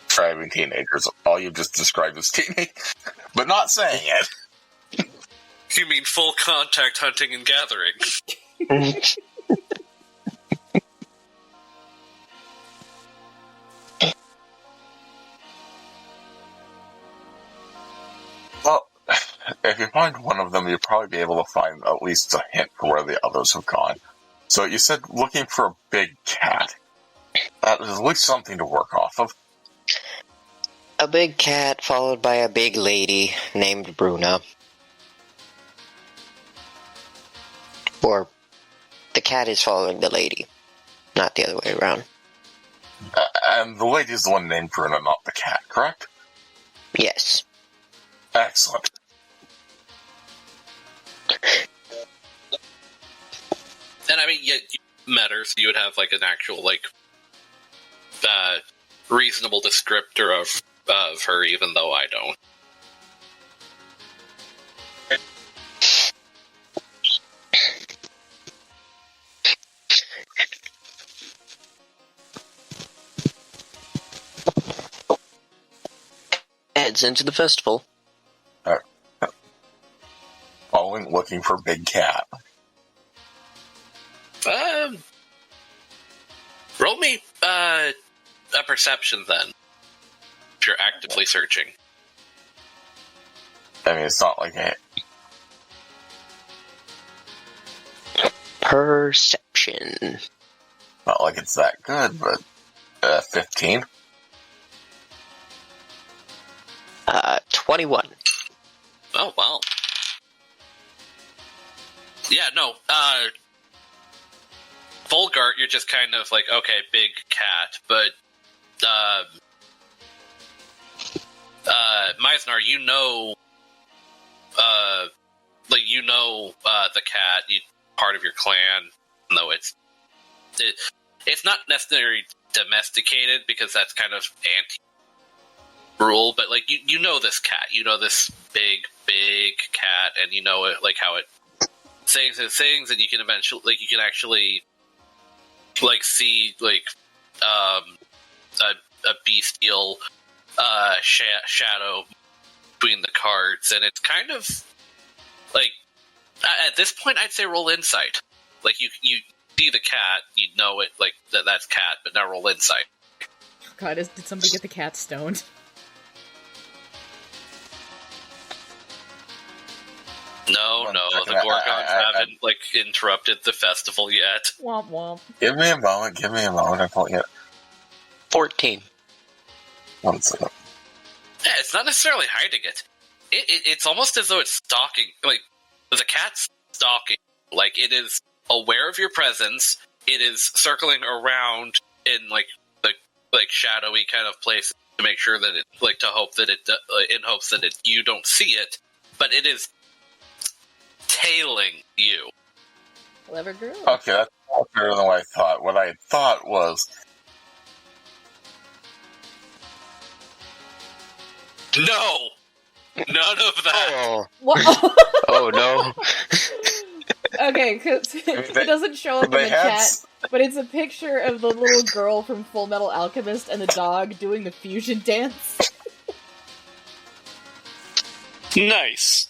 describing teenagers. All you've just described is teenage, but not saying it. You mean full contact hunting and gathering? Well, if you find one of them, you'll probably be able to find at least a hint for where the others have gone. So you said looking for a big cat. That is at least something to work off of. A big cat followed by a big lady named Bruna. Or the cat is following the lady, not the other way around. And the lady is the one named Bruna, not the cat, correct? Yes. Excellent. And I mean, you met her, so you would have like an actual reasonable descriptor of her, even though I don't. Heads into the festival. Following, looking for big cat. Roll me a perception then. If you're actively searching. I mean, it's not like a... Perception. Not like it's that good, but 15. 21. Oh, wow. Yeah, no, Bulgart, you're just kind of like, okay, big cat, but, Myznar, the cat, part of your clan, though it's not necessarily domesticated, because that's kind of anti-rule, but, like, you know this cat, you know this big cat, and you know it, like, how it saying things, and you can eventually, like, you can actually, like, see, like, a bestial, shadow between the cards, and it's kind of, like, at this point, I'd say roll insight. Like, you see the cat, you know it, like, that's cat, but now roll insight. God, did somebody get the cat stoned? No, the Gorgons haven't, like, interrupted the festival yet. Womp womp. Give me a moment. I'm pulling it. 14. 1 second. Yeah, it's not necessarily hiding it. It's almost as though it's stalking. Like, the cat's stalking. Like, it is aware of your presence. It is circling around in, like, like shadowy kind of place to make sure that it like to hope that it in hopes that you don't see it, but it is tailing you. Clever girl. Okay, that's better than what I thought. What I thought was... No! None of that! Oh, What? oh no. Okay, because it doesn't show up in the chat, but it's a picture of the little girl from Full Metal Alchemist and the dog doing the fusion dance. Nice.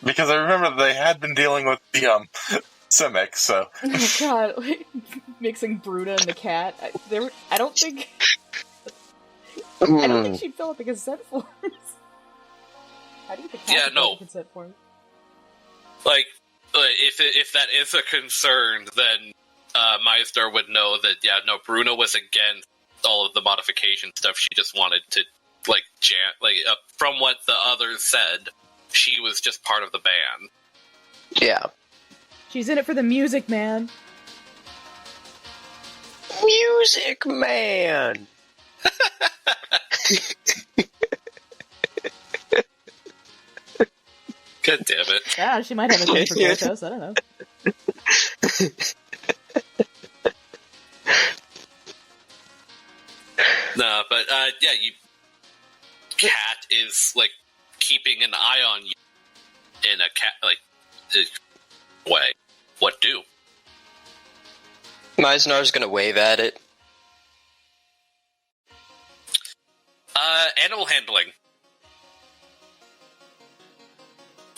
Because I remember they had been dealing with the, Simic, so... Oh god, like, mixing Bruna and the cat. I don't think she'd fill out the consent forms. How do you think cat fill out the consent forms? Like, if that is a concern, then Myznar would know that, Bruna was against all of the modification stuff. She just wanted to, from what the others said, she was just part of the band. Yeah. She's in it for the music, man. Music Man! God damn it. Yeah, she might have a thing for Kratos, I don't know. No, but, Cat is, keeping an eye on you in a way. What do? Myznar's gonna wave at it. Animal handling.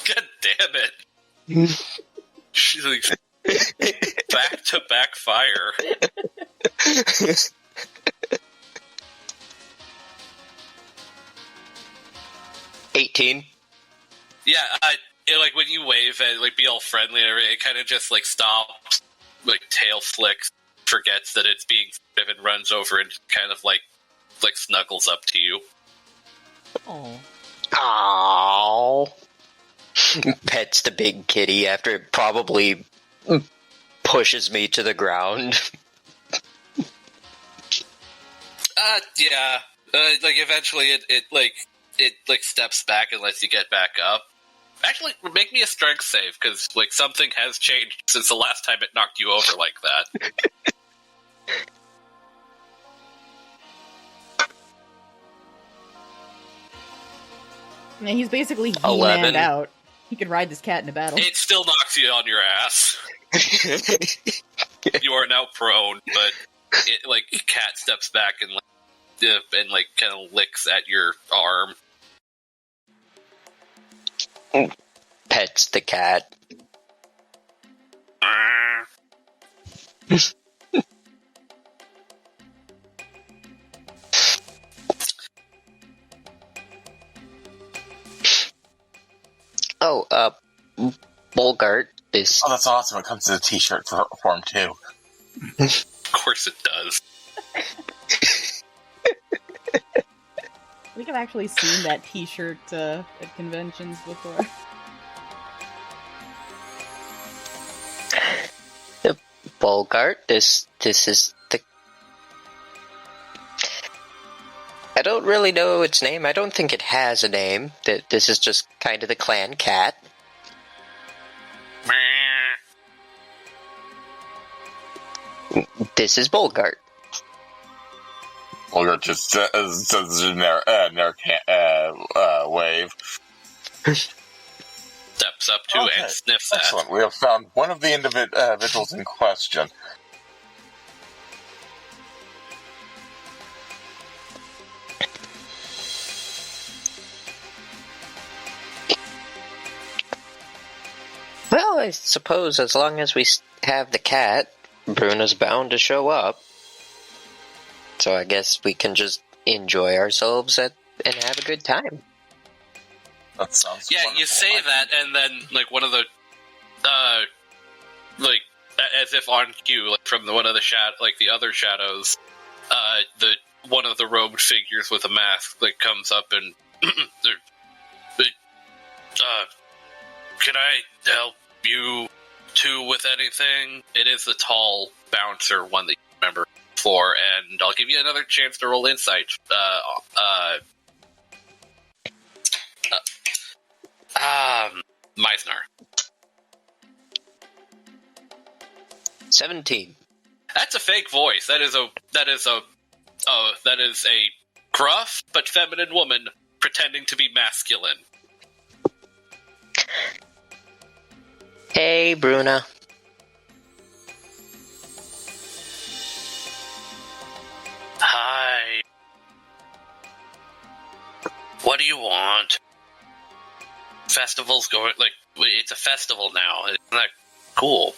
God damn it. She's back-to-back fire. $18. Yeah, when you wave and be all friendly and everything, it kind of just stops, tail flicks, forgets that it's being and runs over and kind of snuggles up to you. Oh. Aww. Pets the big kitty after it probably pushes me to the ground. Yeah. Eventually it steps back and lets you get back up. Actually, make me a strength save, because, something has changed since the last time it knocked you over like that. Yeah, he's basically 11. He-Manned out. He could ride this cat in a battle. It still knocks you on your ass. You are now prone, but cat steps back and kind of licks at your arm. Pets the cat. Bulgart is... Oh, that's awesome. It comes in a t-shirt form, too. Of course it does. I think I've actually seen that t-shirt at conventions before. The Bulgart, this is the... I don't really know its name. I don't think it has a name. This is just kind of the clan cat. This is Bulgart. Bulgart just says wave. Steps up to and sniffs at. Excellent. We have found one of the individuals in question. Well, I suppose as long as we have the cat, Bruna's bound to show up. So I guess we can just enjoy ourselves and have a good time. That sounds Yeah, wonderful. you say that, and then, one of the, as if on cue, from one of the the other shadows, one of the robed figures with a mask, comes up and, can I help you two with anything? It is the tall bouncer one that you remember. for, and I'll give you another chance to roll insight. Myznar. 17. That's a fake voice. That is a gruff but feminine woman pretending to be masculine. Hey, Bruna. Hi. What do you want? Festival's going, like, it's a festival now. Isn't that cool?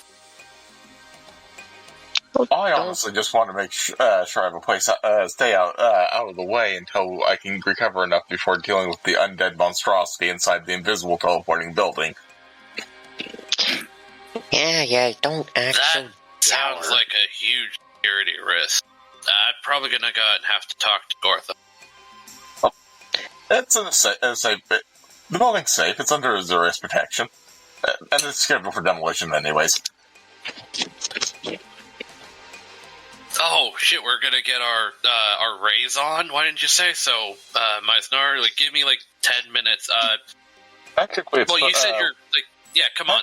I honestly just want to make sure I have a place stay out of the way until I can recover enough before dealing with the undead monstrosity inside the invisible teleporting building. Yeah, don't act so That sounds dour. like a huge security risk. I'm probably gonna go and have to talk to Gortham. It's in a safe. The building's safe. It's under Azurius protection, and it's scheduled for demolition anyways. Oh shit, we're gonna get our raise on. Why didn't you say so, Myznar? Like, give me like 10 minutes. Technically, it's, Well, you said you're like, yeah. Come on.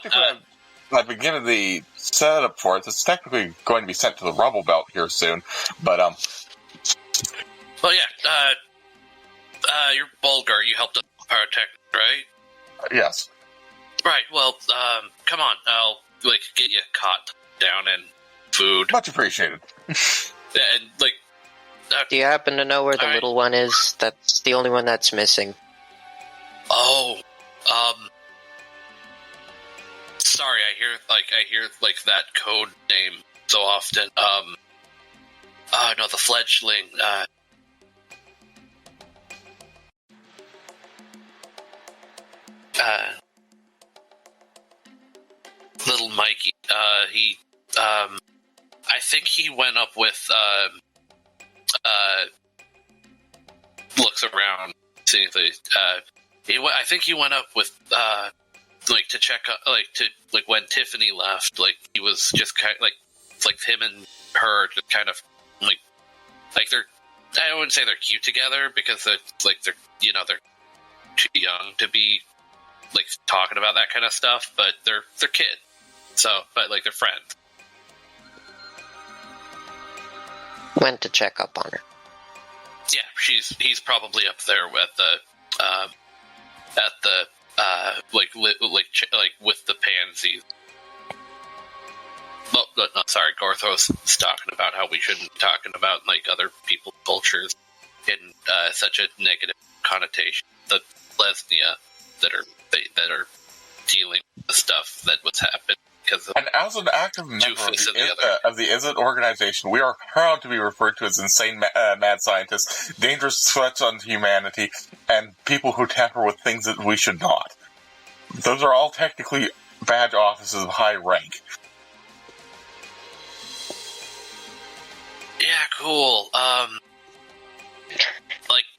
I've been given the setup for it. It's technically going to be sent to the rubble belt here soon, but Well, yeah. You're Bulgart. You helped us protect, right? Yes. Right. Well, come on. I'll like get you caught down and food. Much appreciated. And like, Do you happen to know where the Alright. little one is? That's the only one that's missing. oh, sorry. I hear that code name so often. No, the fledgling. Little Mikey. I think he went up with, looks around, see if they, I think he went up with, like, to check, when Tiffany left, like, he was just kind of, like, him and her just kind of, like they're, I wouldn't say they're cute together, because they're too young to be, like, talking about that kind of stuff, but they're kids. So, but, like, they're friends. Went to check up on her. Yeah, he's probably up there with with the pansies. Well, no, sorry, Gorthos is talking about how we shouldn't be talking about, like, other people's cultures in such a negative connotation. The lesnia that are dealing with the stuff that was happening. And as an active member of the Izzet organization, we are proud to be referred to as insane mad scientists, dangerous threats unto humanity, and people who tamper with things that we should not. Those are all technically badge offices of high rank. Yeah, cool.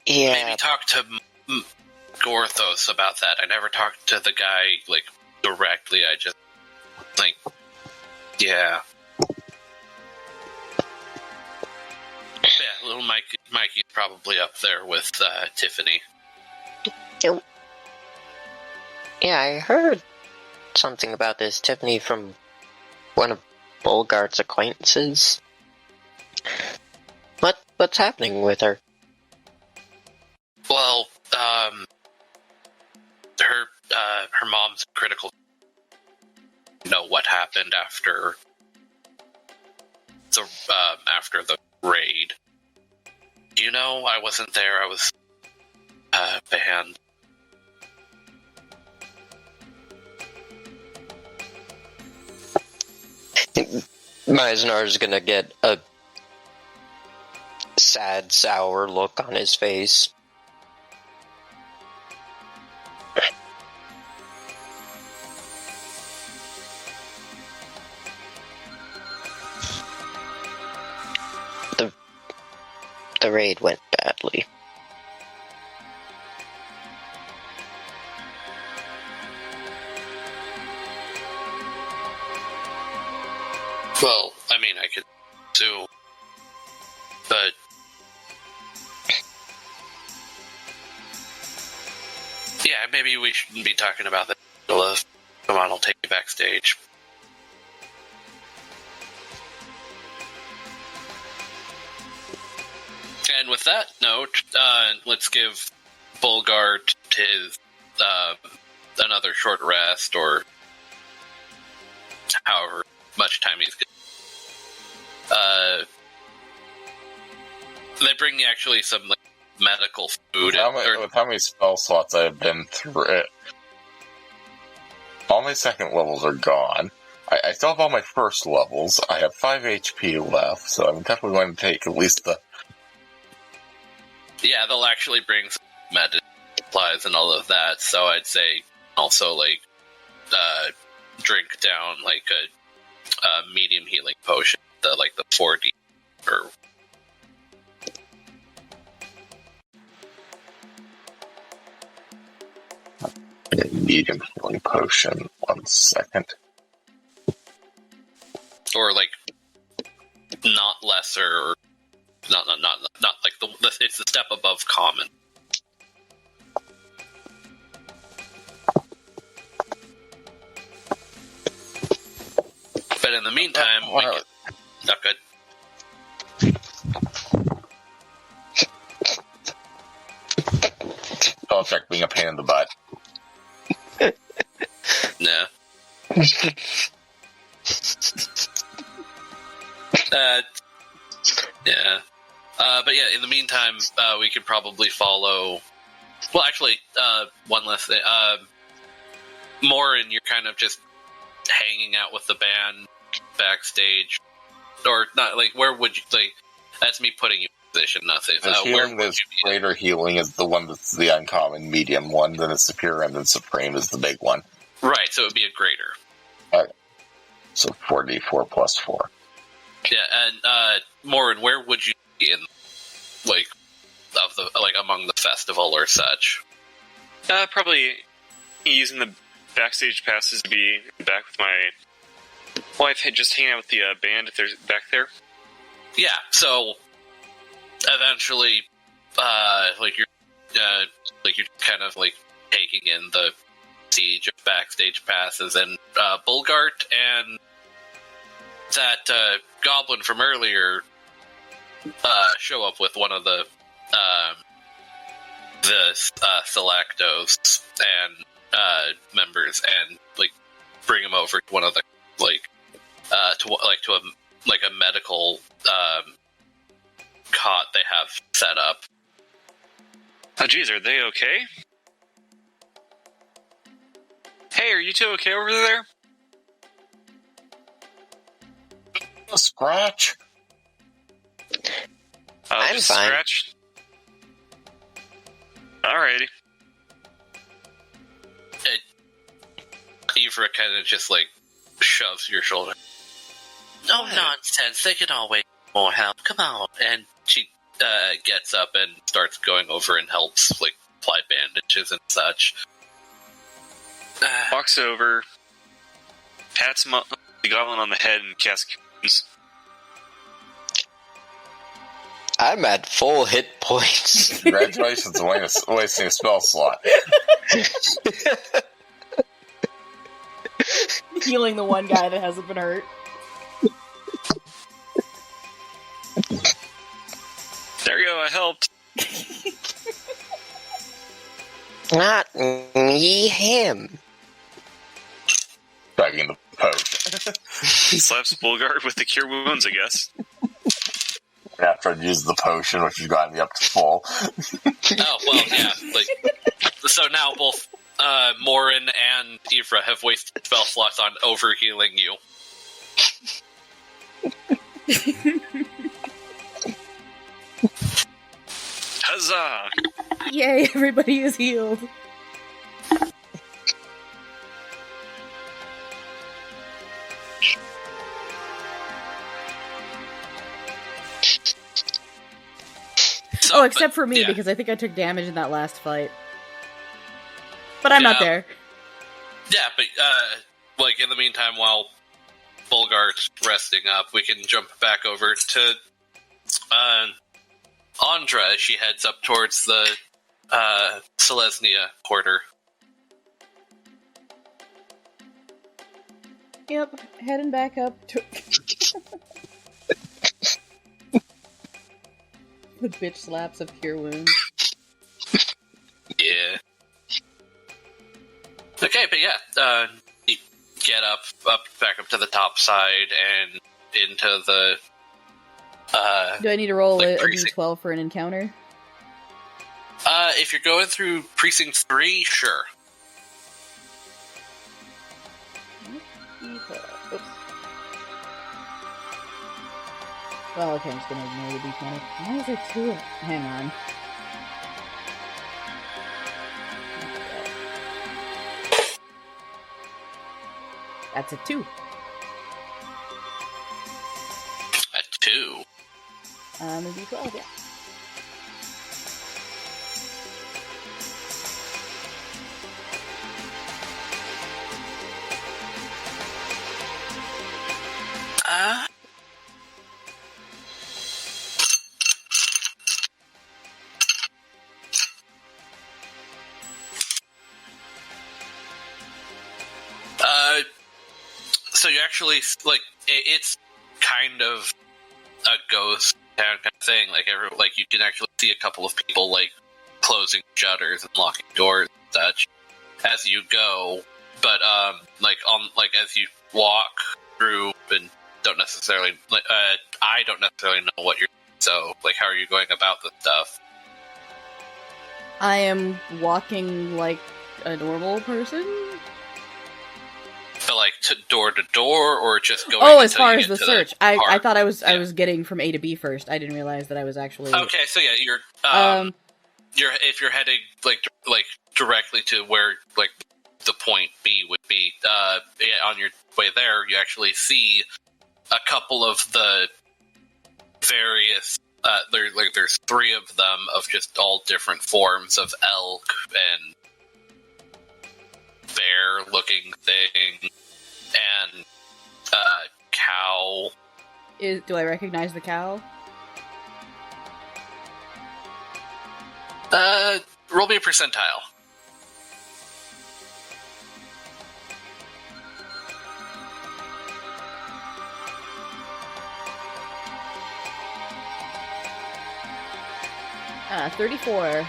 Maybe talk to Gorthos about that. I never talked to the guy, like, directly. I just, like, yeah. Yeah, little Mikey's probably up there with Tiffany. Yeah, I heard something about this Tiffany from one of Bulgart's acquaintances. What's happening with her? Well, her mom's critical. Know what happened after the raid. You know, I wasn't there. I was banned. Myznar's gonna get a sad, sour look on his face. The raid went badly. Well, I mean, I could sue. But yeah, maybe we shouldn't be talking about that. Come on, I'll take you backstage. And with that note, let's give Bulgart his another short rest, or however much time he's getting. They bring you actually some like medical food. With how many spell slots I've been through, all my second levels are gone. I still have all my first levels. I have 5 HP left, so I'm definitely going to take at least the... Yeah, they'll actually bring some medical supplies and all of that, so I'd say also, like, drink down, like, a medium healing potion, the 4D, or... medium healing potion. 1 second. Or, like, not lesser, or not like it's the step above common. But in the meantime, not good. Spell check being a pain in the butt. No. Yeah. But yeah, in the meantime, we could probably follow... Well, actually, one last thing. Morren, you're kind of just hanging out with the band backstage. Or, not, like, where would you... Like, that's me putting you in position, nothing. Healing, there's greater healing is the one that's the uncommon medium one, then it's superior, and then supreme is the big one. Right, so it would be a greater. Okay. So 4d4 plus 4. Yeah, and Morren, where would you be in, like, among the festival or such? Probably using the backstage passes to be back with my wife, just hanging out with the band if they're back there. Yeah, so eventually, you're kind of like taking in the siege of backstage passes, and Bulgart and that Goblin from earlier show up with one of the Selectos and members, and like bring him over to one of the to a medical cot they have set up. Oh, geez, are they okay? Hey, are you two okay over there? A scratch? I'm just fine. Scratch. Alrighty. Ivra kind of just like shoves your shoulder. No nonsense. They can always more help. Come on. And she gets up and starts going over and helps like apply bandages and such. Walks over, pats the goblin on the head, and casts Curtains. I'm at full hit points. Congratulations on wasting a spell slot. Healing the one guy that hasn't been hurt. There you go, I helped. Not me, him. Dragging the potion. Slaps Bulgart with the Cure Wounds, I guess. After I'd used the potion, which has gotten me up to full. Oh, well, yeah. So now both Morren and Ivra have wasted spell slots on overhealing you. Huzzah! Yay, everybody is healed. So, except for me, yeah. because I think I took damage in that last fight. But I'm not there. Yeah, but, in the meantime, while Bulgart's resting up, we can jump back over to Andra, as she heads up towards the Selesnya quarter. Yep, heading back up to... The bitch slaps of Cure Wounds. Yeah. Okay, but yeah, you get back up to the top side and into the, Do I need to roll like a precinct. d12 for an encounter? If you're going through Precinct 3, sure. Oops. Well, okay, I'm just gonna ignore the d20. Why is there two? Hang on. That's a 2. A 2. A d12, yeah. So you actually, like, it's kind of a ghost town kind of thing. Like you can actually see a couple of people, like, closing shutters and locking doors and such as you go. But, as you walk through and don't necessarily, I don't necessarily know what you're, so, like, how are you going about this stuff? I am walking like a normal person. But, like, door to door, or just going? Oh, as until far you as get the to search, I park? thought I was getting from A to B first. I didn't realize that I was actually. Okay, so yeah, you're if you're heading like directly to where like the point B would be, on your way there, you actually see a couple of the various. There's 3 of them of just all different forms of elk and bear-looking thing, and cow. Do I recognize the cow? Roll me a percentile. Ah, 34.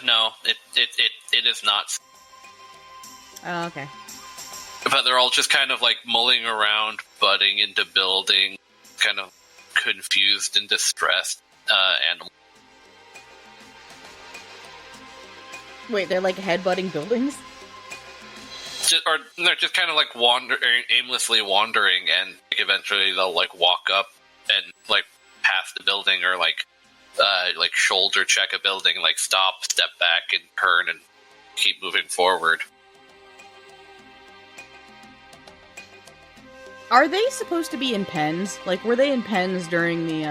No, it is not. Oh, okay. But they're all just kind of like mulling around, butting into building, kind of confused and distressed animals. Wait, they're like headbutting buildings? Or they're just kind of like aimlessly wandering, and eventually they'll like walk up and like pass the building, or like shoulder check a building, like stop, step back, and turn, and keep moving forward. Are they supposed to be in pens? Like, were they in pens during the,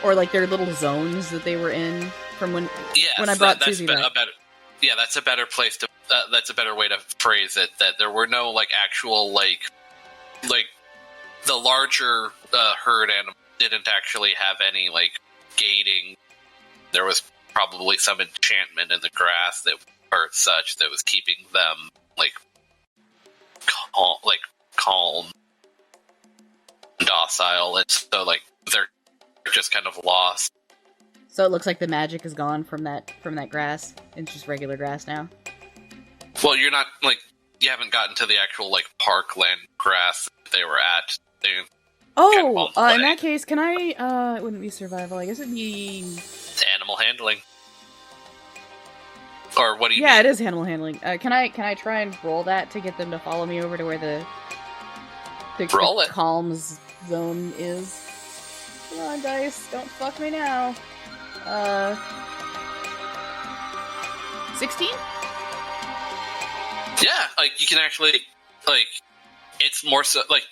or like their little zones that they were in from when I brought Susie back? That's a better place to, that's a better way to phrase it, that there were no, like, actual, like the larger herd animals didn't actually have any, like, gating. There was probably some enchantment in the grass that, or such, that was keeping them, like, calm, docile, and so, like, they're just kind of lost. So it looks like the magic is gone from that grass. It's just regular grass now. Well, you're not, like, you haven't gotten to the actual, like, parkland grass that they were at. Oh, in that case, can I, it wouldn't be survival, I guess it'd be... Animal handling. Or what do you Yeah, mean? it is animal handling. Can I try and roll that to get them to follow me over to where the Roll it. calms zone is? Come on, dice, don't fuck me now. 16? Yeah, like, you can actually, like, it's more so, like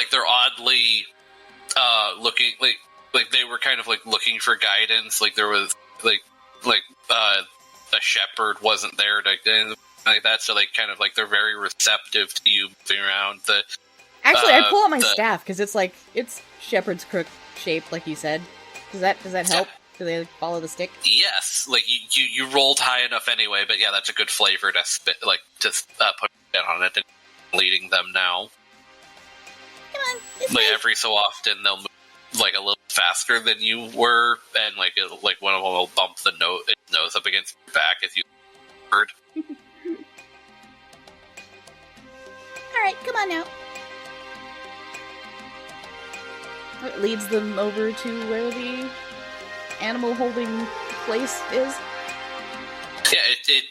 they're oddly, looking, like they were kind of, like, looking for guidance, like, there was, like, a shepherd wasn't there to, like that. So like kind of like they're very receptive to you moving around. Actually, I pull out my staff because it's shepherd's crook shaped, like you said. Does that help? Do they follow the stick? Yes, like you rolled high enough anyway, but yeah, that's a good flavor to put down on it and leading them now. Come on, this Like way. every so often they'll move like a little faster than you were, and like one of them will bump its nose up against your back if you heard. Alright, come on now. It leads them over to where the animal holding place is. Yeah, it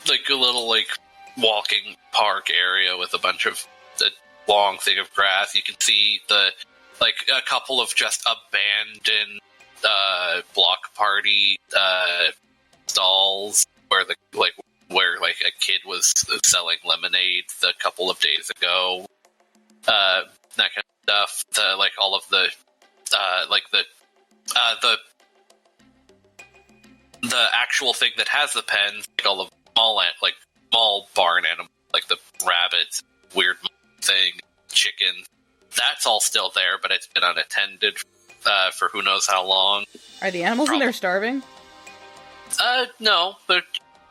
like a little like walking park area with a bunch of the long thing of grass. You can see like a couple of just abandoned block party stalls where a kid was selling lemonade a couple of days ago. That kind of stuff. All of the the actual thing that has the pens, like all of small barn animals, like the rabbits, weird thing, chicken. That's all still there, but it's been unattended for who knows how long. Are the animals in there starving? No, they're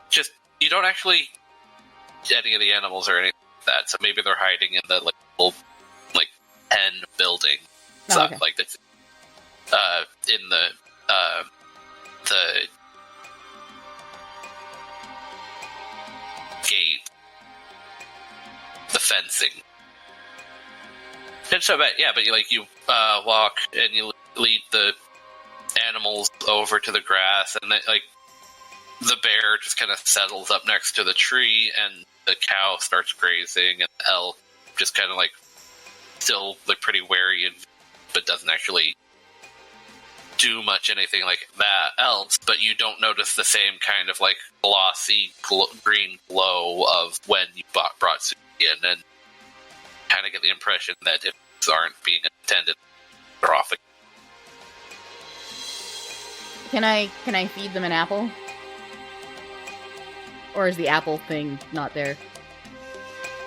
just you don't actually see any of the animals or anything like that. So maybe they're hiding in the little pen building, Oh, okay. like that's in the gate, the fencing. And so, but you walk and you lead the animals over to the grass, and the bear just kind of settles up next to the tree, and the cow starts grazing, and the elk just kind of still pretty wary, but doesn't actually do much anything like that else. But you don't notice the same kind of glossy green glow of when you brought Susie in, and kind of get the impression that if these aren't being attended, they're off. Can I feed them an apple? Or is the apple thing not there?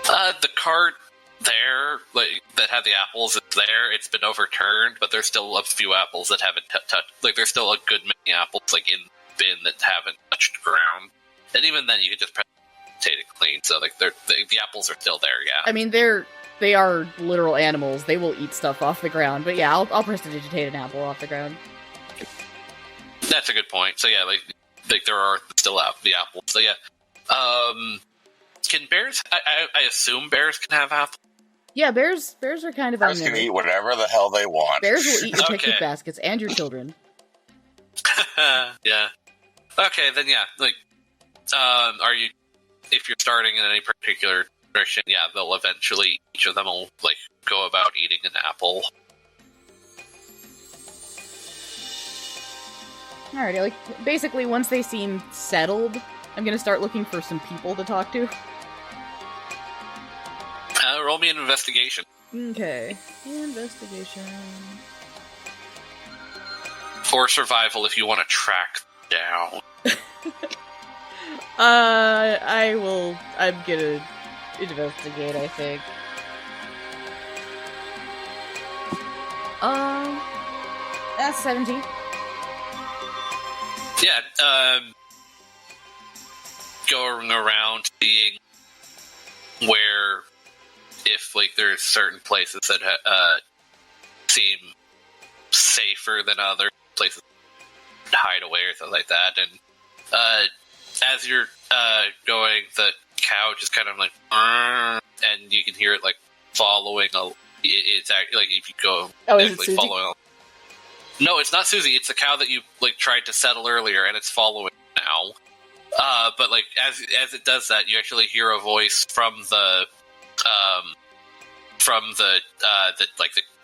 The cart there, that had the apples, is there. It's been overturned, but there's still a few apples that haven't touched. There's still a good many apples in the bin that haven't touched the ground. And even then, you could just precipitate it clean. So the apples are still there. Yeah. I mean, they are literal animals. They will eat stuff off the ground. But yeah, I'll prestidigitate an apple off the ground. That's a good point. So yeah, there are still the apples. So yeah. Can bears? I assume bears can have apples. Yeah, bears are kind of Bears can eat whatever the hell they want. Bears will eat your Okay. picnic baskets and your children. Yeah. Okay, then yeah. Are you? If you're starting in any particular direction, yeah, they'll eventually. Each of them will go about eating an apple. Alrighty, basically once they seem settled, I'm gonna start looking for some people to talk to. Roll me an investigation. Okay. Investigation. For survival, if you want to track down. I'm gonna investigate, I think. That's 17. Yeah, going around seeing where, if there's certain places that seem safer than other places to hide away or something like that, and as you're going, the cow just kind of and you can hear it following it's actually if you go is it Susie? following. No, it's not Susie. It's the cow that you tried to settle earlier, and it's following now. But as it does that, you actually hear a voice from the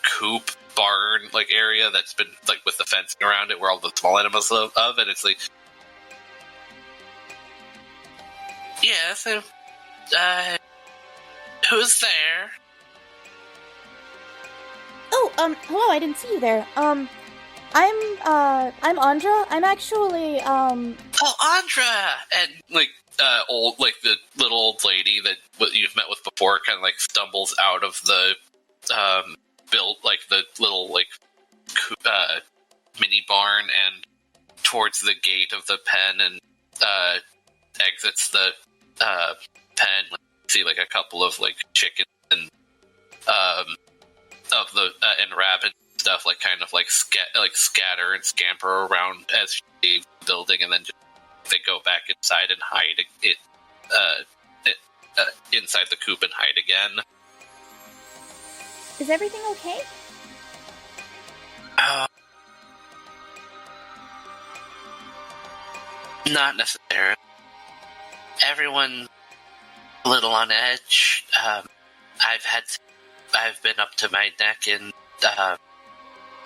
coop barn area that's been with the fencing around it, where all the small animals live, and it's yes, who's there? Oh, hello, I didn't see you there. I'm Andra. I'm actually, Oh, Andra! And old, the before it kind of like stumbles out of the build, like the little like mini barn and towards the gate of the pen and exits the pen. See like a couple of like chickens and of the and rabbit stuff like kind of like scatter and scamper around as she leaves the building, and then just, they go back inside and hide inside the coop and hide again. Is everything okay? Not necessarily. Everyone's a little on edge. I've been up to my neck in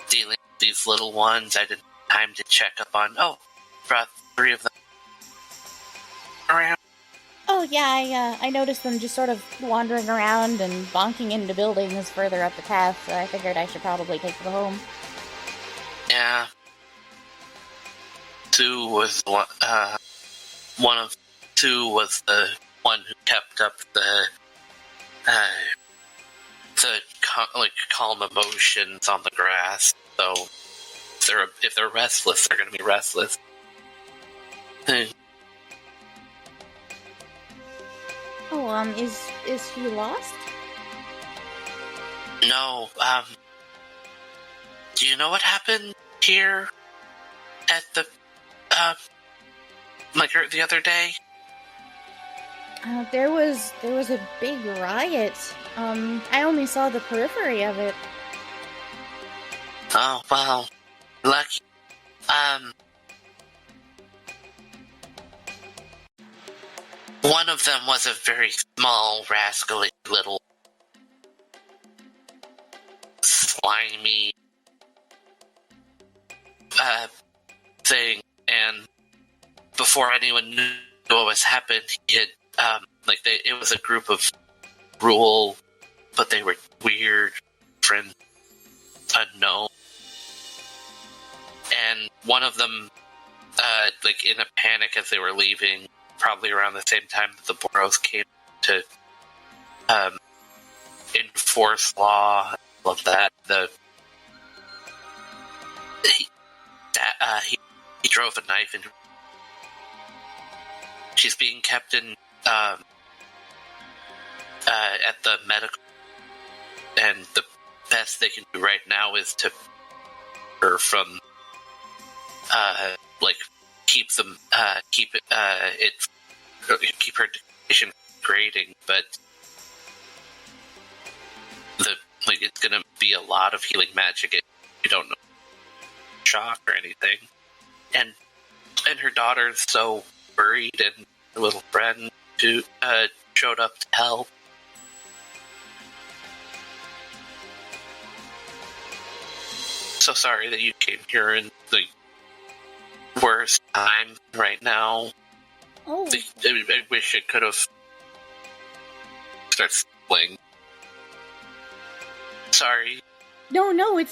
dealing with these little ones. I didn't have time to check up on. Oh, brought 3 of them around. Oh yeah, I noticed them just sort of wandering around and bonking into buildings further up the path, so I figured I should probably take them home. Yeah. 2 was one of 2 was the one who kept up the calm emotions on the grass. So if they're restless, they're going to be restless. Oh, is she lost? No, do you know what happened here at the, the other day? There was a big riot. I only saw the periphery of it. Oh, well, lucky. One of them was a very small, rascally little slimy thing, and before anyone knew what was happened, he had it was a group of rural, but they were weird, friends, unknown, and one of them, in a panic as they were leaving, probably around the same time that the Boros came to enforce law, all of that. He drove a knife into. She's being kept in at the medical, and the best they can do right now is to her from keep her education grading, but it's gonna be a lot of healing magic. You don't know shock or anything, and her daughter's so worried, and her little friend who showed up to help. So sorry that you came here in the worst time right now. Oh. I wish it could have started spling. Sorry. No, you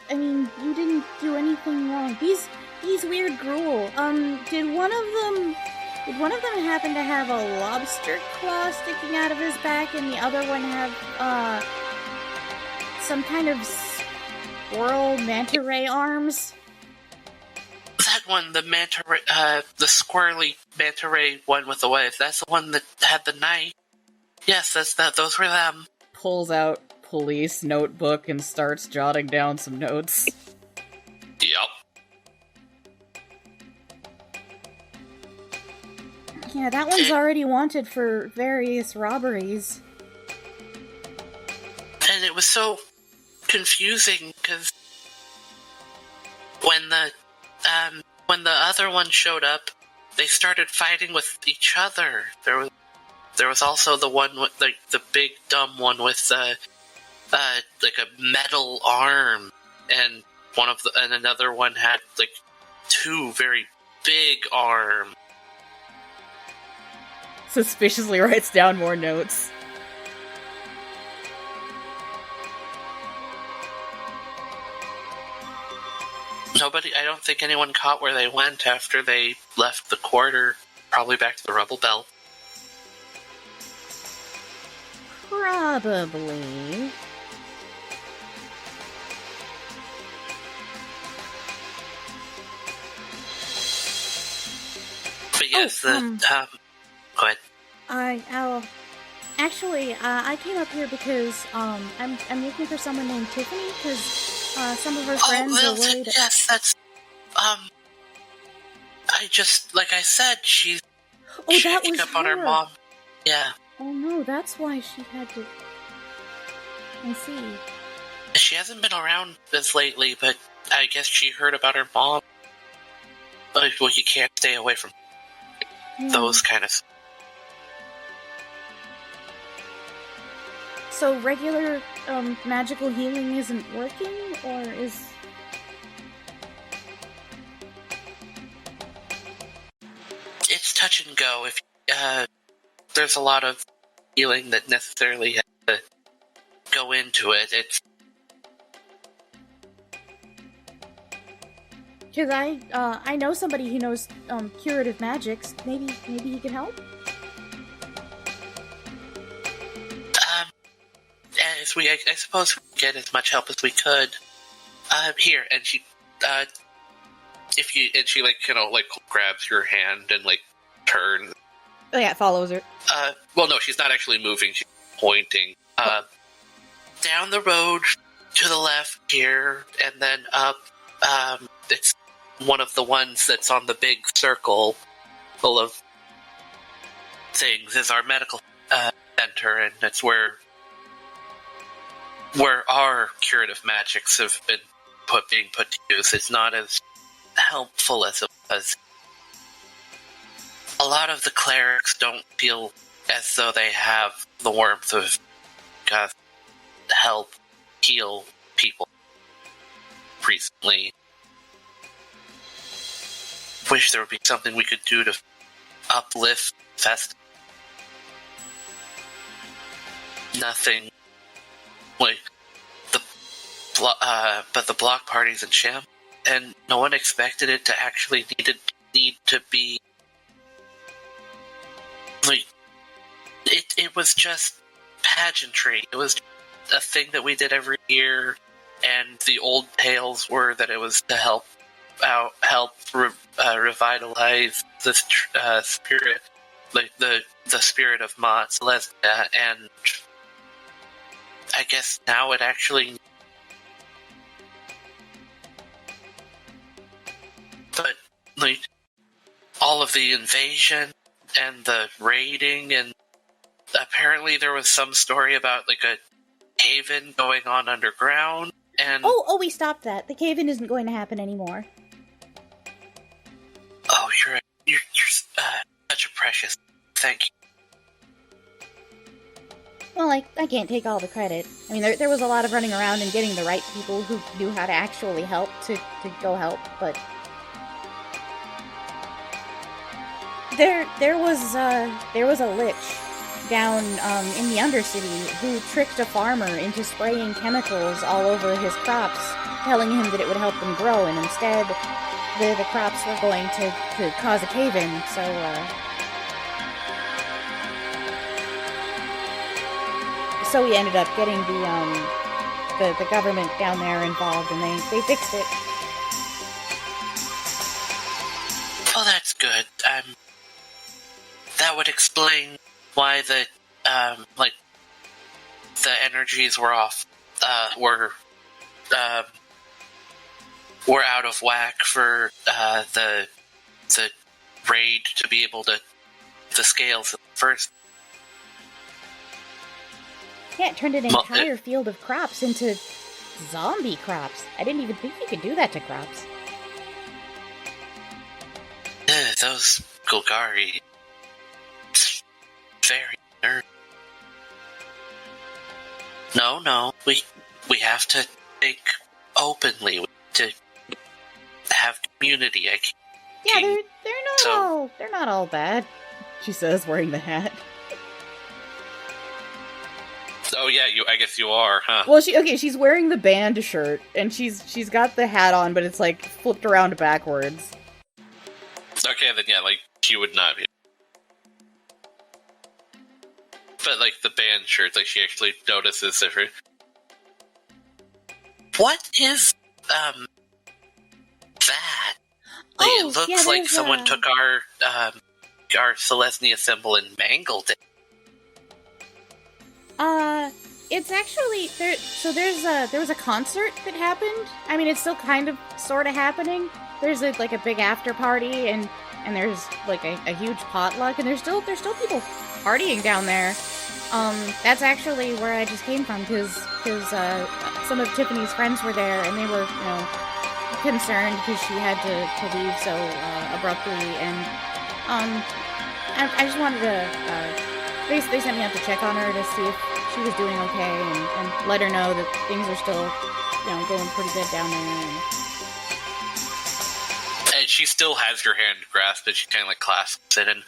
didn't do anything wrong. These weird gruel. Did one of them happen to have a lobster claw sticking out of his back, and the other one have, some kind of squirrel manta ray arms? That one, the the squirrely manta ray one with the wave, that's the one that had the knife. Yes, those were them. Pulls out police notebook and starts jotting down some notes. Yep. Yeah, that one's already wanted for various robberies. And it was so confusing, because when the other one showed up, they started fighting with each other. There was also the one with the big dumb one with a metal arm, and another one had 2 very big arms. Suspiciously writes down more notes. I don't think anyone caught where they went after they left the quarter. Probably back to the rubble belt. Probably. But yes, go ahead. I came up here because I'm looking for someone named Tiffany because some of her friends are worried. Yes, that's I just, like I said, she's that checking was up on her mom. Yeah. Oh no, that's why she had to. I see. She hasn't been around this lately, but I guess she heard about her mom. Well, you can't stay away from those kind of. So regular magical healing isn't working, or is? It's touch and go. If there's a lot of healing that necessarily has to go into it. It's because I know somebody who knows curative magics. Maybe he could help. As I suppose we get as much help as we could. Here, and she like grabs your hand and like turns. Oh yeah, it follows her. Well, no, she's not actually moving. She's pointing. Down the road to the left here, and then up. It's one of the ones that's on the big circle full of things. Is our medical center, and that's where our curative magics have been being put to use. It's not as helpful as it was. A lot of the clerics don't feel as though they have the warmth of God to help heal people recently. Wish there would be something we could do to uplift Fest. Nothing like but the block parties and sham, and no one expected it to actually need to be like it was just pageantry. It was a thing that we did every year, and the old tales were that it was to help revitalize the spirit, like the spirit of Ma Celestia, and I guess now it actually. But like all of the invasion and the raiding, and apparently there was some story about like a cave-in going on underground. And we stopped that. The cave-in isn't going to happen anymore. Oh, you're such a precious. Thank you. Well, I can't take all the credit. I mean, there was a lot of running around and getting the right people who knew how to actually help to go help, but there was a lich down in the Undercity who tricked a farmer into spraying chemicals all over his crops, telling him that it would help them grow, and instead the crops were going to cause a cave-in, so we ended up getting the government down there involved, and they fixed it. Oh, that's good. That would explain why the energies were off, were out of whack for the raid to be able to the scales at first. Yeah, it turned an entire field of crops into zombie crops. I didn't even think you could do that to crops. Those Golgari. Very nerd. No. We have to think openly. We have to have community. Yeah, they're not all bad. She says, wearing the hat. Oh yeah, I guess you are, huh? Well, she's wearing the band shirt, and she's got the hat on, but it's like flipped around backwards. Okay, then yeah, like she would not be. but like the band shirts, like she actually notices different. What is that? Like, Oh, it looks yeah, like there's someone took our Celestia symbol and mangled it. It's actually there. So there was a concert that happened. I mean, it's still kind of sort of happening. There's like a big after party, and there's like a huge potluck, and there's still people partying down there. That's actually where I just came from, because some of Tiffany's friends were there, and they were, concerned because she had to leave so abruptly, and I just wanted to. They sent me out to check on her to see if she was doing okay, and let her know that things are still, going pretty good down there. And she still has your hand grasped, and she kind of like clasps it. And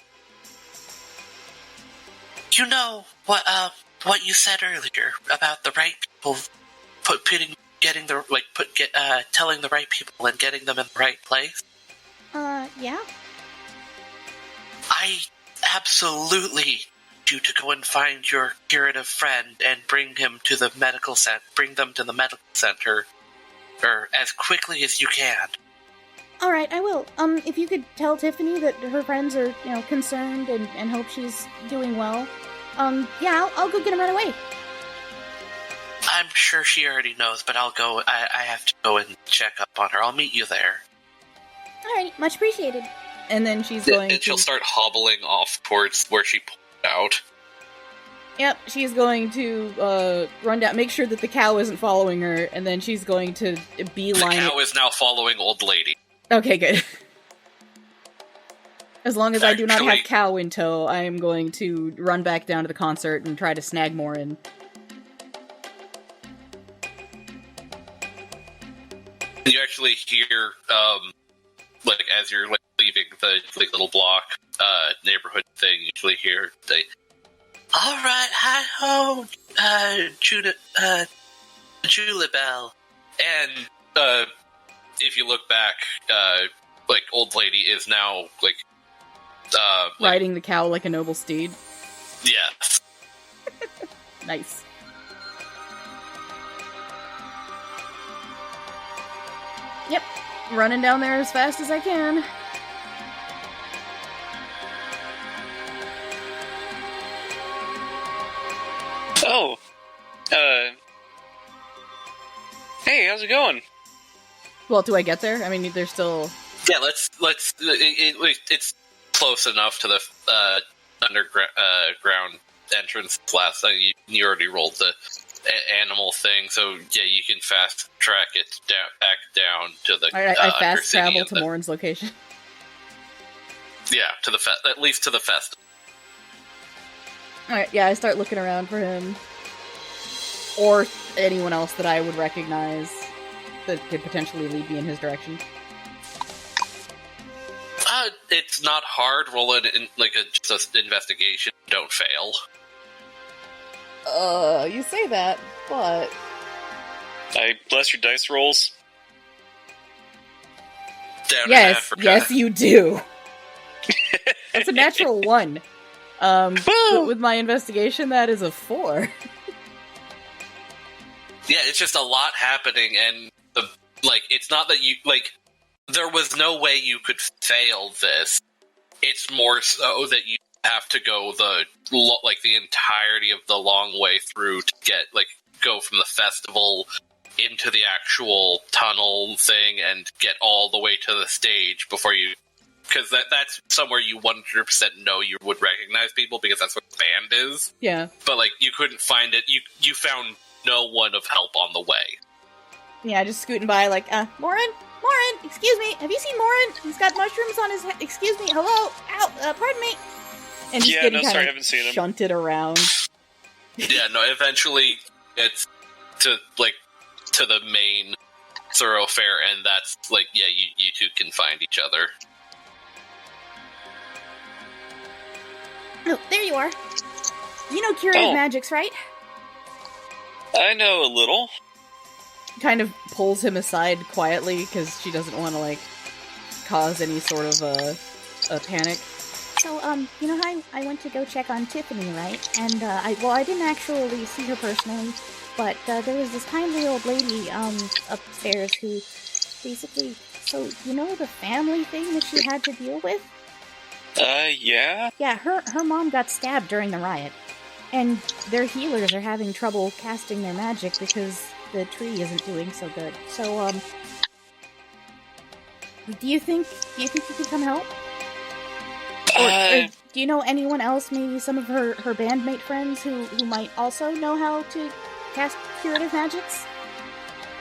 you know what you said earlier about the right people, telling the right people and getting them in the right place. Yeah. I absolutely need you to go and find your curative friend and bring them to the medical center, or as quickly as you can. All right, I will. If you could tell Tiffany that her friends are, concerned and hope she's doing well. Yeah, I'll go get him right away. I'm sure she already knows, but I'll go. I have to go and check up on her. I'll meet you there. Alright, much appreciated. And then she's going and she'll start hobbling off towards where she pulled out. Yep, she's going to run down, make sure that the cow isn't following her, and then she's going to beeline. The cow is now following old lady. Okay, good. As long as I do not have cow in tow, I am going to run back down to the concert and try to snag Morren. You actually hear, as you're leaving the little block neighborhood thing, you actually hear the, "All right, hi-ho, Julibel." And if you look back, old lady is now riding the cow like a noble steed. Yes. Nice. Yep, running down there as fast as I can. Oh, hey, how's it going? Well, do I get there? I mean, there's still... Yeah, it's close enough to the underground entrance last night. You already rolled the animal thing, so yeah, you can fast track it back down to the. Alright, I fast travel to Morren's location. Yeah, to the at least to the fest. Alright, yeah, I start looking around for him. Or anyone else that I would recognize that could potentially lead me in his direction. It's not hard. Roll it in just an investigation. Don't fail. You say that, but... I bless your dice rolls. Down yes, you do. That's a natural 1. But with my investigation, that is a 4. Yeah, it's just a lot happening, and it's not that you there was no way you could fail this. It's more so that you have to go the entirety of the long way through to get go from the festival into the actual tunnel thing and get all the way to the stage before you, because that's somewhere you 100% know you would recognize people, because that's what the band is. Yeah. But you couldn't find it. You found no one of help on the way. Yeah, just scooting by Morren, excuse me, have you seen Morren? He's got mushrooms on his head. Excuse me, hello, ow, pardon me. And just getting I haven't seen him. Shunted around. Yeah, no, eventually it's to the main thoroughfare, and that's you two can find each other. Oh, there you are. You know curative magics, right? I know a little. Kind of pulls him aside quietly because she doesn't want to cause any sort of a panic. So, you know how I went to go check on Tiffany, right? And, I didn't actually see her personally, but, there was this kindly old lady, upstairs who basically, so, you know the family thing that she had to deal with? Yeah? Yeah, her mom got stabbed during the riot. And their healers are having trouble casting their magic because the tree isn't doing so good. So, do you think you could come help? Or do you know anyone else, maybe some of her bandmate friends who might also know how to cast curative magics?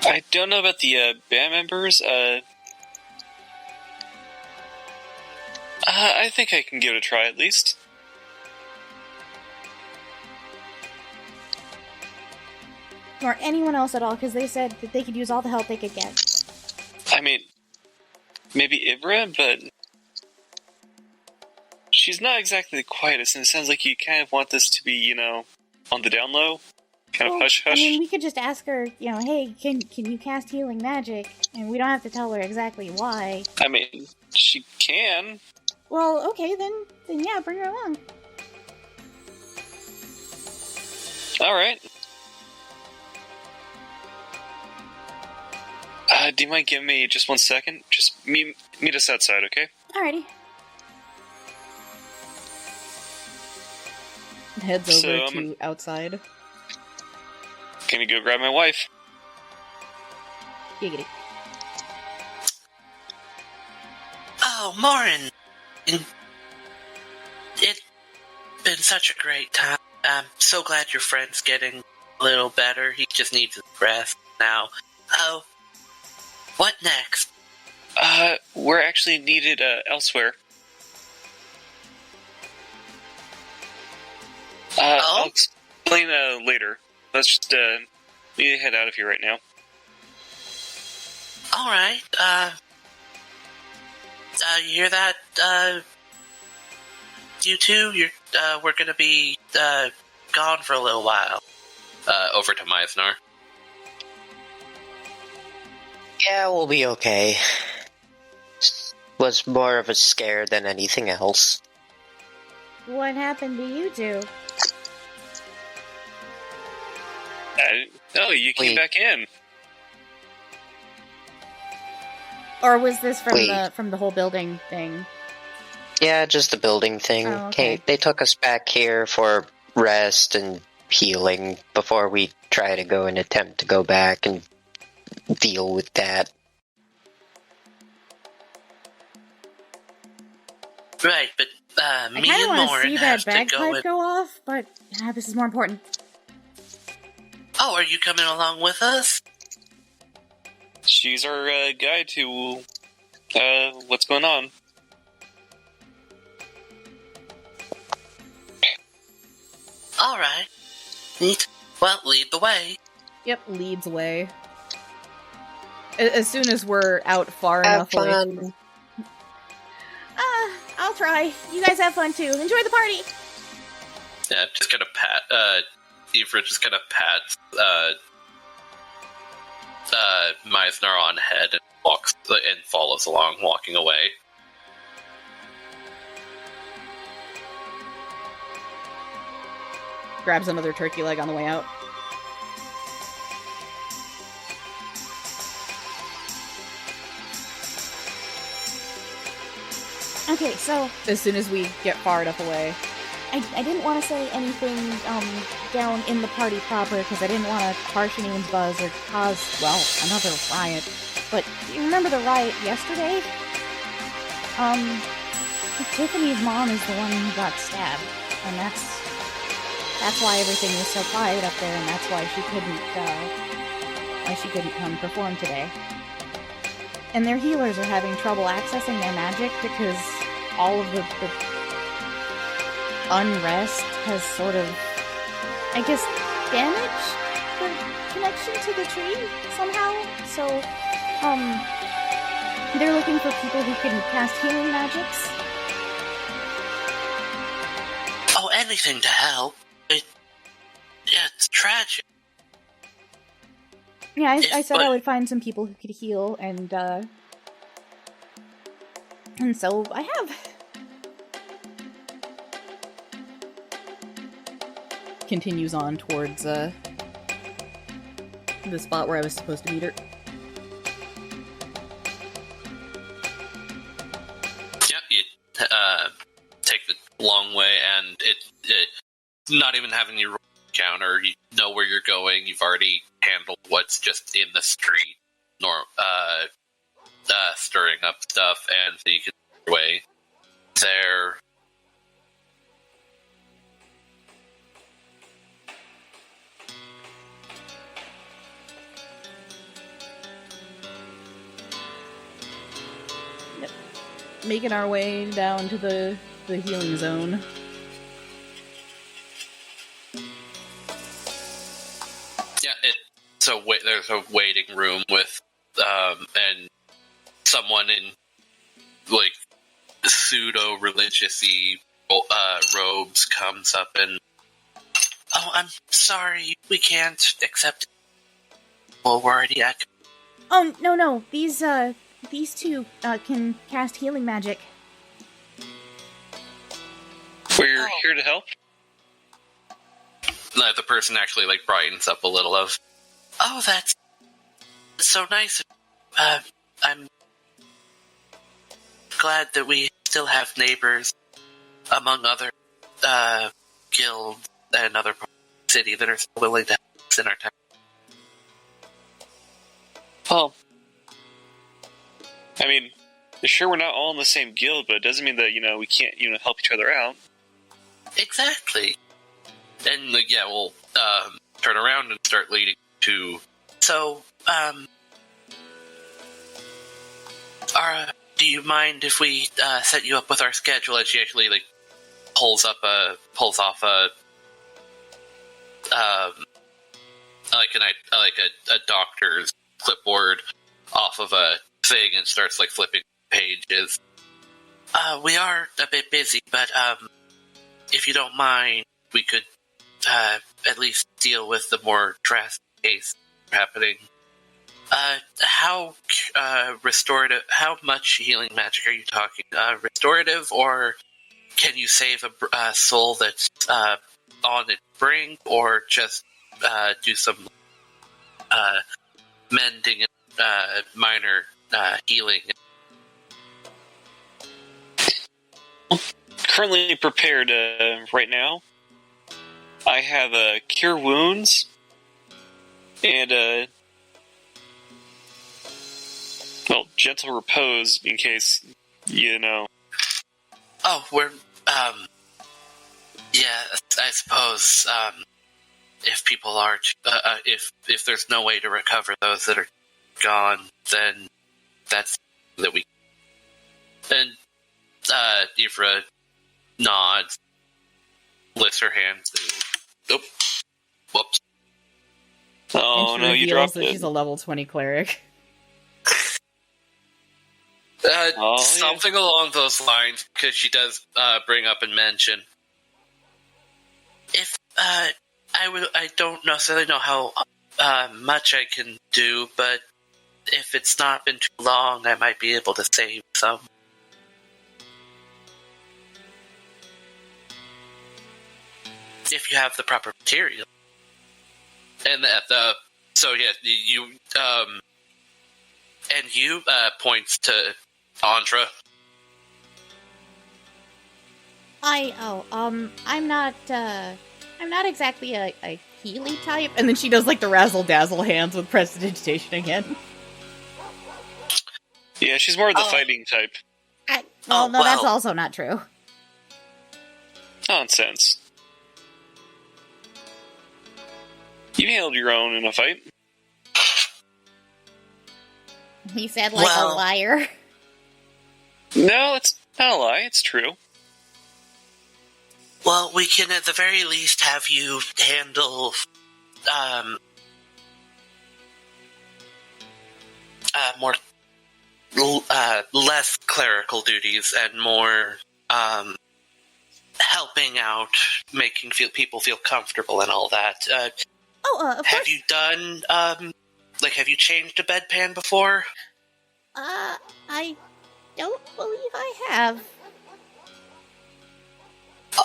I don't know about the band members. I think I can give it a try at least. Or anyone else at all, because they said that they could use all the help they could get. I mean, maybe Ibra, but she's not exactly the quietest, and it sounds like you kind of want this to be, you know, on the down low, kind of hush-hush. I mean, we could just ask her, you know, hey, can you cast healing magic? And we don't have to tell her exactly why. I mean, she can. Well, okay, then yeah, bring her along. Alright. Do you mind giving me just 1 second? Just meet us outside, okay? Alrighty. Heads over to outside. Gonna go grab my wife. Giggity. Oh, Morren! It's been such a great time. I'm so glad your friend's getting a little better. He just needs his rest now. Oh, what next? We're actually needed elsewhere. I'll explain later. Let's just we need to head out of here right now. Alright, you hear that, you two? We're gonna be, gone for a little while. Over to Myznar. Yeah, we'll be okay. Was more of a scare than anything else. What happened to you two? Oh, you came back in. Or was this from the whole building thing? Yeah, just the building thing. Oh, okay. They took us back here for rest and healing before we try to go and attempt to go back and deal with that. Right, but, me I and want to Morren see have that to go bagpipe go off, but this is more important. Oh, are you coming along with us? She's our guide to what's going on. Alright. Neat. Well, lead the way. Yep, leads away. As soon as we're out far Have enough away. fun. I'll try. You guys have fun too. Enjoy the party! Yeah, just gonna pat, Ifrit just gonna pat, Myznar on head and walks, and follows along, walking away. Grabs another turkey leg on the way out. Okay, so As soon as we get far enough away. I didn't want to say anything down in the party proper because I didn't want to harsh anyone's buzz or cause, well, another riot. But you remember the riot yesterday? Tiffany's mom is the one who got stabbed, and that's why everything was so quiet up there, and that's why she couldn't come perform today. And their healers are having trouble accessing their magic because all of the unrest has sort of, I guess, damaged the connection to the tree somehow. So, they're looking for people who can cast healing magics. Oh, anything to help. It's tragic. Yeah, I said but- I would find some people who could heal, and so I have. continues on towards the spot where I was supposed to meet her. Yeah, you take the long way, and it not even having your counter. You know where you're going. You've already handled what's just in the street, nor stirring up stuff, and so you can make your way there. Making our way down to the healing zone. Yeah, there's a waiting room with and someone in like pseudo-religious-y robes comes up and, "Oh, I'm sorry, we can't accept it. Well, we're already at..." Oh, no. These two can cast healing magic. We're here to help. The person actually like brightens up a little of, "Oh, that's so nice. I'm glad that we still have neighbors among other guilds and other parts of the city that are still willing to help us in our time." Well, I mean, sure, we're not all in the same guild, but it doesn't mean that, we can't, help each other out. Exactly. And we'll turn around and start leading to. So, do you mind if we set you up with our schedule? And she actually pulls off a doctor's clipboard off of a thing and starts flipping pages. We are a bit busy, but if you don't mind, we could at least deal with the more drastic case happening. How restorative? How much healing magic are you talking? Restorative, or can you save a soul that's on its brink, or just do some mending and minor healing? Currently prepared right now. I have cure wounds and gentle repose in case Oh, we're yeah. I suppose if people are if there's no way to recover those that are gone, then that's that we. And Ivra nods, lifts her hands. Oh, whoops. Oh, and she no, you reveals dropped that it. she's a level 20 cleric. Something along those lines, because she does bring up and mention. If I don't necessarily know how much I can do, but if it's not been too long, I might be able to save some. If you have the proper material. And you points to Andra. I'm not exactly a Healy type. And then she does the razzle dazzle hands with prestidigitation again. Yeah, she's more of the fighting type. That's also not true. Nonsense. You handled your own in a fight. He said a liar. No, it's not a lie. It's true. Well, we can at the very least have you handle more less clerical duties and more helping out, making people feel comfortable and all that. Of course. Have you done have you changed a bedpan before? I don't believe I have.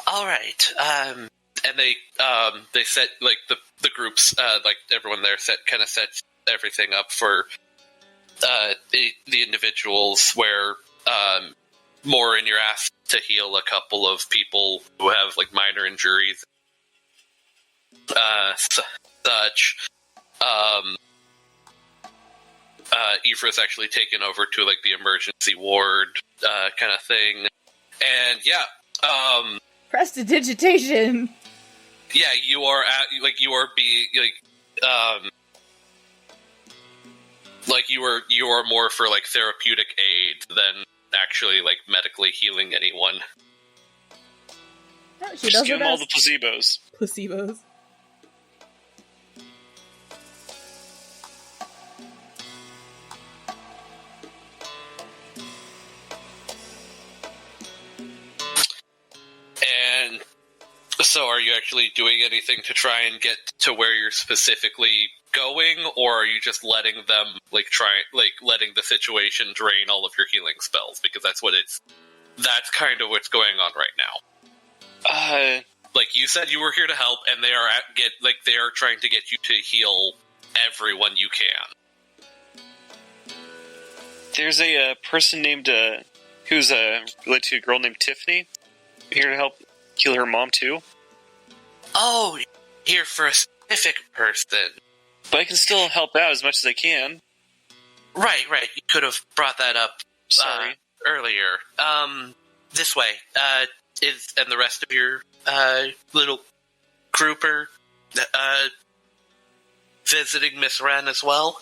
All right. and they set like the groups like everyone there sets everything up for the individuals where Morren, you're asked to heal a couple of people who have like minor injuries, such. Ephra's actually taken over to like the emergency ward kind of thing, and yeah, Prestidigitation. yeah, you are being you are more for like therapeutic aid than actually like medically healing anyone. Oh, she Just does give her them all best. the placebos. Placebos. And so are you actually doing anything to try and get to where you're specifically going, or are you just letting them letting the situation drain all of your healing spells? Because that's kind of what's going on right now. Like you said, you were here to help, and they are trying to get you to heal everyone you can. There's a person named who's related to a girl named Tiffany here to help heal her mom too. Oh, here for a specific person. But I can still help out as much as I can. Right. You could have brought that up Sorry. earlier. This way. And the rest of your little group are visiting Miss Wren as well?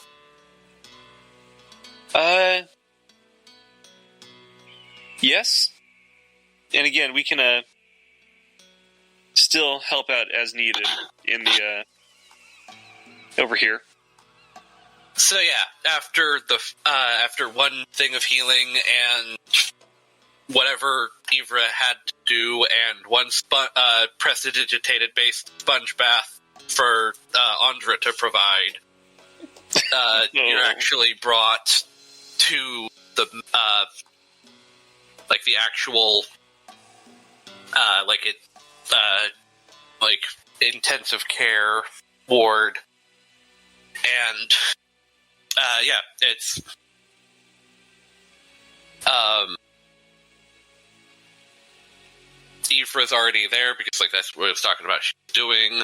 Yes. And again, we can still help out as needed in the over here. So yeah, after one thing of healing and whatever Ivra had to do, and one prestidigitated based sponge bath for Andra to provide, you're actually brought to the the actual intensive care ward, and it's Ephra's already there because that's what I was talking about she's doing.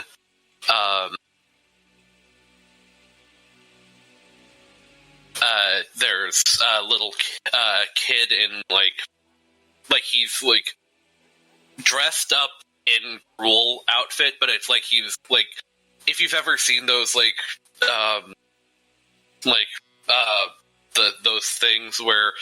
There's a little kid in he's dressed up in Gruul outfit, but it's he's if you've ever seen those those things where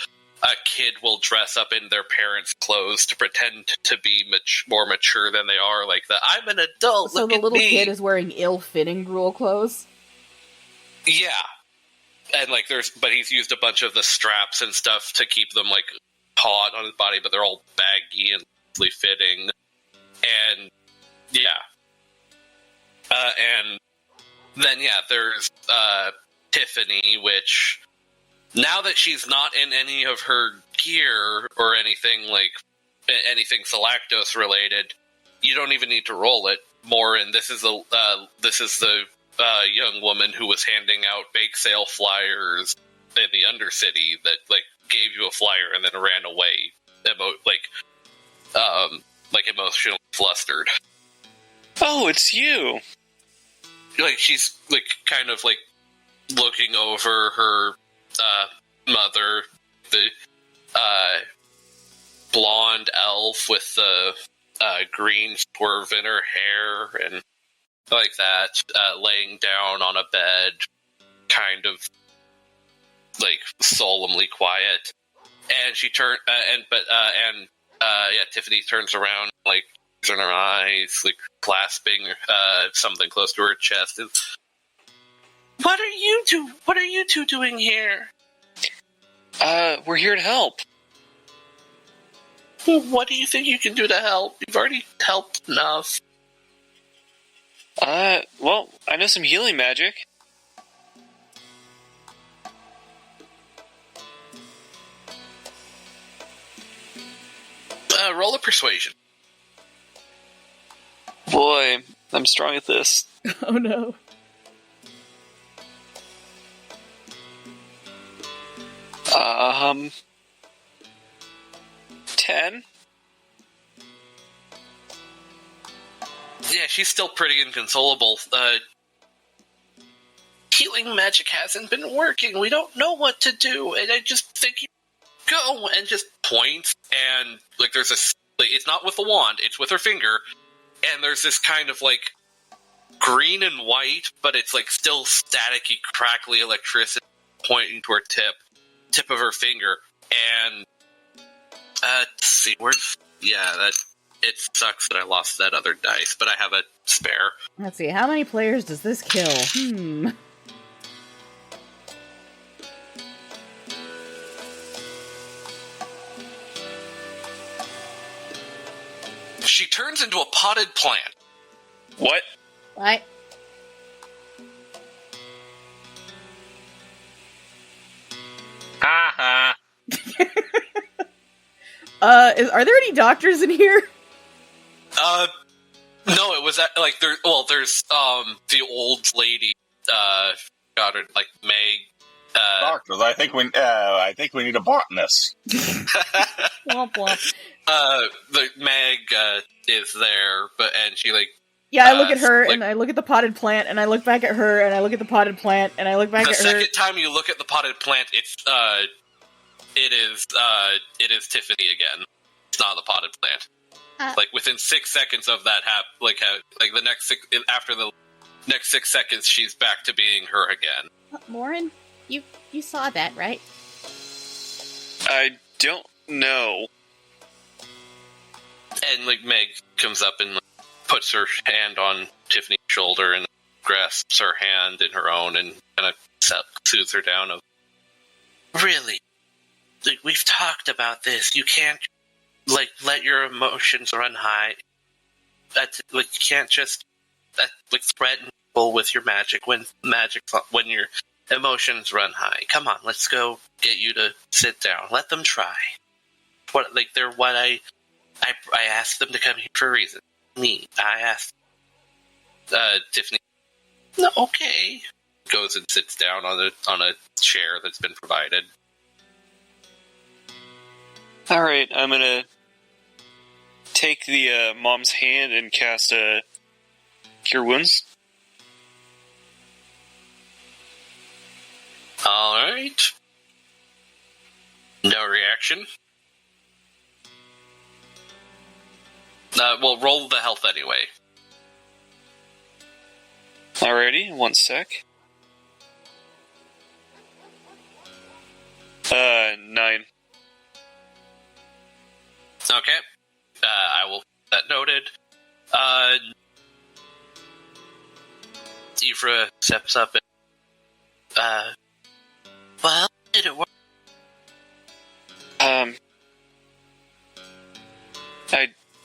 a kid will dress up in their parents' clothes to pretend to be more mature than they are, I'm an adult. So look the at little me. kid is wearing ill-fitting Gruul clothes. Yeah, and but he's used a bunch of the straps and stuff to keep them taut on his body, but they're all baggy and loosely fitting. And and then there's Tiffany, which now that she's not in any of her gear or anything anything Galactos related, you don't even need to roll it. Morren, this is the young woman who was handing out bake sale flyers in the Undercity that gave you a flyer and then ran away, emotionally flustered. Oh, it's you. She's kind of looking over her mother, the blonde elf with the green swerve in her hair and that, laying down on a bed, kind of solemnly quiet. And she Tiffany turns around, in her eyes, clasping something close to her chest. And, What are you two doing here? We're here to help. What do you think you can do to help? You've already helped enough. Well, I know some healing magic. Roll a persuasion. Boy, I'm strong at this. Oh no. Um, 10? Yeah, she's still pretty inconsolable. Healing magic hasn't been working. We don't know what to do, and I just think you go, and just points, and like there's a. Like, it's not with a wand; it's with her finger, and there's this kind of like green and white, but it's like still staticky, crackly electricity pointing to her tip of her finger, and let's see, where's that. It sucks that I lost that other dice, but I have a spare. Let's see, how many players does this kill? She turns into a potted plant. What? What? Ha Are there any doctors in here? No, it was like there's the old lady, got her like Meg. Doctors, I think we need a botanist. Womp womp. The Meg is there, and she like. Yeah, I look at her, like, and I look at the potted plant, and I look back at her, and I look at the potted plant, and I look back the at her. second time you look at the potted plant, it is Tiffany again. It's not the potted plant. Like within 6 seconds of that the next after the next 6 seconds, she's back to being her again. Morren, you saw that, right? I don't know. And like Meg comes up and puts her hand on Tiffany's shoulder and grasps her hand in her own and kind of soothes her down. Really, like, we've talked about this. You can't like let your emotions run high. That's like you can't just like threaten people with your magic when your emotions run high. Come on, let's go get you to sit down. Let them try. They're what I asked them to come here for a reason. I asked Tiffany. No, okay. Goes and sits down on a chair that's been provided. All right, I'm gonna take the mom's hand and cast Cure Wounds. All right. No reaction. We'll roll the health anyway. Alrighty, 1 sec. 9. Okay. I will get that noted. Ifra steps up and, well, did it work? I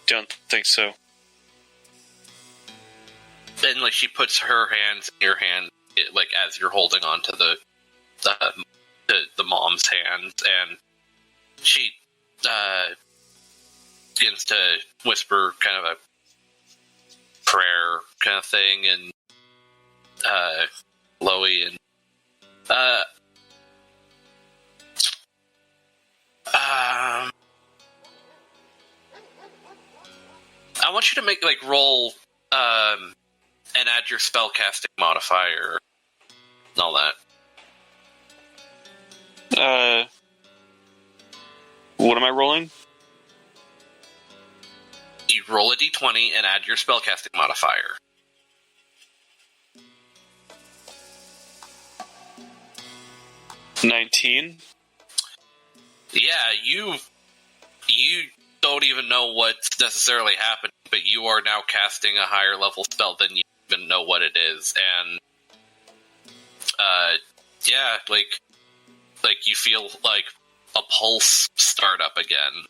don't think so. And like she puts her hands in your hand, like as you're holding on to the mom's hand, and she begins to whisper kind of a prayer kind of thing, and Loey and I want you to make roll and add your spellcasting modifier and all that. What am I rolling? You roll a d20 and add your spellcasting modifier. $19. Yeah, you don't even know what's necessarily happening, but you are now casting a higher level spell than you even know what it is, and yeah, like you feel like a pulse start up again.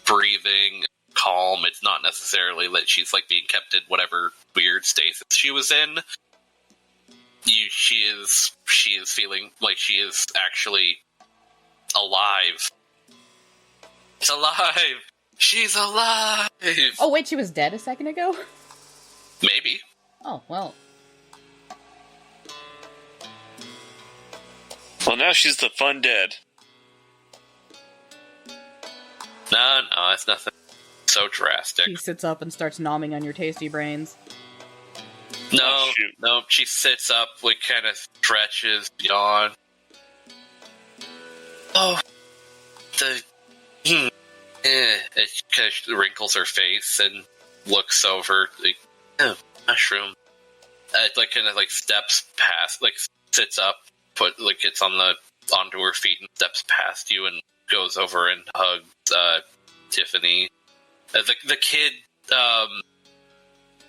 Breathing, calm. It's not necessarily that she's like being kept in whatever weird stasis she was in. She is feeling like she is actually alive. It's alive! She's alive! Oh, wait, she was dead a second ago? Maybe. Oh, well. Well, now she's the fun dead. No, it's nothing so drastic. She sits up and starts nomming on your tasty brains. No, she sits up, like, kind of stretches, yawn. Oh, it kind of wrinkles her face and looks over, like, oh, mushroom. Like, kind of, like, steps past, like, sits up, gets onto her feet and steps past you and goes over and hugs, Tiffany. The kid,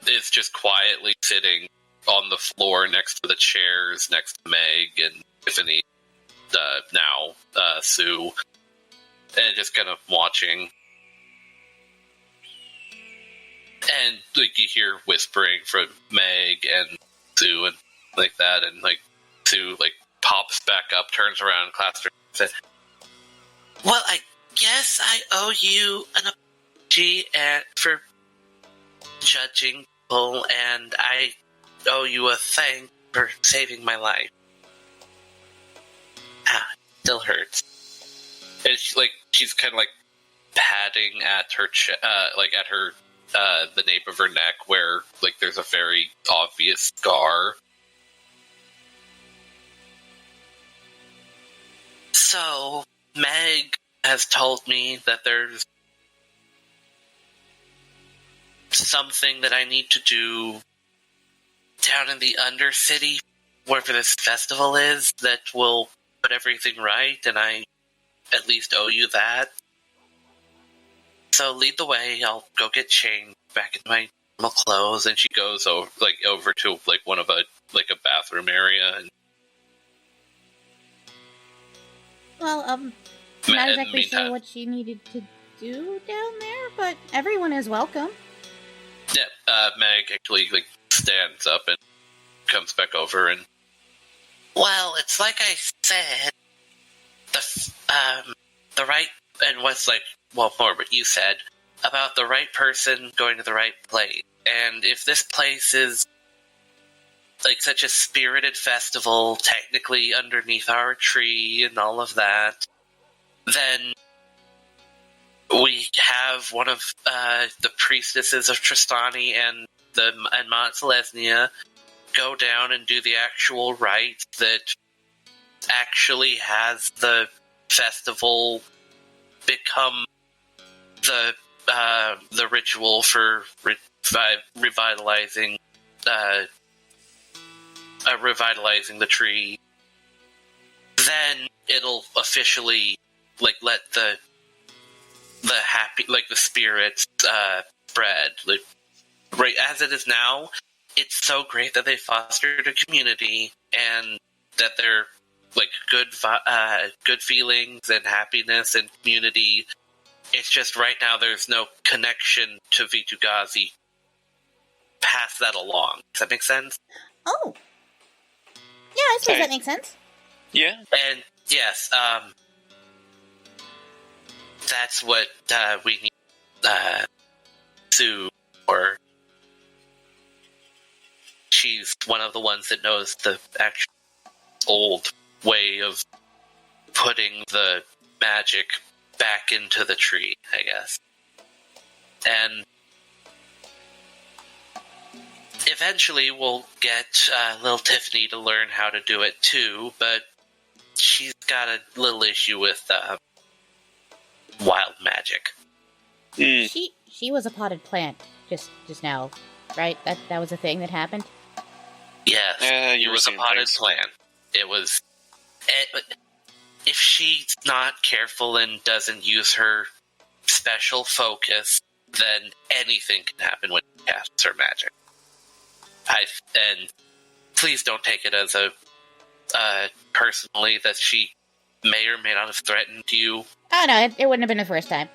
is just quietly sitting on the floor next to the chairs, next to Meg and Tiffany, now, Sue, and just kind of watching. And, like, you hear whispering from Meg and Sue and like that, and, like, Sue, like, pops back up, turns around, and clasps her and says, well, I guess I owe you an apology for judging people, and I owe you a thanks for saving my life. Still hurts. And she's kind of like patting at her at her the nape of her neck where, like, there's a very obvious scar. So, Meg has told me that there's something that I need to do down in the Undercity, wherever this festival is, that will put everything right, and I at least owe you that. So lead the way, I'll go get changed back in my normal clothes, and she goes over to, like, one of a bathroom area, and Well, not exactly sure what she needed to do down there, but everyone is welcome. yeah, Meg actually, like, stands up and comes back over and, well, it's like I said, the right, and what's, like, well, more what you said, about the right person going to the right place. And if this place is, like, such a spirited festival, technically underneath our tree and all of that, then we have one of the priestesses of Tristani and Mount Selesnya go down and do the actual rite that actually has the festival become the ritual for revitalizing the tree. Then it'll officially, like, let the happy, like, the spirits spread. Like, right as it is now, it's so great that they fostered a community and that they're, like, good feelings and happiness and community. It's just right now there's no connection to Vitugazi. Pass that along. Does that make sense? Oh. Yeah, I suppose that makes sense. Yeah. And yes, that's what we need Sue for. She's one of the ones that knows the actual old way of putting the magic back into the tree, I guess. And eventually we'll get little Tiffany to learn how to do it too, but she's got a little issue with wild magic. She was a potted plant just now, right? That was a thing that happened? Yes, it was a potted plant. It was... if she's not careful and doesn't use her special focus, then anything can happen when she casts her magic. And please don't take it as personally that she may or may not have threatened you. Oh, no, it wouldn't have been the first time.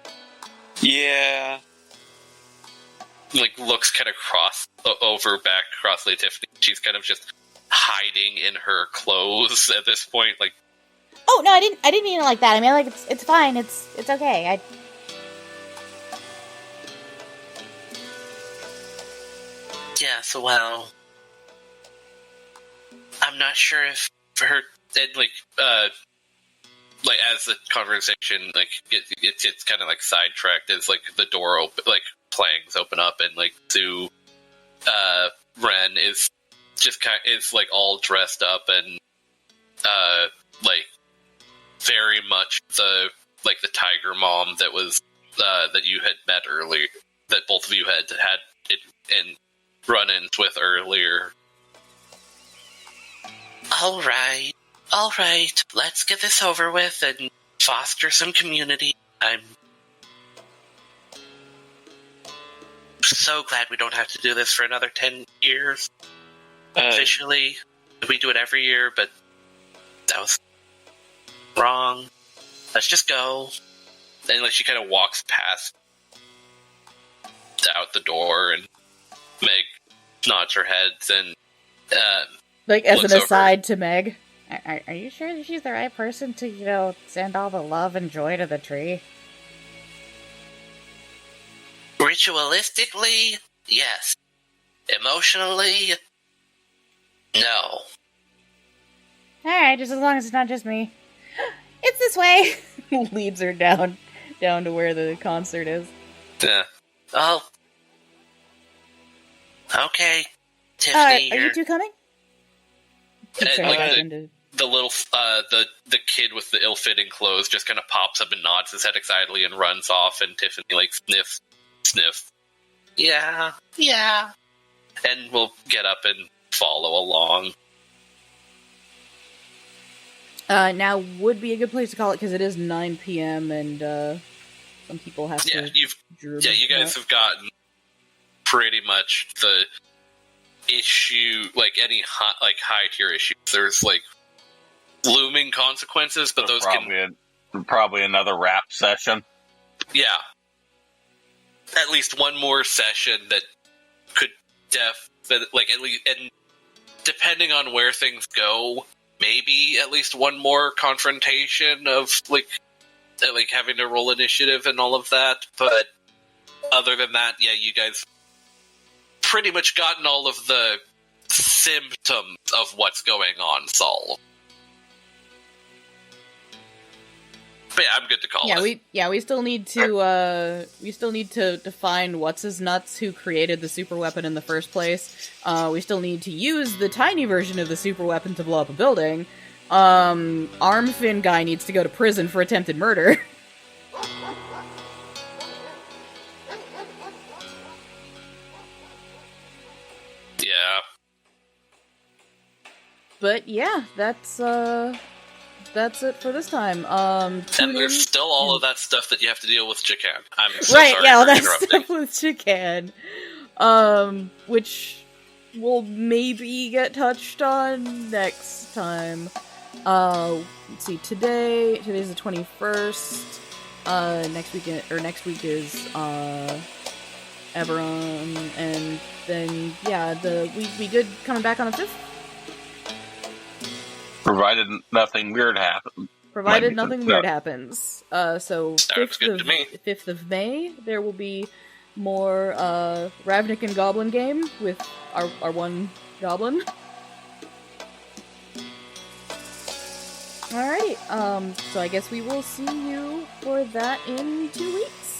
Yeah. Like, looks kind of back across Lady Tiffany. She's kind of just hiding in her clothes at this point, like... Oh, no, I didn't mean it like that. I mean, like, it's fine. It's okay. Yes, well, I'm not sure if her, as the conversation, it's kind of, sidetracked as, the door open, plangs open up, and, Sue, Ren is just all dressed up and, very much the tiger mom that was, that you had met earlier, that both of you had in run-ins with earlier. All right, let's get this over with and foster some community. I'm so glad we don't have to do this for another 10 years. Officially, we do it every year, but that was wrong. Let's just go. And she kind of walks past out the door, and Meg nods her head and as an aside to Meg, are you sure that she's the right person to, send all the love and joy to the tree? Ritualistically, yes. Emotionally, no. Alright, just as long as it's not just me. It's this way! Leads her down to where the concert is. Yeah. Oh. Okay. Tiffany, are you two coming? the little, the kid with the ill-fitting clothes just kind of pops up and nods his head excitedly and runs off, and Tiffany, sniff. Yeah. And we'll get up and follow along. Now would be a good place to call it, because it is 9 p.m. and, some people have to... you guys have gotten pretty much the issue, any high-tier issues. There's, looming consequences, but those probably another rap session. Yeah. At least one more session that could at least, and depending on where things go, maybe at least one more confrontation of, having to roll initiative and all of that, but other than that, yeah, you guys pretty much gotten all of the symptoms of what's going on solved. But yeah, I'm good to call it. We still need to define what's his nuts who created the super weapon in the first place. We still need to use the tiny version of the super weapon to blow up a building. Arm fin guy needs to go to prison for attempted murder. Yeah. But yeah, that's it for this time. And there's still all of that stuff that you have to deal with Jacan. I'm so right, sorry yeah, all for that interrupting. stuff with Jacan. Which will maybe get touched on next time. Let's see, today's the 21st. Next week is Eberron, and then we good coming back on the 5th. Provided nothing weird happens. Happens. So 5th of May, there will be more Ravnican Goblin game with our one Goblin. Alrighty, so I guess we will see you for that in 2 weeks.